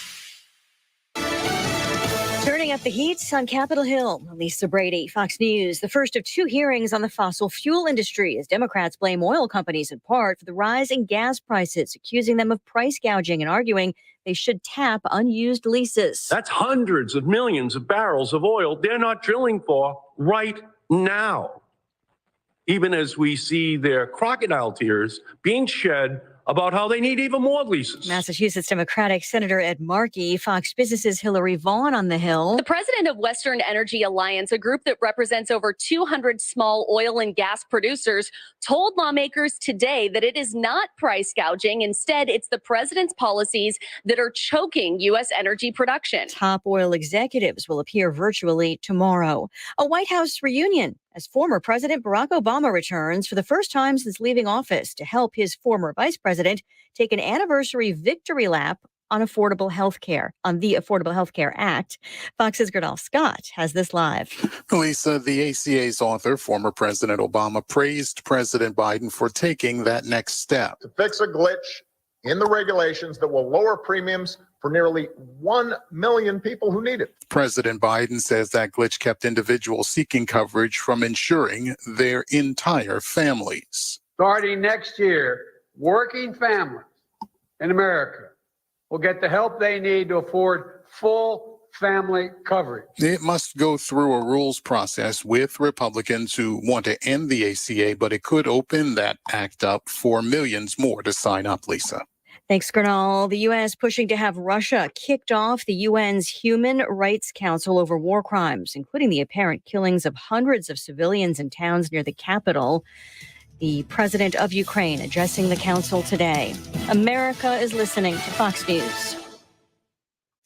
At the heat on Capitol Hill, Lisa Brady, Fox News. The first of two hearings on the fossil fuel industry as Democrats blame oil companies in part for the rise in gas prices, accusing them of price gouging and arguing they should tap unused leases. That's hundreds of millions of barrels of oil they're not drilling for right now. Even as we see their crocodile tears being shed about how they need even more leases. Massachusetts Democratic Senator Ed Markey, Fox Business's Hillary Vaughn on the Hill. The president of Western Energy Alliance, a group that represents over 200 small oil and gas producers, told lawmakers today that it is not price gouging. Instead, it's the president's policies that are choking U.S. energy production. Top oil executives will appear virtually tomorrow. A White House reunion as former President Barack Obama returns for the first time since leaving office to help his former vice president take an anniversary victory lap on affordable health care, on the Affordable Health Care Act. Fox's Gerdal Scott has this live. Lisa, the ACA's author, former President Obama, praised President Biden for taking that next step. To fix a glitch in the regulations that will lower premiums for nearly 1 million people who need it. President Biden says that glitch kept individuals seeking coverage from insuring their entire families. Starting next year, working families in America will get the help they need to afford full family coverage. It must go through a rules process with Republicans who want to end the ACA, but it could open that act up for millions more to sign up, Lisa. Thanks, Gernal. The U.S. pushing to have Russia kicked off the UN's Human Rights Council over war crimes, including the apparent killings of hundreds of civilians in towns near the capital. The president of Ukraine addressing the council today. America is listening to Fox News.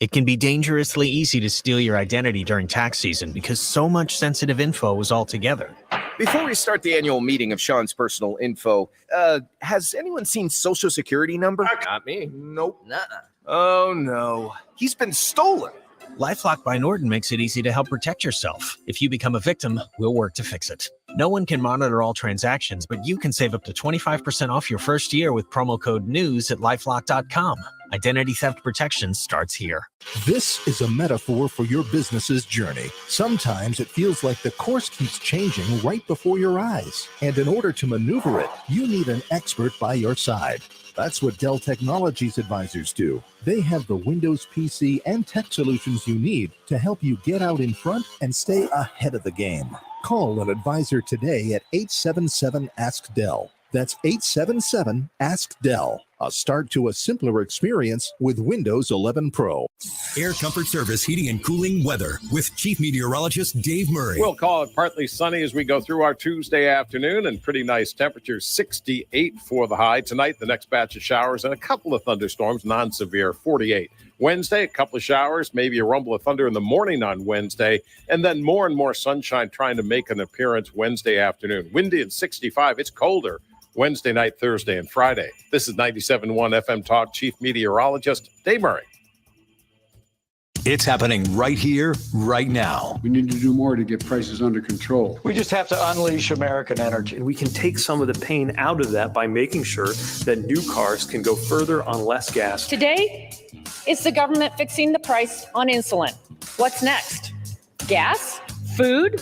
It can be dangerously easy to steal your identity during tax season because so much sensitive info is all together. Before we start the annual meeting of Sean's personal info, has anyone seen Social Security number? Not me. Nope. Nuh-uh. Oh, no. He's been stolen. LifeLock by Norton makes it easy to help protect yourself. If you become a victim, we'll work to fix it. No one can monitor all transactions, but you can save up to 25% off your first year with promo code NEWS at LifeLock.com. Identity theft protection starts here. This is a metaphor for your business's journey. Sometimes it feels like the course keeps changing right before your eyes. And in order to maneuver it, you need an expert by your side. That's what Dell Technologies advisors do. They have the Windows PC and tech solutions you need to help you get out in front and stay ahead of the game. Call an advisor today at 877-ASK-DELL. That's 877-ASK-DELL. A start to a simpler experience with Windows 11 Pro. Air Comfort Service Heating and Cooling weather with Chief Meteorologist Dave Murray. We'll call it partly sunny as we go through our Tuesday afternoon, and pretty nice temperatures, 68 for the high. Tonight, the next batch of showers and a couple of thunderstorms, non-severe, 48. Wednesday, a couple of showers, maybe a rumble of thunder in the morning on Wednesday, and then more and more sunshine trying to make an appearance Wednesday afternoon. Windy at 65. It's colder Wednesday night, Thursday, and Friday. This is 97.1 FM Talk Chief Meteorologist Dave Murray. It's happening right here, right now. We need to do more to get prices under control. We just have to unleash American energy. And we can take some of the pain out of that by making sure that new cars can go further on less gas. Today, it's the government fixing the price on insulin. What's next? Gas? Food?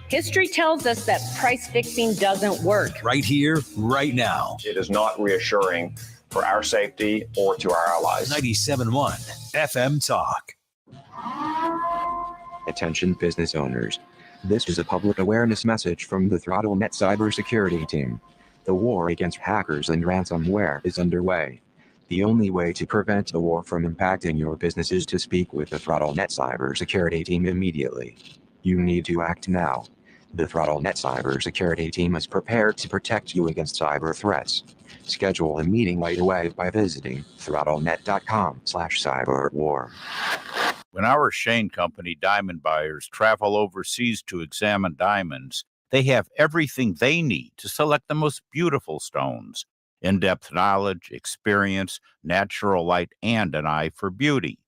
History tells us that price fixing doesn't work. Right here, right now. It is not reassuring for our safety or to our allies. 97.1 FM Talk. Attention business owners. This is a public awareness message from the ThrottleNet cybersecurity team. The war against hackers and ransomware is underway. The only way to prevent the war from impacting your business is to speak with the ThrottleNet cybersecurity team immediately. You need to act now. The ThrottleNet cybersecurity team is prepared to protect you against cyber threats. Schedule a meeting right away by visiting throttlenet.com/cyberwar. When our Shane Company diamond buyers travel overseas to examine diamonds, they have everything they need to select the most beautiful stones. In-depth knowledge, experience, natural light, and an eye for beauty.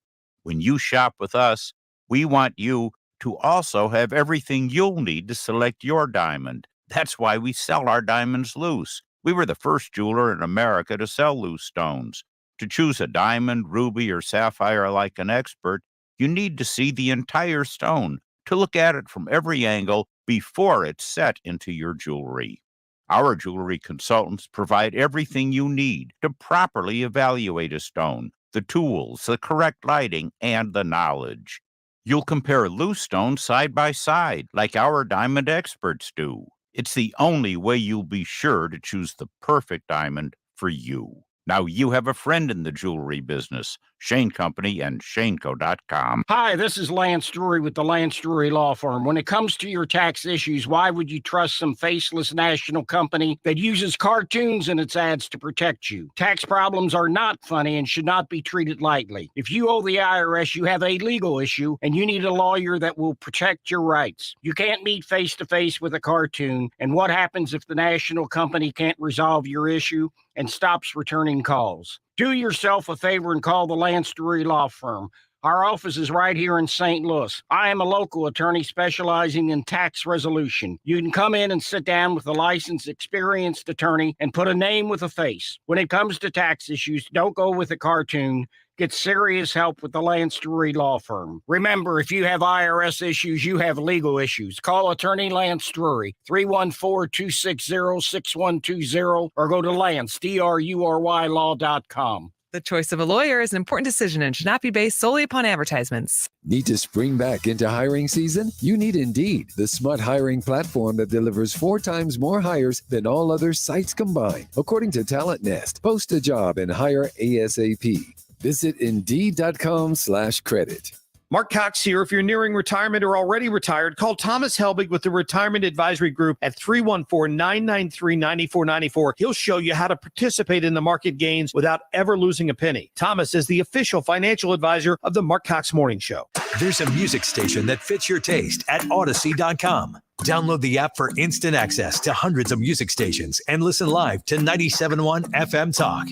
When you shop with us, we want you to also have everything you'll need to select your diamond. That's why we sell our diamonds loose. We were the first jeweler in America to sell loose stones. To choose a diamond, ruby, or sapphire like an expert, You need to see the entire stone to look at it from every angle before it's set into your jewelry. Our jewelry consultants provide everything you need to properly evaluate a stone, the tools, the correct lighting, and the knowledge. You'll compare loose stones side by side, like our diamond experts do. It's the only way you'll be sure to choose the perfect diamond for you. Now you have a friend in the jewelry business. Shane Company and ShaneCo.com. Hi, this is Lance Drury with the Lance Drury Law Firm. When it comes to your tax issues, why would you trust some faceless national company that uses cartoons in its ads to protect you? Tax problems are not funny and should not be treated lightly. If you owe the IRS, you have a legal issue and you need a lawyer that will protect your rights. You can't meet face-to-face with a cartoon. And what happens if the national company can't resolve your issue and stops returning calls? Do yourself a favor and call the Lance Drury Law Firm. Our office is right here in St. Louis. I am a local attorney specializing in tax resolution. You can come in and sit down with a licensed, experienced attorney and put a name with a face. When it comes to tax issues, don't go with a cartoon. Get serious help with the Lance Drury Law Firm. Remember, if you have IRS issues, you have legal issues. Call attorney Lance Drury, 314-260-6120, or go to lance.drurylaw.com. The choice of a lawyer is an important decision and should not be based solely upon advertisements. Need to spring back into hiring season? You need Indeed, the smart hiring platform that delivers 4 times more hires than all other sites combined. According to Talent Nest, post a job and hire ASAP. Visit Indeed.com/credit. Mark Cox here. If you're nearing retirement or already retired, call Thomas Helbig with the Retirement Advisory Group at 314-993-9494. He'll show you how to participate in the market gains without ever losing a penny. Thomas is the official financial advisor of the Mark Cox Morning Show. There's a music station that fits your taste at Odyssey.com. Download the app for instant access to hundreds of music stations and listen live to 97.1 FM Talk.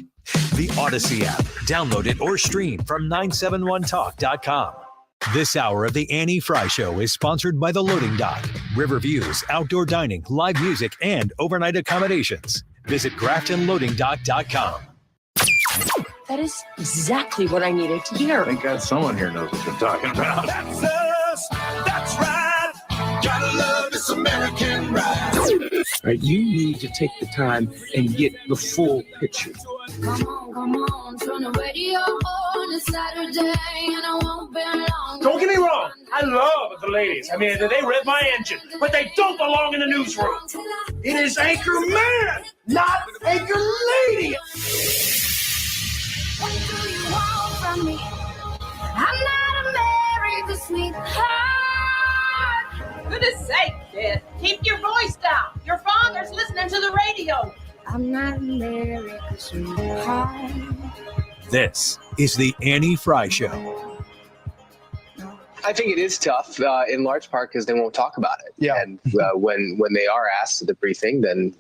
The Odyssey app. Download it or stream from 971talk.com. This hour of the Annie Frey Show is sponsored by The Loading Dock, River Views, outdoor dining, live music, and overnight accommodations. Visit GraftonLoadingDock.com. That is exactly what I needed to hear. Thank God someone here knows what they're talking about. That's us. That's right. Gotta love this American ride. Right, you need to take the time and get the full picture. Come on, turn the radio on. It's Saturday and I won't be long. Don't get me wrong, I love the ladies. I mean, they rev my engine, but they don't belong in the newsroom. It is Anchor Man, not Anchor Lady. What do you want from me? I'm not America's sweetheart. Goodness sake, kid. Keep your voice down. Your father's listening to the radio. I'm not America's sweetheart. This is the Annie Frey Show. I think it is tough in large part because they won't talk about it. Yeah. And when they are asked at the briefing, then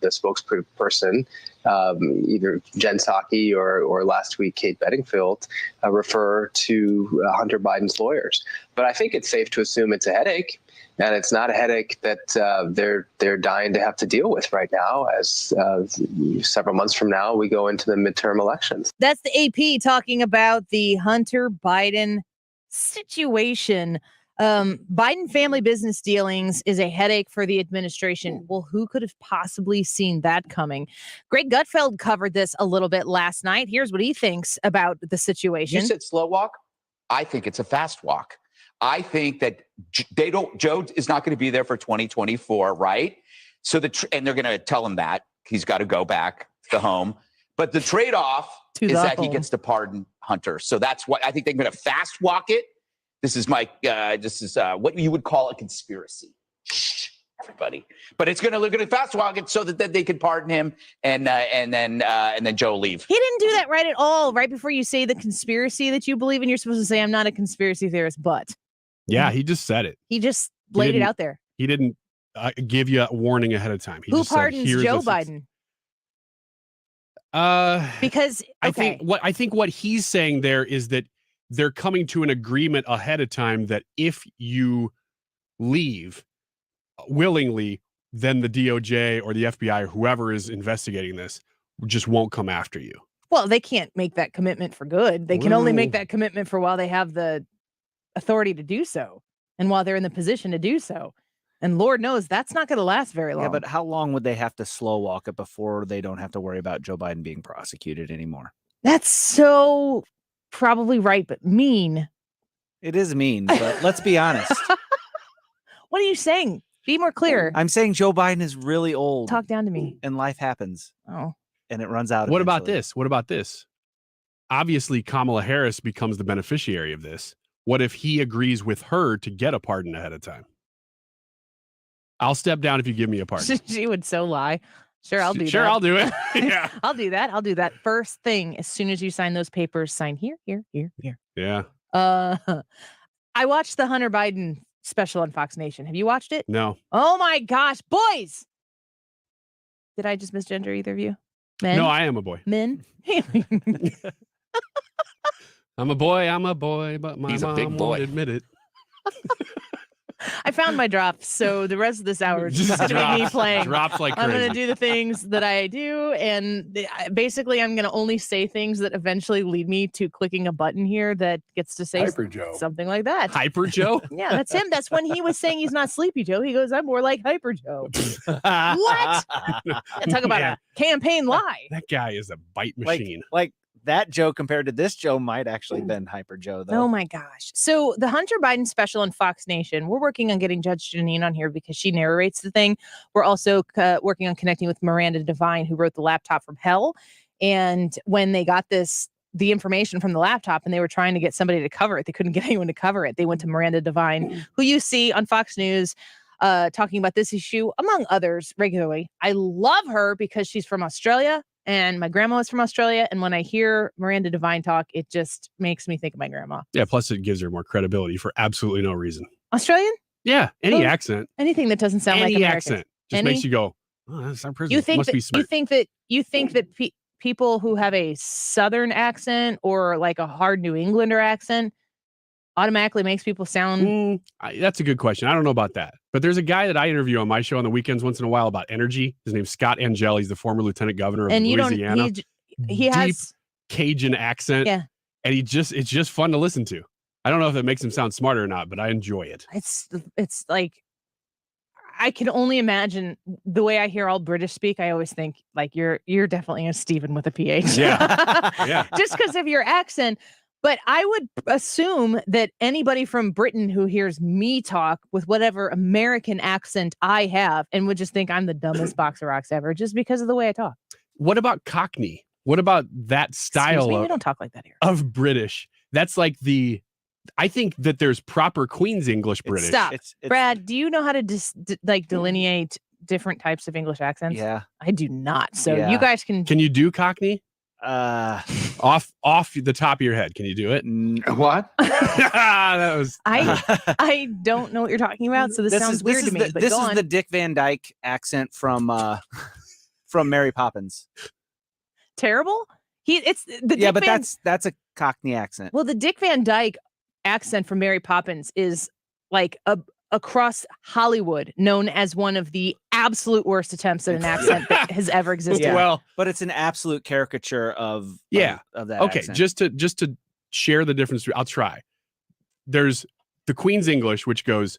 the spokesperson, either Jen Psaki or last week Kate Bedingfield, refer to Hunter Biden's lawyers. But I think it's safe to assume it's a headache. And it's not a headache that they're dying to have to deal with right now, as several months from now we go into the midterm elections. That's the AP talking about the Hunter Biden situation. Biden family business dealings is a headache for the administration. Well, who could have possibly seen that coming? Greg Gutfeld covered this a little bit last night. Here's what he thinks about the situation. You said slow walk. I think it's a fast walk. I think that Joe is not going to be there for 2024, right? So and they're going to tell him that he's got to go back to home. But the trade-off is that he gets to pardon Hunter. So that's what I think they're going to fast walk it. This is what you would call a conspiracy. Shh, everybody. But they're going to fast walk it so that they can pardon him and then Joe leave. He didn't do that right at all. Right before you say the conspiracy that you believe in, you're supposed to say, I'm not a conspiracy theorist, but. Yeah, he just said it. He just laid it out there. He didn't give you a warning ahead of time. Who pardons Joe Biden? Because I think what he's saying there is that they're coming to an agreement ahead of time that if you leave willingly, then the DOJ or the FBI or whoever is investigating this just won't come after you. Well, they can't make that commitment for good. They can only make that commitment for while they have the authority to do so, and while they're in the position to do so. And Lord knows that's not going to last very long. Yeah, but how long would they have to slow walk it before they don't have to worry about Joe Biden being prosecuted anymore? That's so probably right, but mean. It is mean, but let's be honest. What are you saying? Be more clear. I'm saying Joe Biden is really old. Talk down to me. And life happens. Oh. And it runs out. What about this? What about this? Obviously, Kamala Harris becomes the beneficiary of this. What if he agrees with her to get a pardon ahead of time? I'll step down if you give me a pardon. She would so lie. Sure, I'll do that. Sure, I'll do it. Yeah. I'll do that. I'll do that. First thing, as soon as you sign those papers, sign here, here, here, here. Yeah. I watched the Hunter Biden special on Fox Nation. Have you watched it? No. Oh my gosh, boys! Did I just misgender either of you? Men? No, I am a boy. Men? I'm a boy, but my He's a mom big boy. won't admit it. I found my drops, so the rest of this hour is just Just going to be me drops. playing. Drops like I'm going crazy. to do the things that I do, and basically I'm going to only say things that eventually lead me to clicking a button here that gets to say Hyper Joe. something like that. Hyper Joe? Yeah, that's him. That's when he was saying he's not Sleepy Joe. He goes, I'm more like Hyper Joe. What? Talk about Man, a campaign lie. that guy is a bite machine. Like that Joe compared to this Joe might actually been Hyper Joe, though. Oh my gosh. So the Hunter Biden special on Fox Nation, we're working on getting Judge Janine on here because she narrates the thing. We're also working on connecting with Miranda Devine, who wrote The Laptop from Hell. And when they got the information from the laptop and they were trying to get somebody to cover it, they couldn't get anyone to cover it. They went to Miranda Devine, who you see on Fox News talking about this issue, among others, regularly. I love her because she's from Australia. And my grandma is from Australia. And when I hear Miranda Devine talk, it just makes me think of my grandma. Yeah, plus it gives her more credibility for absolutely no reason. Australian? Yeah, any Oh, accent. Anything that doesn't sound like Any American. accent just makes you go, oh, that's our president. You think Must that be smart. you think that people who have a Southern accent or like a hard New Englander accent automatically makes people sound. That's a good question. I don't know about that. But there's a guy that I interview on my show on the weekends once in a while about energy. His name's Scott Angeli. He's the former lieutenant governor of And you Louisiana. don't. He Deep has. Cajun accent. Yeah. And it's just fun to listen to. I don't know if it makes him sound smarter or not, but I enjoy it. It's like I can only imagine the way I hear all British speak. I always think like you're definitely a Stephen with a PH. Yeah. Yeah. Just because of your accent. But I would assume that anybody from Britain who hears me talk with whatever American accent I have and would just think I'm the dumbest box of rocks ever just because of the way I talk. What about Cockney? What about that style We don't talk like that here. of British? That's like I think that there's proper Queen's English British. Stop. Brad, do you know how to delineate different types of English accents? Yeah. I do not. So Yeah. you guys can. Can you do Cockney? Off the top of your head, can you do it? What? That was. I don't know what you're talking about, so this sounds weird to me. But This go is on. the Dick Van Dyke accent from Mary Poppins. Terrible. It's the Yeah, Dick but Van, that's a Cockney accent. well, the Dick Van Dyke accent from Mary Poppins is like across Hollywood known as one of the absolute worst attempts at an accent that has ever existed. Yeah. Well, but it's an absolute caricature of Yeah. of that. Okay, accent. just to share the difference, I'll try. There's the Queen's English, which goes,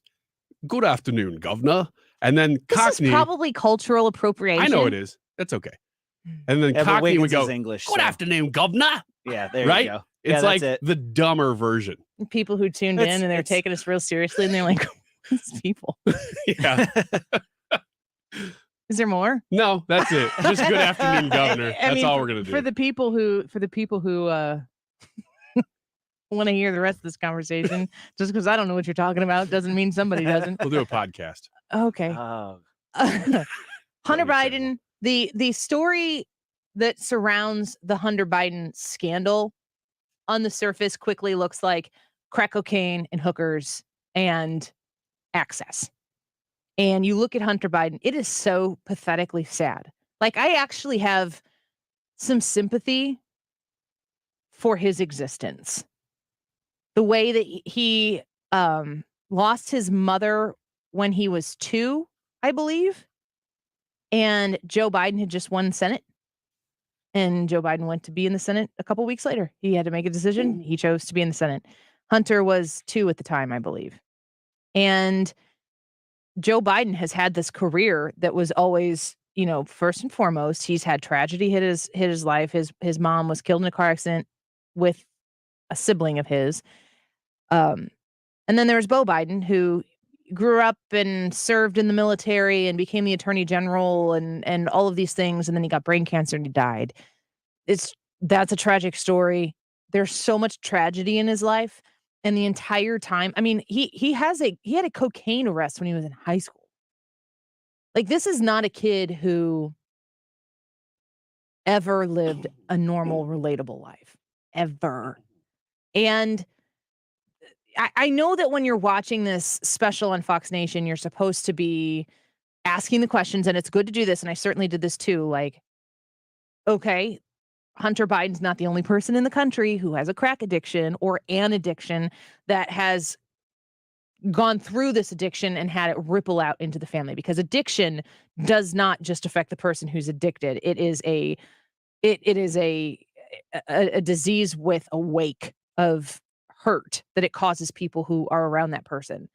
"Good afternoon, governor," and then This Cockney. is probably cultural appropriation. I know it is. That's okay. And then Yeah, but Cockney would Wiggins go, is English, "Good so- afternoon, governor." Yeah, there right? you go. It's Yeah, like that's it. the dumber version. People who tuned in and they're taking us real seriously and they're like, these people. Yeah. Is there more? No, that's it. Just good afternoon, governor. I That's mean, all we're gonna do. For the people who want to hear the rest of this conversation, just because I don't know what you're talking about doesn't mean somebody doesn't. We'll do a podcast. Okay. Oh. Hunter Biden, the story that surrounds the Hunter Biden scandal on the surface quickly looks like crack cocaine and hookers and access. And you look at Hunter Biden, it is so pathetically sad. Like, I actually have some sympathy for his existence. The way that he lost his mother when he was 2, I believe. And Joe Biden had just won Senate. And Joe Biden went to be in the Senate a couple weeks later. He had to make a decision. He chose to be in the Senate. Hunter was 2 at the time, I believe. And Joe Biden has had this career that was always, first and foremost, he's had tragedy hit his life. His mom was killed in a car accident with a sibling of his. And then there was Beau Biden, who grew up and served in the military and became the attorney general and all of these things. And then he got brain cancer and he died. That's a tragic story. There's so much tragedy in his life. And the entire time, I mean, he had a cocaine arrest when he was in high school. Like, this is not a kid who ever lived a normal, relatable life. Ever. And I know that when you're watching this special on Fox Nation, you're supposed to be asking the questions, and it's good to do this, and I certainly did this too. Like, okay, Hunter Biden's not the only person in the country who has a crack addiction or an addiction that has gone through this addiction and had it ripple out into the family, because addiction does not just affect the person who's addicted. It is a disease with a wake of hurt that it causes people who are around that person.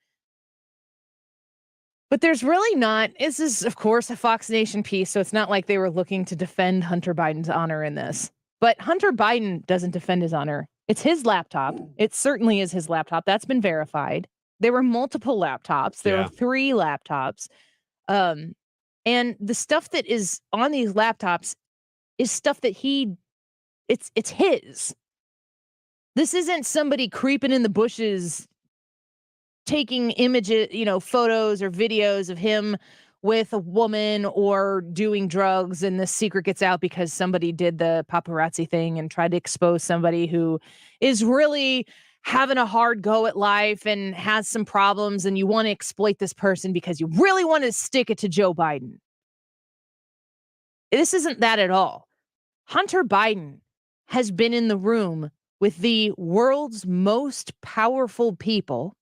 But there's really not. This is, of course, a Fox Nation piece, so it's not like they were looking to defend Hunter Biden's honor in this. But Hunter Biden doesn't defend his honor. It's his laptop. It certainly is his laptop. That's been verified. There were multiple laptops. There were 3 laptops. And the stuff that is on these laptops is stuff that it's his. This isn't somebody creeping in the bushes, taking images, photos or videos of him with a woman or doing drugs, and the secret gets out because somebody did the paparazzi thing and tried to expose somebody who is really having a hard go at life and has some problems, and you want to exploit this person because you really want to stick it to Joe Biden. This isn't that at all. Hunter Biden has been in the room with the world's most powerful people.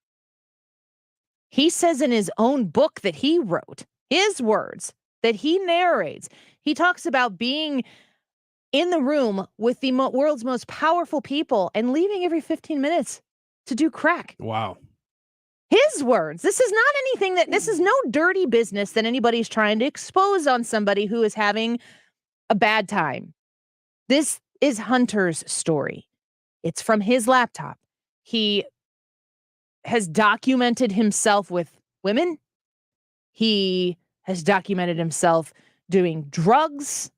He says in his own book that he wrote, his words that he narrates, he talks about being in the room with the world's most powerful people and leaving every 15 minutes to do crack. Wow. His words. This is not anything this is no dirty business that anybody's trying to expose on somebody who is having a bad time. This is Hunter's story. It's from his laptop. He has documented himself with women. He has documented himself doing drugs.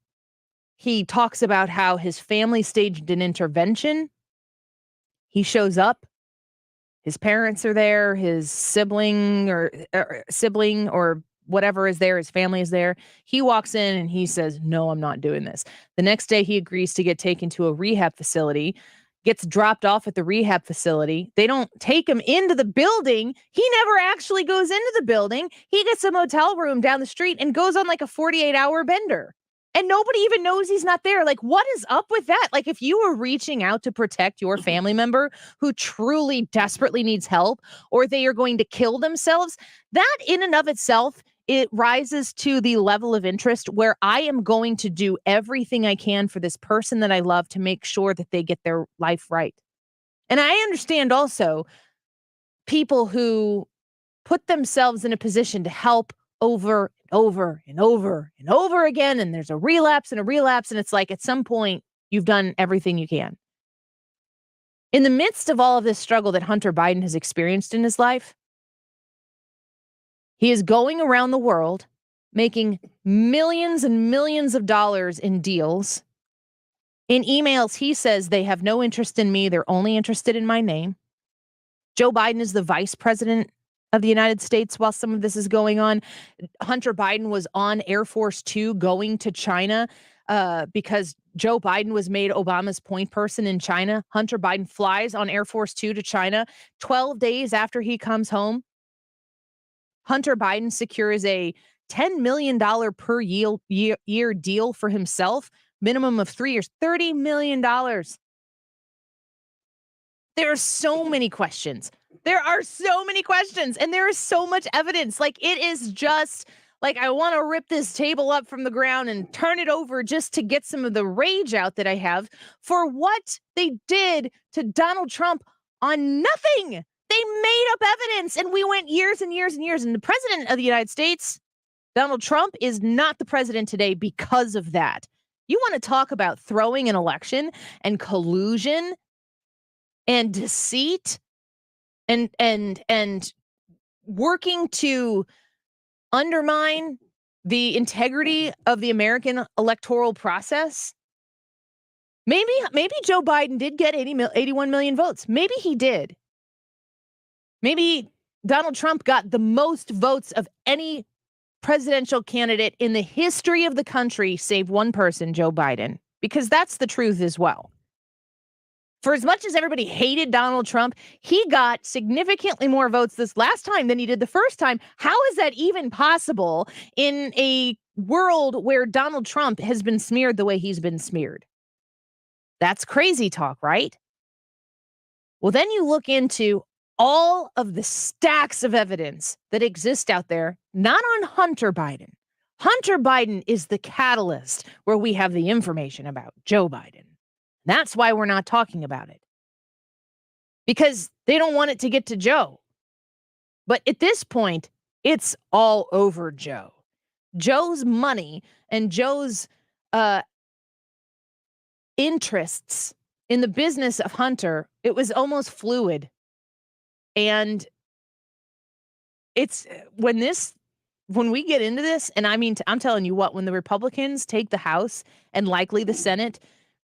He talks about how his family staged an intervention. He shows up. His parents are there. His sibling or whatever is there. His family is there. He walks in and he says, "No, I'm not doing this." The next day, he agrees to get taken to a rehab facility. Gets dropped off at the rehab facility. They don't take him into the building. He never actually goes into the building. He gets a motel room down the street and goes on like a 48-hour bender. And nobody even knows he's not there. Like, what is up with that? Like, if you were reaching out to protect your family member who truly desperately needs help, or they are going to kill themselves, that in and of itself, it rises to the level of interest where I am going to do everything I can for this person that I love to make sure that they get their life right. And I understand also people who put themselves in a position to help over and over and over and over again, and there's a relapse, and it's like at some point you've done everything you can. In the midst of all of this struggle that Hunter Biden has experienced in his life, he is going around the world making millions and millions of dollars in deals. In emails, he says they have no interest in me. They're only interested in my name. Joe Biden is the vice president of the United States while some of this is going on. Hunter Biden was on Air Force 2 going to China because Joe Biden was made Obama's point person in China. Hunter Biden flies on Air Force 2 to China 12 days after he comes home. Hunter Biden secures a $10 million per year deal for himself, minimum of 3 years, $30 million. There are so many questions. There are so many questions, and there is so much evidence. Like, it is just like, I want to rip this table up from the ground and turn it over just to get some of the rage out that I have for what they did to Donald Trump on nothing. They made up evidence, and we went years and years and years. And the president of the United States, Donald Trump, is not the president today because of that. You want to talk about throwing an election and collusion and deceit and working to undermine the integrity of the American electoral process? Maybe Joe Biden did get 81 million votes. Maybe he did. Maybe Donald Trump got the most votes of any presidential candidate in the history of the country, save one person, Joe Biden, because that's the truth as well. For as much as everybody hated Donald Trump, he got significantly more votes this last time than he did the first time. How is that even possible in a world where Donald Trump has been smeared the way he's been smeared? That's crazy talk, right? Well, then you look into all of the stacks of evidence that exist out there, not on Hunter Biden. Hunter Biden is the catalyst where we have the information about Joe Biden. That's why we're not talking about it. Because they don't want it to get to Joe. But at this point, it's all over Joe. Joe's money and Joe's interests in the business of Hunter, it was almost fluid. And it's when we get into this, and I mean, I'm telling you what, when the Republicans take the House and likely the Senate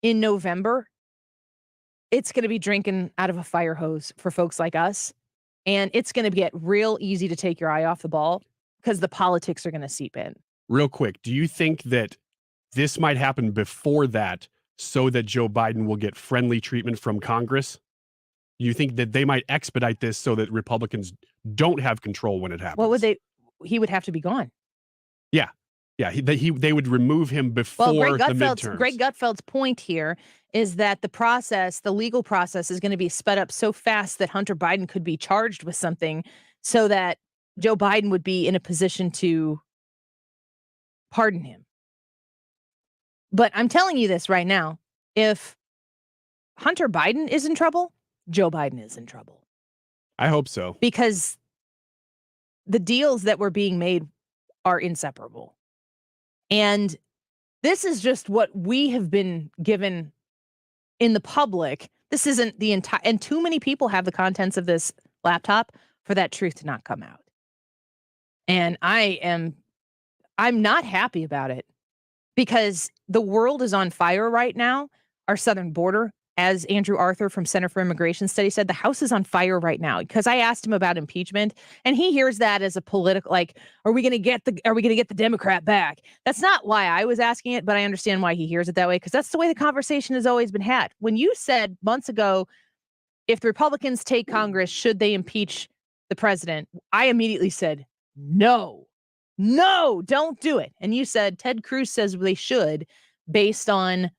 in November, it's going to be drinking out of a fire hose for folks like us. And it's going to get real easy to take your eye off the ball because the politics are going to seep in. Real quick, do you think that this might happen before that so that Joe Biden will get friendly treatment from Congress? You think that they might expedite this so that Republicans don't have control when it happens? What would they? He would have to be gone. Yeah. They would remove him before the midterms. Greg Gutfeld's point here is that the legal process is going to be sped up so fast that Hunter Biden could be charged with something so that Joe Biden would be in a position to pardon him. But I'm telling you this right now. If Hunter Biden is in trouble, Joe Biden is in trouble. I hope so. Because the deals that were being made are inseparable. And this is just what we have been given in the public. This isn't the entire, and too many people have the contents of this laptop for that truth to not come out. And I'm not happy about it because the world is on fire right now. Our southern border, as Andrew Arthur from Center for Immigration Studies said, the house is on fire right now. Because I asked him about impeachment, and he hears that as a political, like, are we going to get the Democrat back? That's not why I was asking it, but I understand why he hears it that way, because that's the way the conversation has always been had. When you said months ago, if the Republicans take Congress, should they impeach the president? I immediately said, no, don't do it. And you said Ted Cruz says they should, based on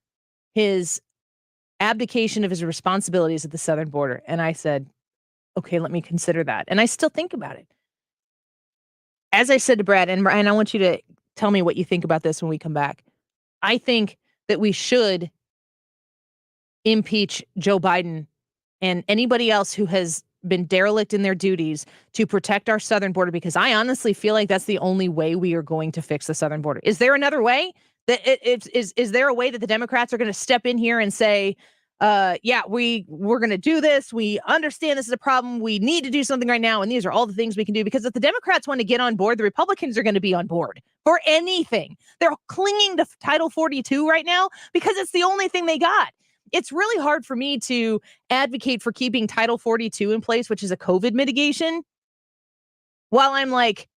his abdication of his responsibilities at the southern border. And I said, okay, let me consider that. And I still think about it. As I said to Brad, and Brian, I want you to tell me what you think about this when we come back. I think that we should impeach Joe Biden and anybody else who has been derelict in their duties to protect our southern border, because I honestly feel like that's the only way we are going to fix the southern border. Is there another way? Is there a way that the Democrats are going to step in here and say, we're going to do this. We understand this is a problem. We need to do something right now. And these are all the things we can do. Because if the Democrats want to get on board, the Republicans are going to be on board for anything. They're clinging to Title 42 right now because it's the only thing they got. It's really hard for me to advocate for keeping Title 42 in place, which is a COVID mitigation, while I'm like,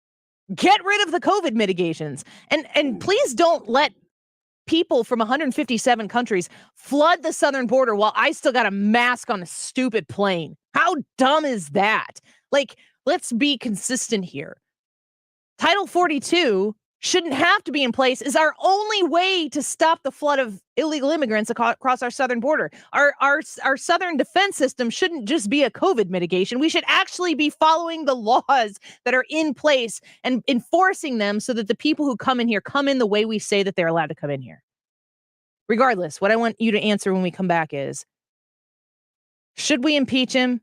get rid of the COVID mitigations. And please don't let people from 157 countries flood the southern border while I still got a mask on a stupid plane. How dumb is that? Like, let's be consistent here. Title 42 shouldn't have to be in place. Is our only way to stop the flood of illegal immigrants across our southern border. Our southern defense system shouldn't just be a COVID mitigation. We should actually be following the laws that are in place and enforcing them so that the people who come in here come in the way we say that they're allowed to come in here. Regardless, what I want you to answer when we come back is, Should we impeach him?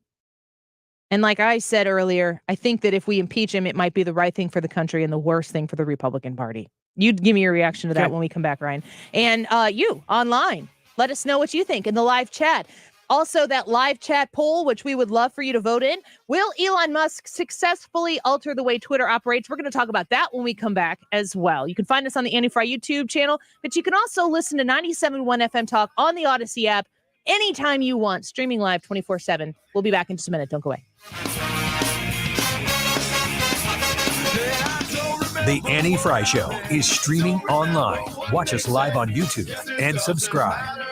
And like I said earlier, I think that if we impeach him, it might be the right thing for the country and the worst thing for the Republican Party. You give me your reaction to that when we come back, Ryan. And you online, let us know what you think in the live chat. Also, that live chat poll, which we would love for you to vote in. Will Elon Musk successfully alter the way Twitter operates? We're going to talk about that when we come back as well. You can find us on the Andy Frey YouTube channel, but you can also listen to 97.1 FM Talk on the Odyssey app anytime you want, streaming live 24/7. We'll be back in just a minute. Don't go away. The Annie Frey Show is streaming online. Watch us live on YouTube and subscribe.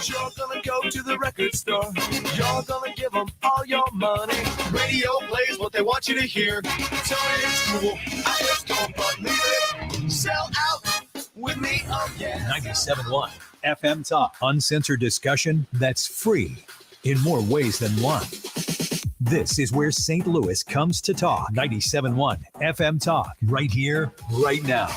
You're gonna go to the record store. You're gonna give them all your money. Radio plays what they want you to hear. Tell me it's cool. I just don't believe it. Sell out with me, oh yeah. 97.1 FM Talk. Uncensored discussion that's free in more ways than one. This is where St. Louis comes to talk. 97.1 FM Talk. Right here, right now.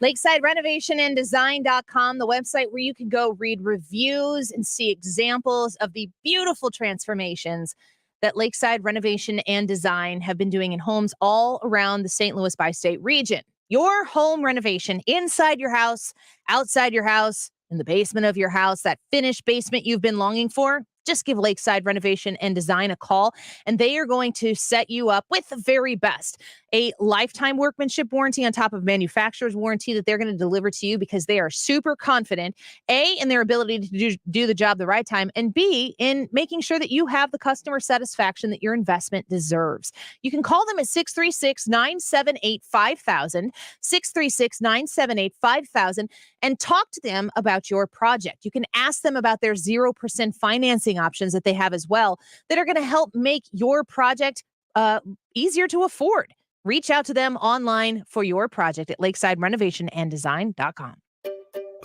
Lakeside Renovation and Design.com, the website where you can go read reviews and see examples of the beautiful transformations that Lakeside Renovation and Design have been doing in homes all around the St. Louis bi-state region. Your home renovation inside your house, outside your house, in the basement of your house, that finished basement you've been longing for. Just give Lakeside Renovation and Design a call, and they are going to set you up with the very best. A lifetime workmanship warranty on top of manufacturer's warranty that they're going to deliver to you because they are super confident, A, in their ability to do the job the right time, and B, in making sure that you have the customer satisfaction that your investment deserves. You can call them at 636-978-5000, 636-978-5000, and talk to them about your project. You can ask them about their 0% financing options that they have as well that are going to help make your project easier to afford. Reach out to them online for your project at lakesiderenovationanddesign.com.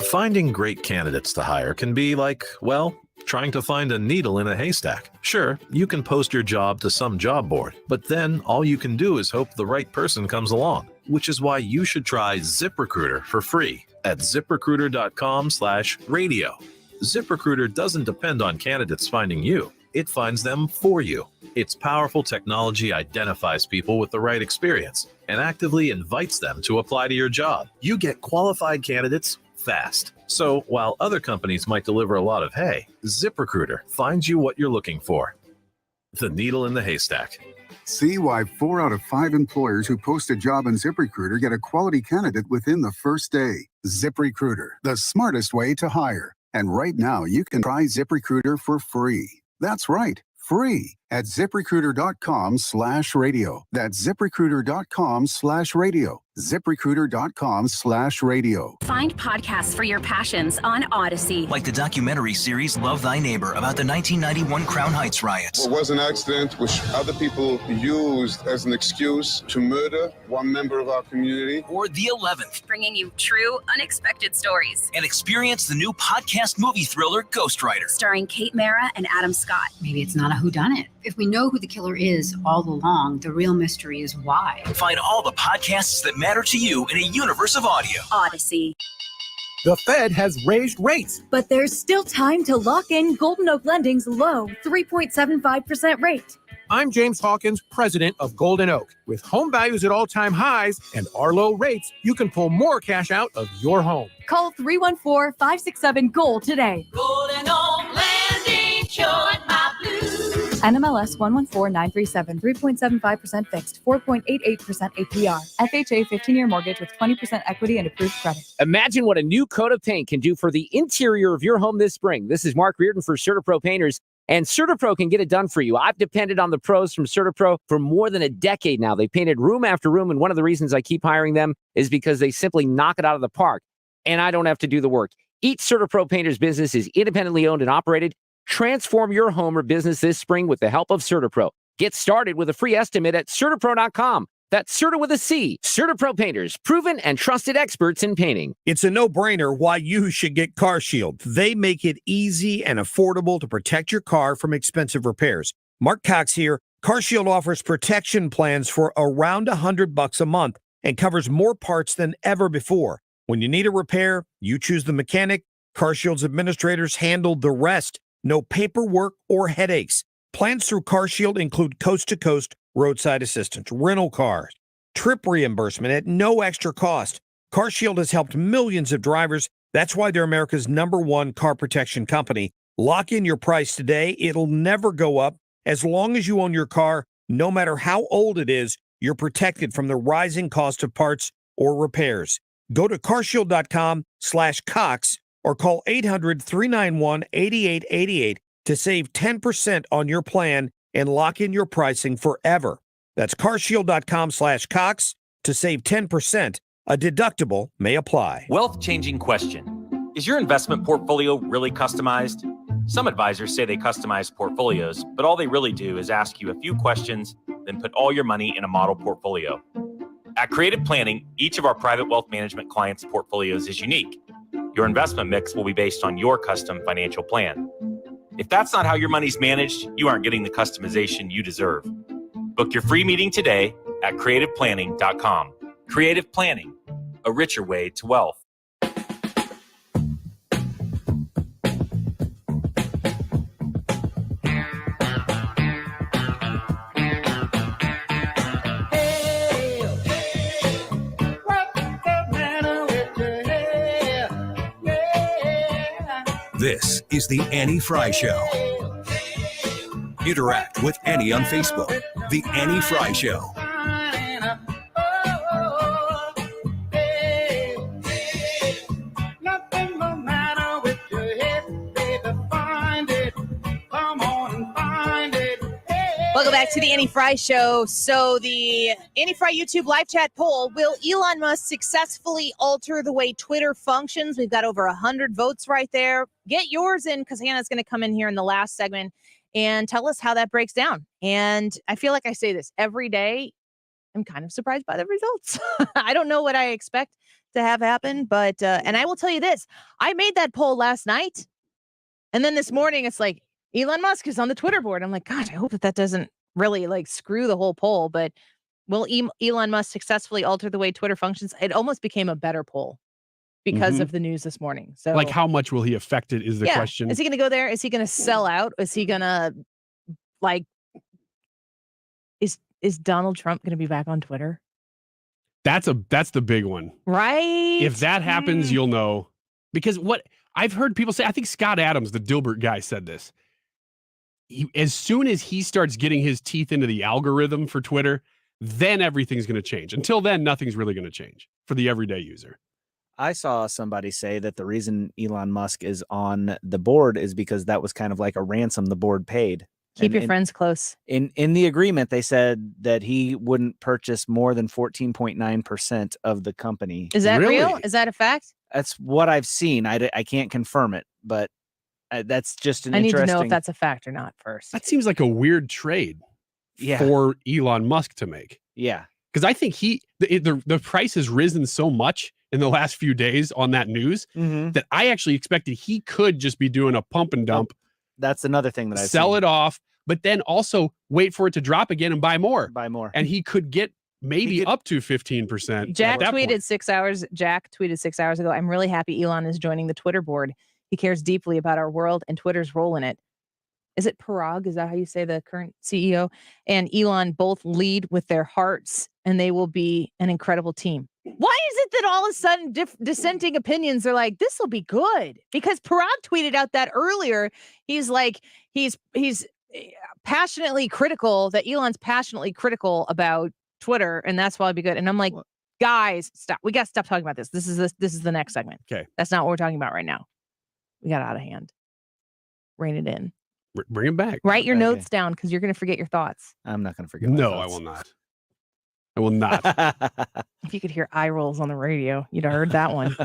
Finding great candidates to hire can be like, well, trying to find a needle in a haystack. Sure, you can post your job to some job board, but then all you can do is hope the right person comes along, which is why you should try ZipRecruiter for free at ZipRecruiter.com/radio. ZipRecruiter doesn't depend on candidates finding you. It finds them for you. Its powerful technology identifies people with the right experience and actively invites them to apply to your job. You get qualified candidates fast. So while other companies might deliver a lot of hay, ZipRecruiter finds you what you're looking for. The needle in the haystack. See why 4 out of 5 employers who post a job on ZipRecruiter get a quality candidate within the first day. ZipRecruiter, the smartest way to hire. And right now, you can try ZipRecruiter for free. That's right, free at ZipRecruiter.com/radio. That's ZipRecruiter.com/radio. ZipRecruiter.com/radio. Find podcasts for your passions on Odyssey. Like the documentary series Love Thy Neighbor about the 1991 Crown Heights riots. It was an accident which other people used as an excuse to murder one member of our community. Or The 11th. Bringing you true, unexpected stories. And experience the new podcast movie thriller Ghostwriter. Starring Kate Mara and Adam Scott. Maybe it's not a whodunit. If we know who the killer is all along, the real mystery is why. Find all the podcasts that matter to you in a universe of audio. Odyssey. The Fed has raised rates. But there's still time to lock in Golden Oak Lending's low 3.75% rate. I'm James Hawkins, president of Golden Oak. With home values at all-time highs and our low rates, you can pull more cash out of your home. Call 314-567-GOLD today. Golden Oak Landing, cured my blues. NMLS 114937, 3.75% fixed, 4.88% APR. FHA 15-year mortgage with 20% equity and approved credit. Imagine what a new coat of paint can do for the interior of your home this spring. This is Mark Reardon for CertaPro Painters, and CertaPro can get it done for you. I've depended on the pros from CertaPro for more than a decade now. They painted room after room, and one of the reasons I keep hiring them is because they simply knock it out of the park, and I don't have to do the work. Each CertaPro Painters business is independently owned and operated. Transform your home or business this spring with the help of CertaPro. Get started with a free estimate at CertaPro.com. That's Certa with a C. CertaPro Painters, proven and trusted experts in painting. It's a no-brainer why you should get CarShield. They make it easy and affordable to protect your car from expensive repairs. Mark Cox here. CarShield offers protection plans for around $100 a month and covers more parts than ever before. When you need a repair, you choose the mechanic. CarShield's administrators handle the rest. No paperwork or headaches. Plans through CarShield include coast-to-coast roadside assistance, rental cars, trip reimbursement at no extra cost. CarShield has helped millions of drivers. That's why they're America's #1 car protection company. Lock in your price today. It'll never go up. As long as you own your car, no matter how old it is, you're protected from the rising cost of parts or repairs. Go to carshield.com/Cox or call 800-391-8888 to save 10% on your plan and lock in your pricing forever. That's carshield.com/Cox to save 10%. A deductible may apply. Wealth-changing question. Is your investment portfolio really customized? Some advisors say they customize portfolios, but all they really do is ask you a few questions, then put all your money in a model portfolio. At Creative Planning, each of our private wealth management clients' portfolios is unique. Your investment mix will be based on your custom financial plan. If that's not how your money's managed, you aren't getting the customization you deserve. Book your free meeting today at creativeplanning.com. Creative Planning, a richer way to wealth. This is the Annie Frey Show. Interact with Annie on Facebook. The Annie Frey Show. Welcome back to the Annie Frey Show. So the Annie Frey YouTube live chat poll, will Elon Musk successfully alter the way Twitter functions? We've got over 100 votes right there. Get yours in because Hannah's going to come in here in the last segment and tell us how that breaks down. And I feel like I say this every day. I'm kind of surprised by the results. I don't know what I expect to have happen, but and I will tell you this. I made that poll last night. And then this morning, it's like, Elon Musk is on the Twitter board. I'm like, God, I hope that doesn't really like screw the whole poll. But will Elon Musk successfully alter the way Twitter functions? It almost became a better poll because of the news this morning. So, like, how much will he affect it is the question. Is he going to go there? Is he going to sell out? Is he going to like? Is Donald Trump going to be back on Twitter? That's the big one, right? If that happens, you'll know. Because what I've heard people say, I think Scott Adams, the Dilbert guy, said this. As soon as he starts getting his teeth into the algorithm for Twitter, then everything's going to change. Until then, nothing's really going to change for the everyday user. I saw somebody say that the reason Elon Musk is on the board is because that was kind of like a ransom the board paid. Keep your friends close. In the agreement, they said that he wouldn't purchase more than 14.9% of the company. Is that real? Is that a fact? That's what I've seen. I can't confirm it, but that's just an interesting... I need to know if that's a fact or not first. That seems like a weird trade for Elon Musk to make. Yeah. Because I think the price has risen so much in the last few days on that news that I actually expected he could just be doing a pump and dump. That's another thing that I sell it off, but then also wait for it to drop again and buy more. And he could get maybe up to 15%. Jack tweeted 6 hours. Jack tweeted 6 hours ago, I'm really happy Elon is joining the Twitter board. He cares deeply about our world and Twitter's role in it. Is it Parag? Is that how you say the current CEO? And Elon both lead with their hearts, and they will be an incredible team. Why is it that all of a sudden dissenting opinions are like, this will be good? Because Parag tweeted out that earlier. He's like, he's passionately critical, that Elon's passionately critical about Twitter, and that's why it'll be good. And I'm like, guys, stop. We got to stop talking about this. This is the next segment. Okay. That's not what we're talking about right now. We got out of hand. Rein it in. Bring it back. Write your notes down because you're going to forget your thoughts. I'm not going to forget my thoughts. I will not. I will not. If you could hear eye rolls on the radio, you'd have heard that one.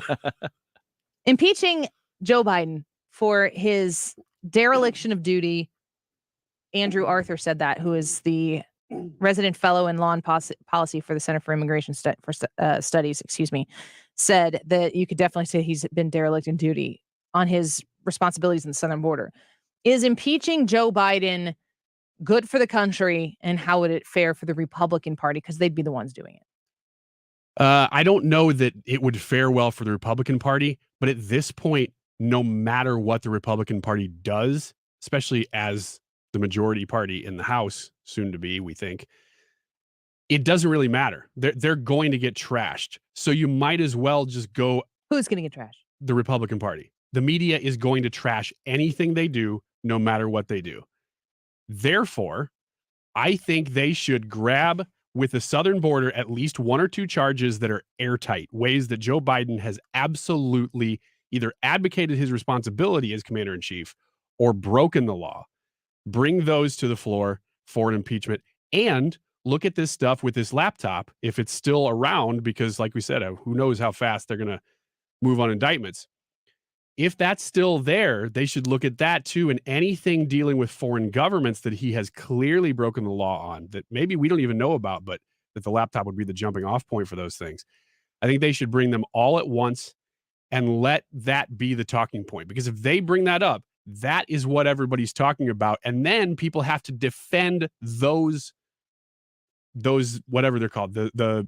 Impeaching Joe Biden for his dereliction of duty. Andrew Arthur said that, who is the resident fellow in law and policy for the Center for Immigration Studies, said that you could definitely say he's been derelict in duty on his responsibilities in the southern border. Is impeaching Joe Biden good for the country, and how would it fare for the Republican Party? Because they'd be the ones doing it. I don't know that it would fare well for the Republican Party, but at this point, no matter what the Republican Party does, especially as the majority party in the House, soon to be, we think, it doesn't really matter. They're going to get trashed. So you might as well just go. Who's going to get trashed? The Republican Party. The media is going to trash anything they do, no matter what they do. Therefore, I think they should grab with the southern border at least one or two charges that are airtight, ways that Joe Biden has absolutely either advocated his responsibility as commander in chief or broken the law. Bring those to the floor for an impeachment and look at this stuff with this laptop if it's still around, because like we said, who knows how fast they're going to move on indictments. If that's still there, they should look at that too, and anything dealing with foreign governments that he has clearly broken the law on that maybe we don't even know about, but that the laptop would be the jumping off point for those things. I think they should bring them all at once and let that be the talking point, because if they bring that up, that is what everybody's talking about. And then people have to defend those whatever they're called, the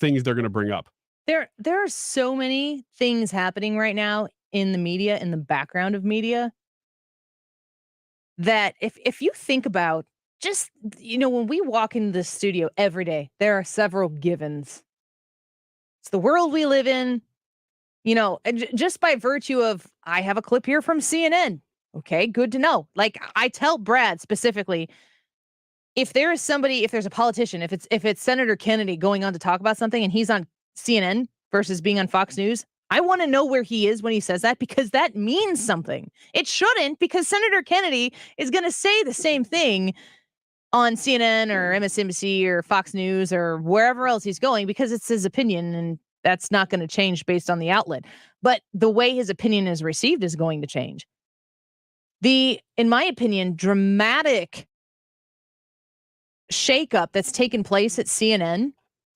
things they're going to bring up. There are so many things happening right now in the media, in the background of media, that if you think about just, when we walk into the studio every day, there are several givens. It's the world we live in, just by virtue of, I have a clip here from CNN. Okay, good to know. Like, I tell Brad specifically, if there's a politician, if it's Senator Kennedy going on to talk about something and he's on CNN versus being on Fox News, I want to know where he is when he says that, because that means something. It shouldn't, because Senator Kennedy is going to say the same thing on CNN or MSNBC or Fox News or wherever else he's going, because it's his opinion and that's not going to change based on the outlet. But the way his opinion is received is going to change. In my opinion, dramatic shakeup that's taken place at CNN,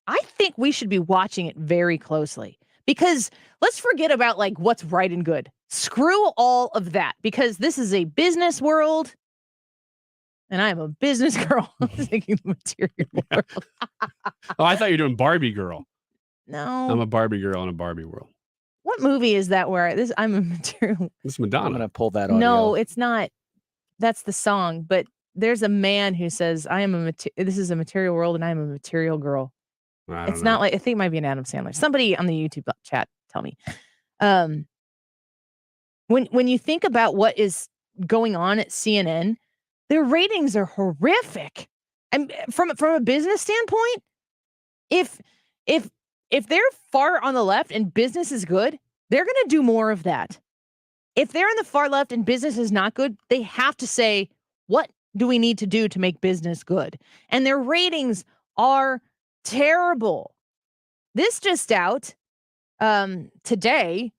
I think we should be watching it very closely, because let's forget about what's right and good. Screw all of that, because this is a business world and I'm a business girl. I'm thinking the material world. Oh, I thought you were doing Barbie girl. No. I'm a Barbie girl in a Barbie world. What movie is that where I'm a material? It's Madonna. I'm going to pull that audio. No, it's not. That's the song, but there's a man who says, this is a material world and I'm a material girl. It's not I think it might be an Adam Sandler. Somebody on the YouTube chat, tell me. When you think about what is going on at CNN, their ratings are horrific. And from a business standpoint, if they're far on the left and business is good, they're going to do more of that. If they're on the far left and business is not good, they have to say, what do we need to do to make business good? And their ratings are terrible. This just out today,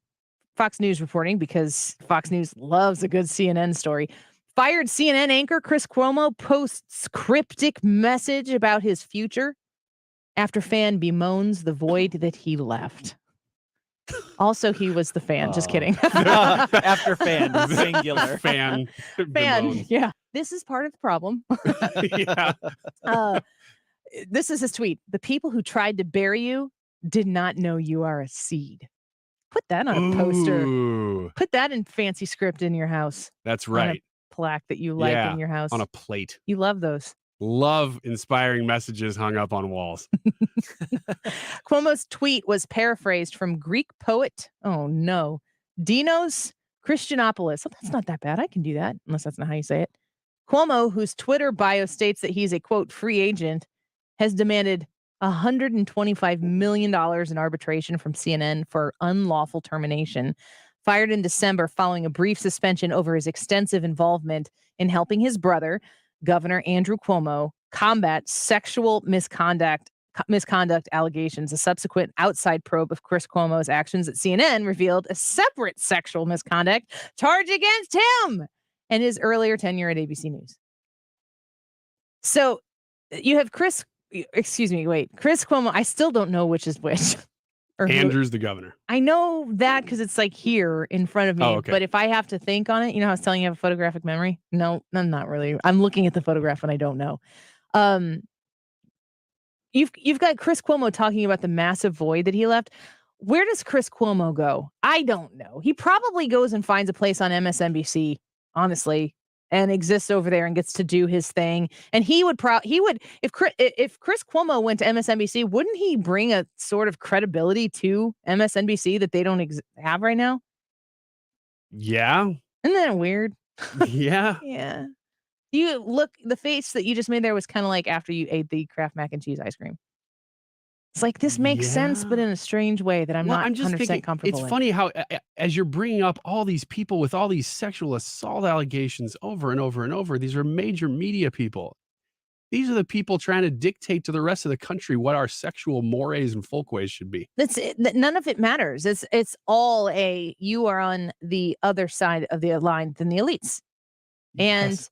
Fox News reporting, because Fox News loves a good CNN story. Fired CNN anchor Chris Cuomo posts cryptic message about his future after fan bemoans the void that he left. Also, he was the fan. Just kidding. After fan, singular. Fan. Yeah. This is part of the problem. Yeah. This is his tweet. The people who tried to bury you did not know you are a seed. Put that on a poster. Ooh. Put that in fancy script in your house. That's right. On a plaque that you like in your house. On a plate. You love those. Love inspiring messages hung up on walls. Cuomo's tweet was paraphrased from Greek poet, Dinos Christianopoulos. Oh, that's not that bad. I can do that, unless that's not how you say it. Cuomo, whose Twitter bio states that he's a, quote, free agent, has demanded $125 million in arbitration from CNN for unlawful termination, fired in December following a brief suspension over his extensive involvement in helping his brother, Governor Andrew Cuomo, combat sexual misconduct allegations. A subsequent outside probe of Chris Cuomo's actions at CNN revealed a separate sexual misconduct charge against him and his earlier tenure at ABC News. So you have Chris Cuomo. I still don't know which is which. Andrew's the governor. I know that because it's here in front of me. Oh, okay. But if I have to think on it, I was telling you I have a photographic memory. No, not really. I'm looking at the photograph and I don't know. you've got Chris Cuomo talking about the massive void that he left. Where does Chris Cuomo go? I don't know. He probably goes and finds a place on MSNBC, honestly, and exists over there and gets to do his thing. And he would if Chris Cuomo went to MSNBC, wouldn't he bring a sort of credibility to MSNBC that they don't have right now? Yeah. Isn't that weird? Yeah. Yeah. You look, the face that you just made there was kind of like after you ate the Kraft mac and cheese ice cream. It's like, this makes sense, but in a strange way that I'm not 100% comfortable It's funny how, as you're bringing up all these people with all these sexual assault allegations over and over and over, these are major media people. These are the people trying to dictate to the rest of the country what our sexual mores and folkways should be. None of it matters. It's all you are on the other side of the line than the elites. Yes.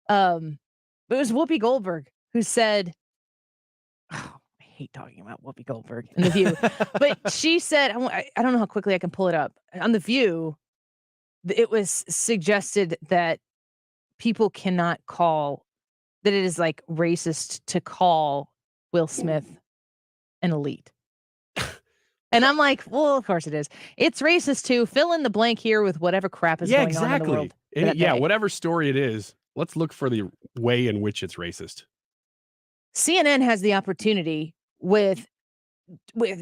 And it was Whoopi Goldberg who said, oh, I hate talking about Whoopi Goldberg in The View, but she said, I don't know how quickly I can pull it up. On The View, it was suggested that people cannot call, that it is like racist to call Will Smith an elite. And I'm like, well, of course it is. It's racist to fill in the blank here with whatever crap is going on in the world. Whatever story it is, let's look for the way in which it's racist. CNN has the opportunity with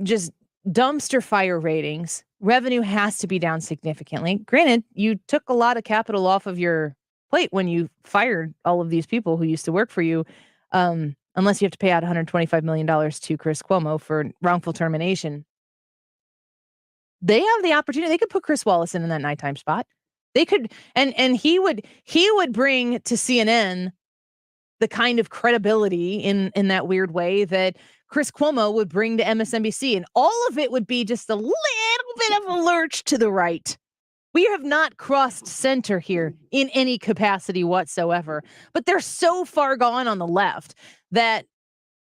just dumpster fire ratings. Revenue has to be down significantly. Granted, you took a lot of capital off of your plate when you fired all of these people who used to work for you, unless you have to pay out $125 million to Chris Cuomo for wrongful termination. They have the opportunity. They could put Chris Wallace in that nighttime spot. They could, and he would bring to CNN the kind of credibility in that weird way that Chris Cuomo would bring to MSNBC, and all of it would be just a little bit of a lurch to the right. We have not crossed center here in any capacity whatsoever, but they're so far gone on the left that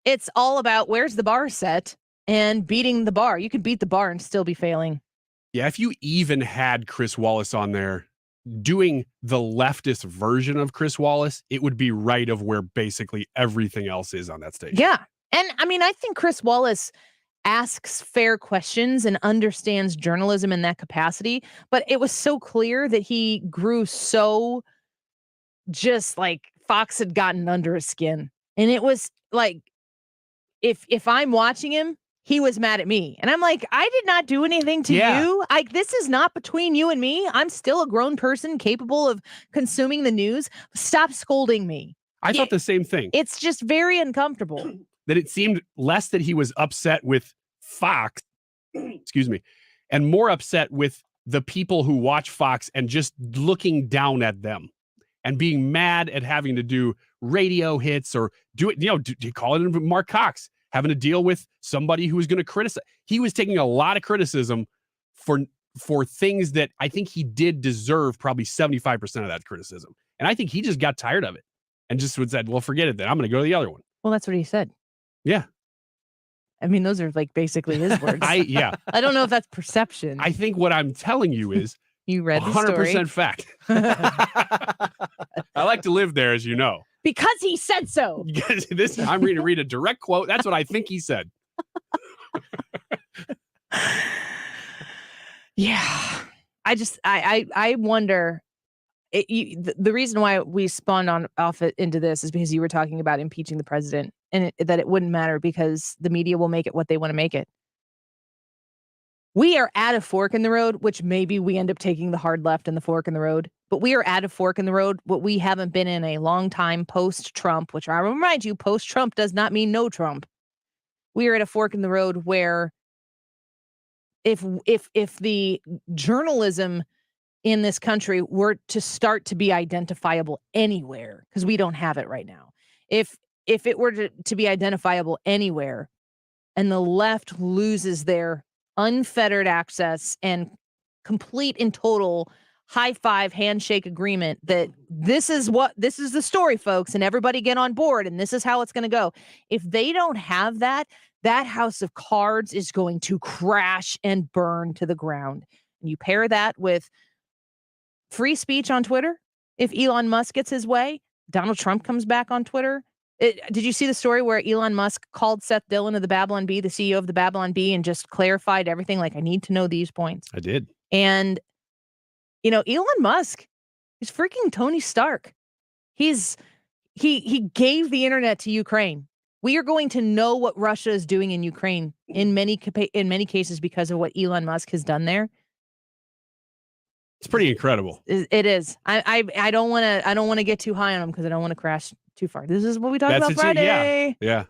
it's all about where's the bar set and beating the bar. You could beat the bar and still be failing. Yeah, if you even had Chris Wallace on there doing the leftist version of Chris Wallace, it would be right of where basically everything else is on that stage. Yeah. And I mean, I think Chris Wallace asks fair questions and understands journalism in that capacity, but it was so clear that he grew so just like Fox had gotten under his skin. And it was like, if I'm watching him, he was mad at me. And I'm like, I did not do anything to you. This is not between you and me. I'm still a grown person capable of consuming the news. Stop scolding me. I thought the same thing. It's just very uncomfortable. That it seemed less that he was upset with Fox, excuse me, and more upset with the people who watch Fox and just looking down at them and being mad at having to do radio hits or do it, do you call it Mark Cox, having to deal with somebody who was going to criticize. He was taking a lot of criticism for things that I think he did deserve probably 75% of that criticism. And I think he just got tired of it and just said, well, forget it then. I'm going to go to the other one. Well, that's what he said. Yeah. I mean, those are like basically his words. I don't know if that's perception. I think what I'm telling you is you read the story. 100% fact. I like to live there, as you know. Because he said so. I'm going to read a direct quote. That's what I think he said. Yeah. I wonder. The reason why we spawned off into this is because you were talking about impeaching the president and that it wouldn't matter because the media will make it what they want to make it. We are at a fork in the road, which maybe we end up taking the hard left and the fork in the road, but we are at a fork in the road. What we haven't been in a long time post-Trump, which I remind you, post-Trump does not mean no Trump. We are at a fork in the road where if the journalism in this country were to start to be identifiable anywhere, because we don't have it right now. If it were to be identifiable anywhere and the left loses their unfettered access and complete and total high five handshake agreement that this is the story, folks, and everybody get on board and this is how it's going to go. If they don't have that house of cards is going to crash and burn to the ground. And you pair that with free speech on Twitter. If Elon Musk gets his way, Donald Trump comes back on Twitter, Did you see the story where Elon Musk called Seth Dillon of the Babylon Bee, the CEO of the Babylon Bee, and just clarified everything? Like, I need to know these points. I did. And, Elon Musk is freaking Tony Stark. He gave the internet to Ukraine. We are going to know what Russia is doing in Ukraine in many cases because of what Elon Musk has done there. It's pretty incredible. It is. I don't want to get too high on him because I don't want to crash too far. This is what we talked about Friday. Yeah.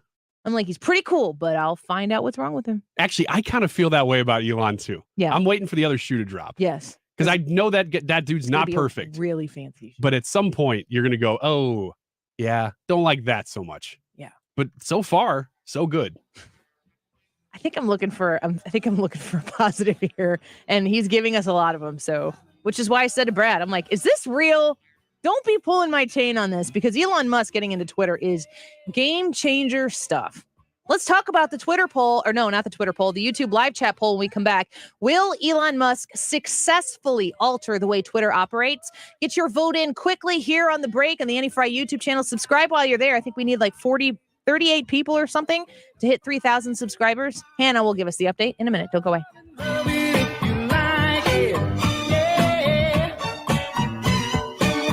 I'm like, he's pretty cool, but I'll find out what's wrong with him. Actually, I kind of feel that way about Elon too. Yeah. I'm waiting for the other shoe to drop. Yes. Because I know that dude's not perfect. Really fancy. But at some point, you're going to go, oh, yeah, don't like that so much. Yeah. But so far, so good. I think I'm looking for a positive here, and he's giving us a lot of them. So, which is why I said to Brad, I'm like, is this real? Don't be pulling my chain on this, because Elon Musk getting into Twitter is game changer stuff. Let's talk about the Twitter poll, or no, not the Twitter poll, the YouTube live chat poll when we come back. Will Elon Musk successfully alter the way Twitter operates? Get your vote in quickly here on the break on the Annie Frey YouTube channel. Subscribe while you're there. I think we need like 38 people or something to hit 3,000 subscribers. Hannah will give us the update in a minute. Don't go away.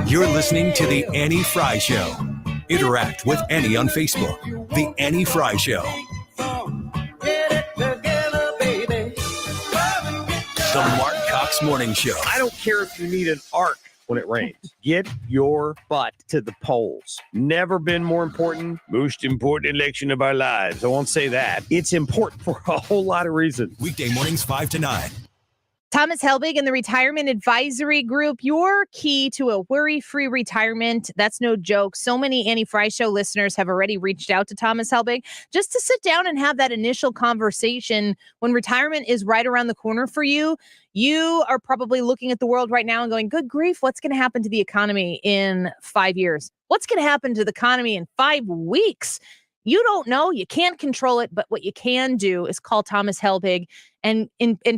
You're listening to The Annie Frey Show. Interact with Annie on Facebook. The Annie Frey Show. The Mark Cox Morning Show. I don't care if you need an ark when it rains. Get your butt to the polls. Never been more important. Most important election of our lives. I won't say that. It's important for a whole lot of reasons. Weekday mornings 5 to 9. Thomas Helbig and the Retirement Advisory Group, your key to a worry-free retirement. That's no joke. So many Annie Frey Show listeners have already reached out to Thomas Helbig just to sit down and have that initial conversation when retirement is right around the corner for you. You are probably looking at the world right now and going, good grief, what's going to happen to the economy in 5 years? What's going to happen to the economy in 5 weeks? You don't know. You can't control it. But what you can do is call Thomas Helbig and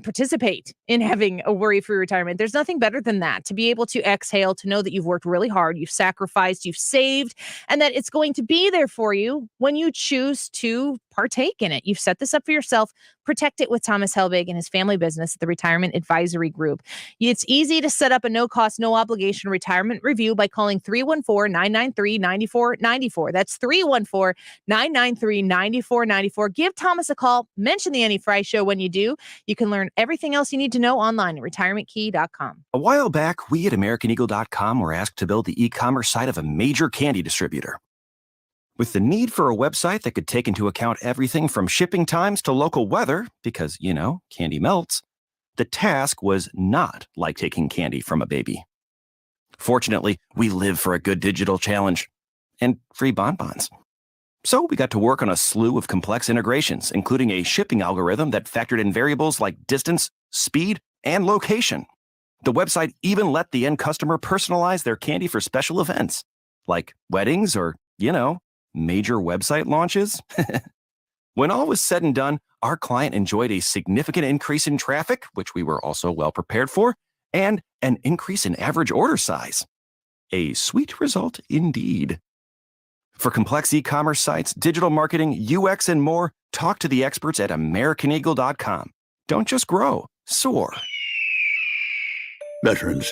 participate in having a worry-free retirement. There's nothing better than that, to be able to exhale, to know that you've worked really hard, you've sacrificed, you've saved, and that it's going to be there for you when you choose to partake in it. You've set this up for yourself. Protect it with Thomas Helbig and his family business, the Retirement Advisory Group. It's easy to set up a no-cost, no-obligation retirement review by calling 314-993-9494. That's 314-993-9494. Give Thomas a call. Mention the Annie Frey Show when you do. You can learn everything else you need to know online at retirementkey.com. A while back, we at AmericanEagle.com were asked to build the e-commerce site of a major candy distributor. With the need for a website that could take into account everything from shipping times to local weather, because, candy melts, the task was not like taking candy from a baby. Fortunately, we live for a good digital challenge and free bonbons. So we got to work on a slew of complex integrations, including a shipping algorithm that factored in variables like distance, speed, and location. The website even let the end customer personalize their candy for special events, like weddings or, major website launches. When all was said and done, our client enjoyed a significant increase in traffic, which we were also well prepared for, and an increase in average order size. A sweet result indeed. For complex e-commerce sites, digital marketing, UX, and more, talk to the experts at AmericanEagle.com. Don't just grow, soar. Veterans,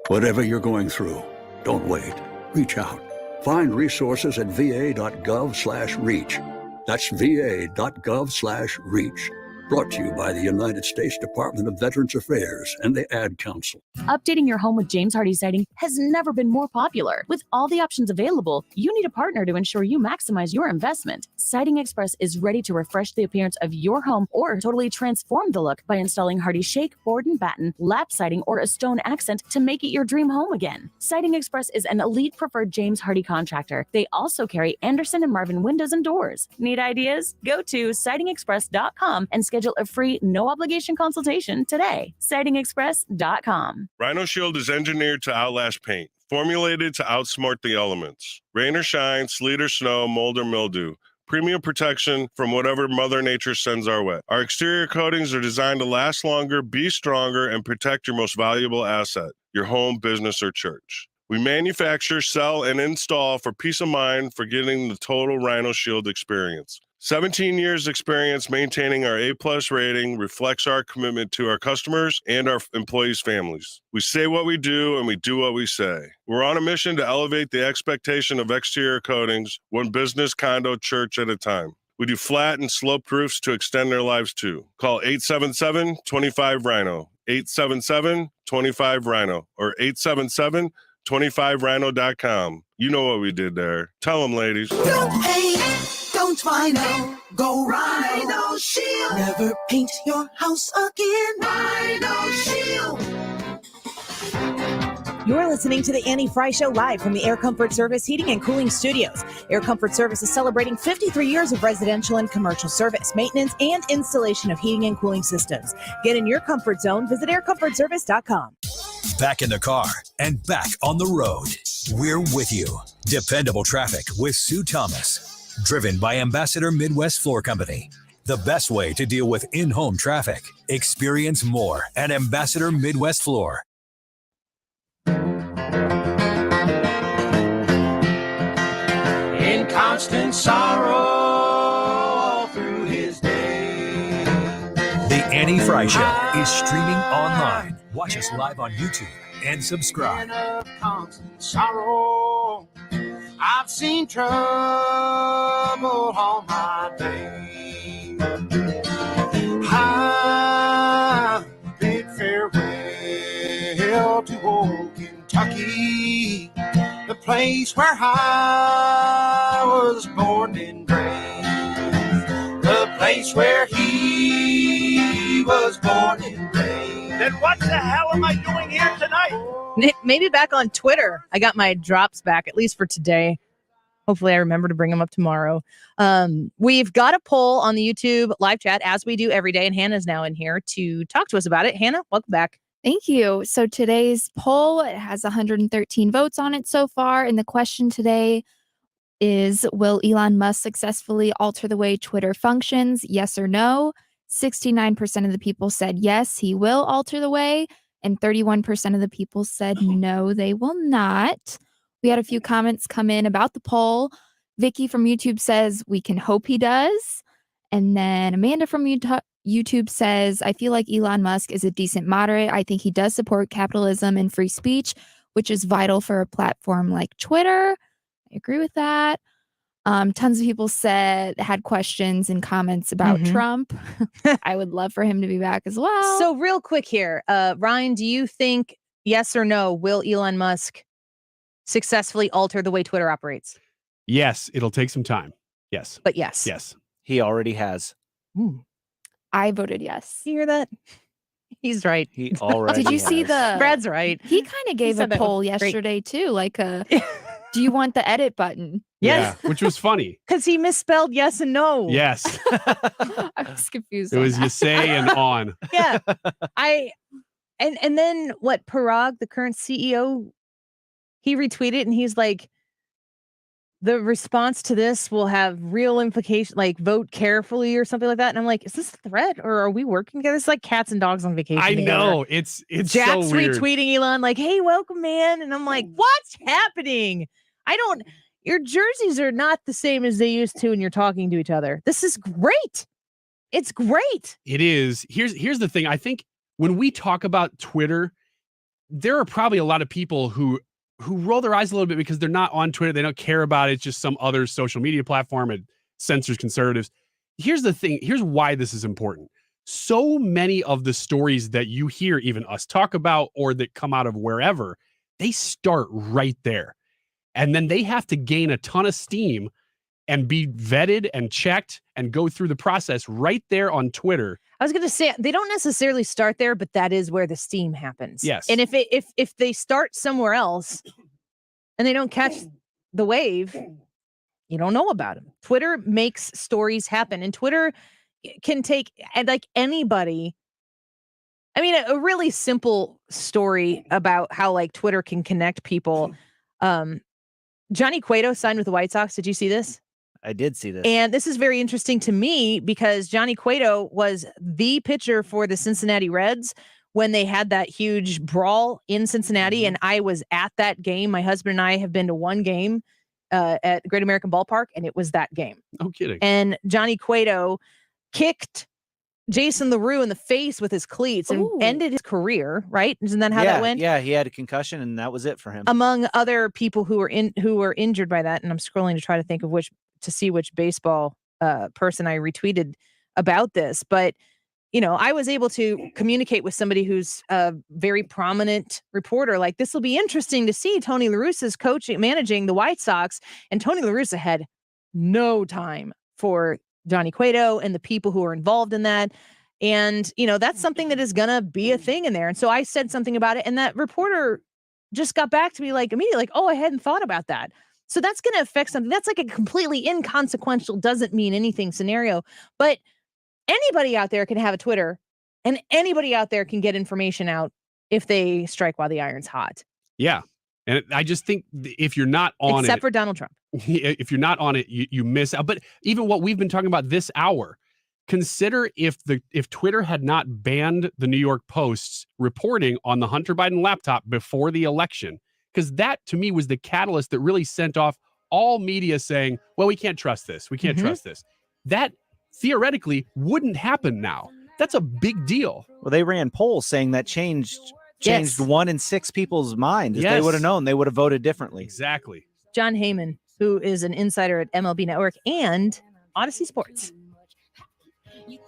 whatever you're going through, don't wait. Reach out. Find resources at va.gov/reach. That's va.gov/reach. Brought to you by the United States Department of Veterans Affairs and the Ad Council. Updating your home with James Hardie siding has never been more popular. With all the options available, you need a partner to ensure you maximize your investment. Siding Express is ready to refresh the appearance of your home or totally transform the look by installing Hardie shake, board and batten, lap siding, or a stone accent to make it your dream home again. Siding Express is an elite preferred James Hardie contractor. They also carry Anderson and Marvin windows and doors. Need ideas? Go to sidingexpress.com and schedule a free, no-obligation consultation today. SidingExpress.com. Rhino Shield is engineered to outlast paint, formulated to outsmart the elements. Rain or shine, sleet or snow, mold or mildew. Premium protection from whatever Mother Nature sends our way. Our exterior coatings are designed to last longer, be stronger, and protect your most valuable asset, your home, business, or church. We manufacture, sell, and install for peace of mind for getting the total Rhino Shield experience. 17 years experience maintaining our A+ rating reflects our commitment to our customers and our employees' families. We say what we do and we do what we say. We're on a mission to elevate the expectation of exterior coatings, one business, condo, church at a time. We do flat and sloped roofs to extend their lives too. Call 877-25-RHINO, 877-25-RHINO, or 877-25rhino.com. You know what we did there. Tell them, ladies. Don't hate, don't Rhino. Go Rhino Shield. Never paint your house again. Rhino Shield. You're listening to the Annie Frey Show live from the Air Comfort Service Heating and Cooling Studios. Air Comfort Service is celebrating 53 years of residential and commercial service, maintenance, and installation of heating and cooling systems. Get in your comfort zone. Visit aircomfortservice.com. Back in the car and back on the road. We're with you. Dependable traffic with Sue Thomas. Driven by Ambassador Midwest Floor Company. The best way to deal with in-home traffic. Experience more at Ambassador Midwest Floor. In constant sorrow all through his day. The Annie Frey Show is streaming online. Watch us live on YouTube and subscribe. In a constant sorrow, I've seen trouble all my day. I bid farewell to old Kentucky, the place where I was born and raised, the place where he was born and raised. Then what the hell am I doing here tonight? Maybe back on Twitter. I got my drops back, at least for today. Hopefully I remember to bring them up tomorrow. We've got a poll on the YouTube live chat, as we do every day, and Hannah's now in here to talk to us about it. Hannah, welcome back. Thank you. So today's poll, it has 113 votes on it so far. And the question today is, will Elon Musk successfully alter the way Twitter functions? Yes or no? 69% of the people said yes, he will alter the way. And 31% of the people said no, they will not. We had a few comments come in about the poll. Vicky from YouTube says, we can hope he does. And then Amanda from YouTube says, I feel like Elon Musk is a decent moderate. I think he does support capitalism and free speech, which is vital for a platform like Twitter. I agree with that. Tons of people had questions and comments about Trump. I would love for him to be back as well. So real quick here, Ryan, do you think, yes or no, will Elon Musk successfully alter the way Twitter operates? Yes, it'll take some time. Yes. But yes. Yes. He already has. I voted yes. You hear that? He's right. He already Did you see the... Brad's right. He kind of gave a poll yesterday too, like do you want the edit button? Yes. Yeah, which was funny. Because he misspelled yes and no. Yes. I was confused. It was you say and on. Yeah. And then what, Parag, the current CEO, he retweeted and he's like, the response to this will have real implications, like vote carefully or something like that. And I'm like, is this a threat or are we working together? It's like cats and dogs on vacation. I know. It's Jack's so weird. retweeting Elon like, hey, welcome, man. And I'm like, what's happening? Your jerseys are not the same as they used to when you're talking to each other. This is great. It's great. It is. Here's the thing. I think when we talk about Twitter, there are probably a lot of people who roll their eyes a little bit because they're not on Twitter. They don't care about it. It's just some other social media platform. It censors conservatives. Here's the thing. Here's why this is important. So many of the stories that you hear even us talk about or that come out of wherever, they start right there. And then they have to gain a ton of steam and be vetted and checked and go through the process right there on Twitter. I was going to say, they don't necessarily start there, but that is where the steam happens. Yes. And if they start somewhere else and they don't catch the wave, you don't know about them. Twitter makes stories happen, and Twitter can take, and like anybody, I mean, a really simple story about how like Twitter can connect people. Johnny Cueto signed with the White Sox. Did you see this? I did see this. And this is very interesting to me because Johnny Cueto was the pitcher for the Cincinnati Reds when they had that huge brawl in Cincinnati, and I was at that game. My husband and I have been to one game at Great American Ballpark, and it was that game. No kidding. And Johnny Cueto kicked Jason LaRue in the face with his cleats and ended his career, right? Isn't that how that went? Yeah, he had a concussion, and that was it for him. Among other people who were injured by that, and I'm scrolling to try to think of which baseball person I retweeted about this, but I was able to communicate with somebody who's a very prominent reporter. Like, this will be interesting to see. Tony La Russa's managing the White Sox, and Tony La Russa had no time for Johnny Cueto and the people who are involved in that. And, that's something that is going to be a thing in there. And so I said something about it, and that reporter just got back to me immediately, oh, I hadn't thought about that. So that's going to affect something. That's like a completely inconsequential, doesn't mean anything scenario. But anybody out there can have a Twitter, and anybody out there can get information out if they strike while the iron's hot. Yeah. And I just think if you're not on Except for Donald Trump. If you're not on it, you miss out. But even what we've been talking about this hour, consider if Twitter had not banned the New York Post's reporting on the Hunter Biden laptop before the election, because that to me was the catalyst that really sent off all media saying, well, we can't trust this. We can't trust this. That theoretically wouldn't happen now. That's a big deal. Well, they ran polls saying that changed Yes. 1 in 6 people's mind. If they Yes. would have known, they would have voted differently. Exactly. John Heyman, who is an insider at MLB Network and Odyssey Sports.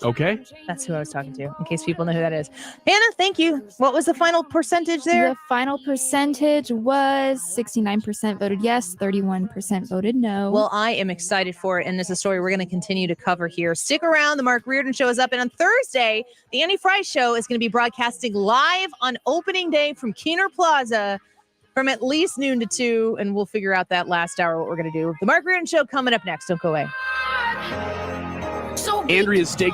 Okay. That's who I was talking to, in case people know who that is. Hannah, thank you. What was the final percentage there? The final percentage was 69% voted yes, 31% voted no. Well, I am excited for it, and this is a story we're going to continue to cover here. Stick around. The Mark Reardon Show is up, and on Thursday, the Andy Frey Show is going to be broadcasting live on opening day from Keener Plaza from at least noon to 2, and we'll figure out that last hour what we're going to do. The Mark Reardon Show coming up next. Don't go away. Andrea's Steak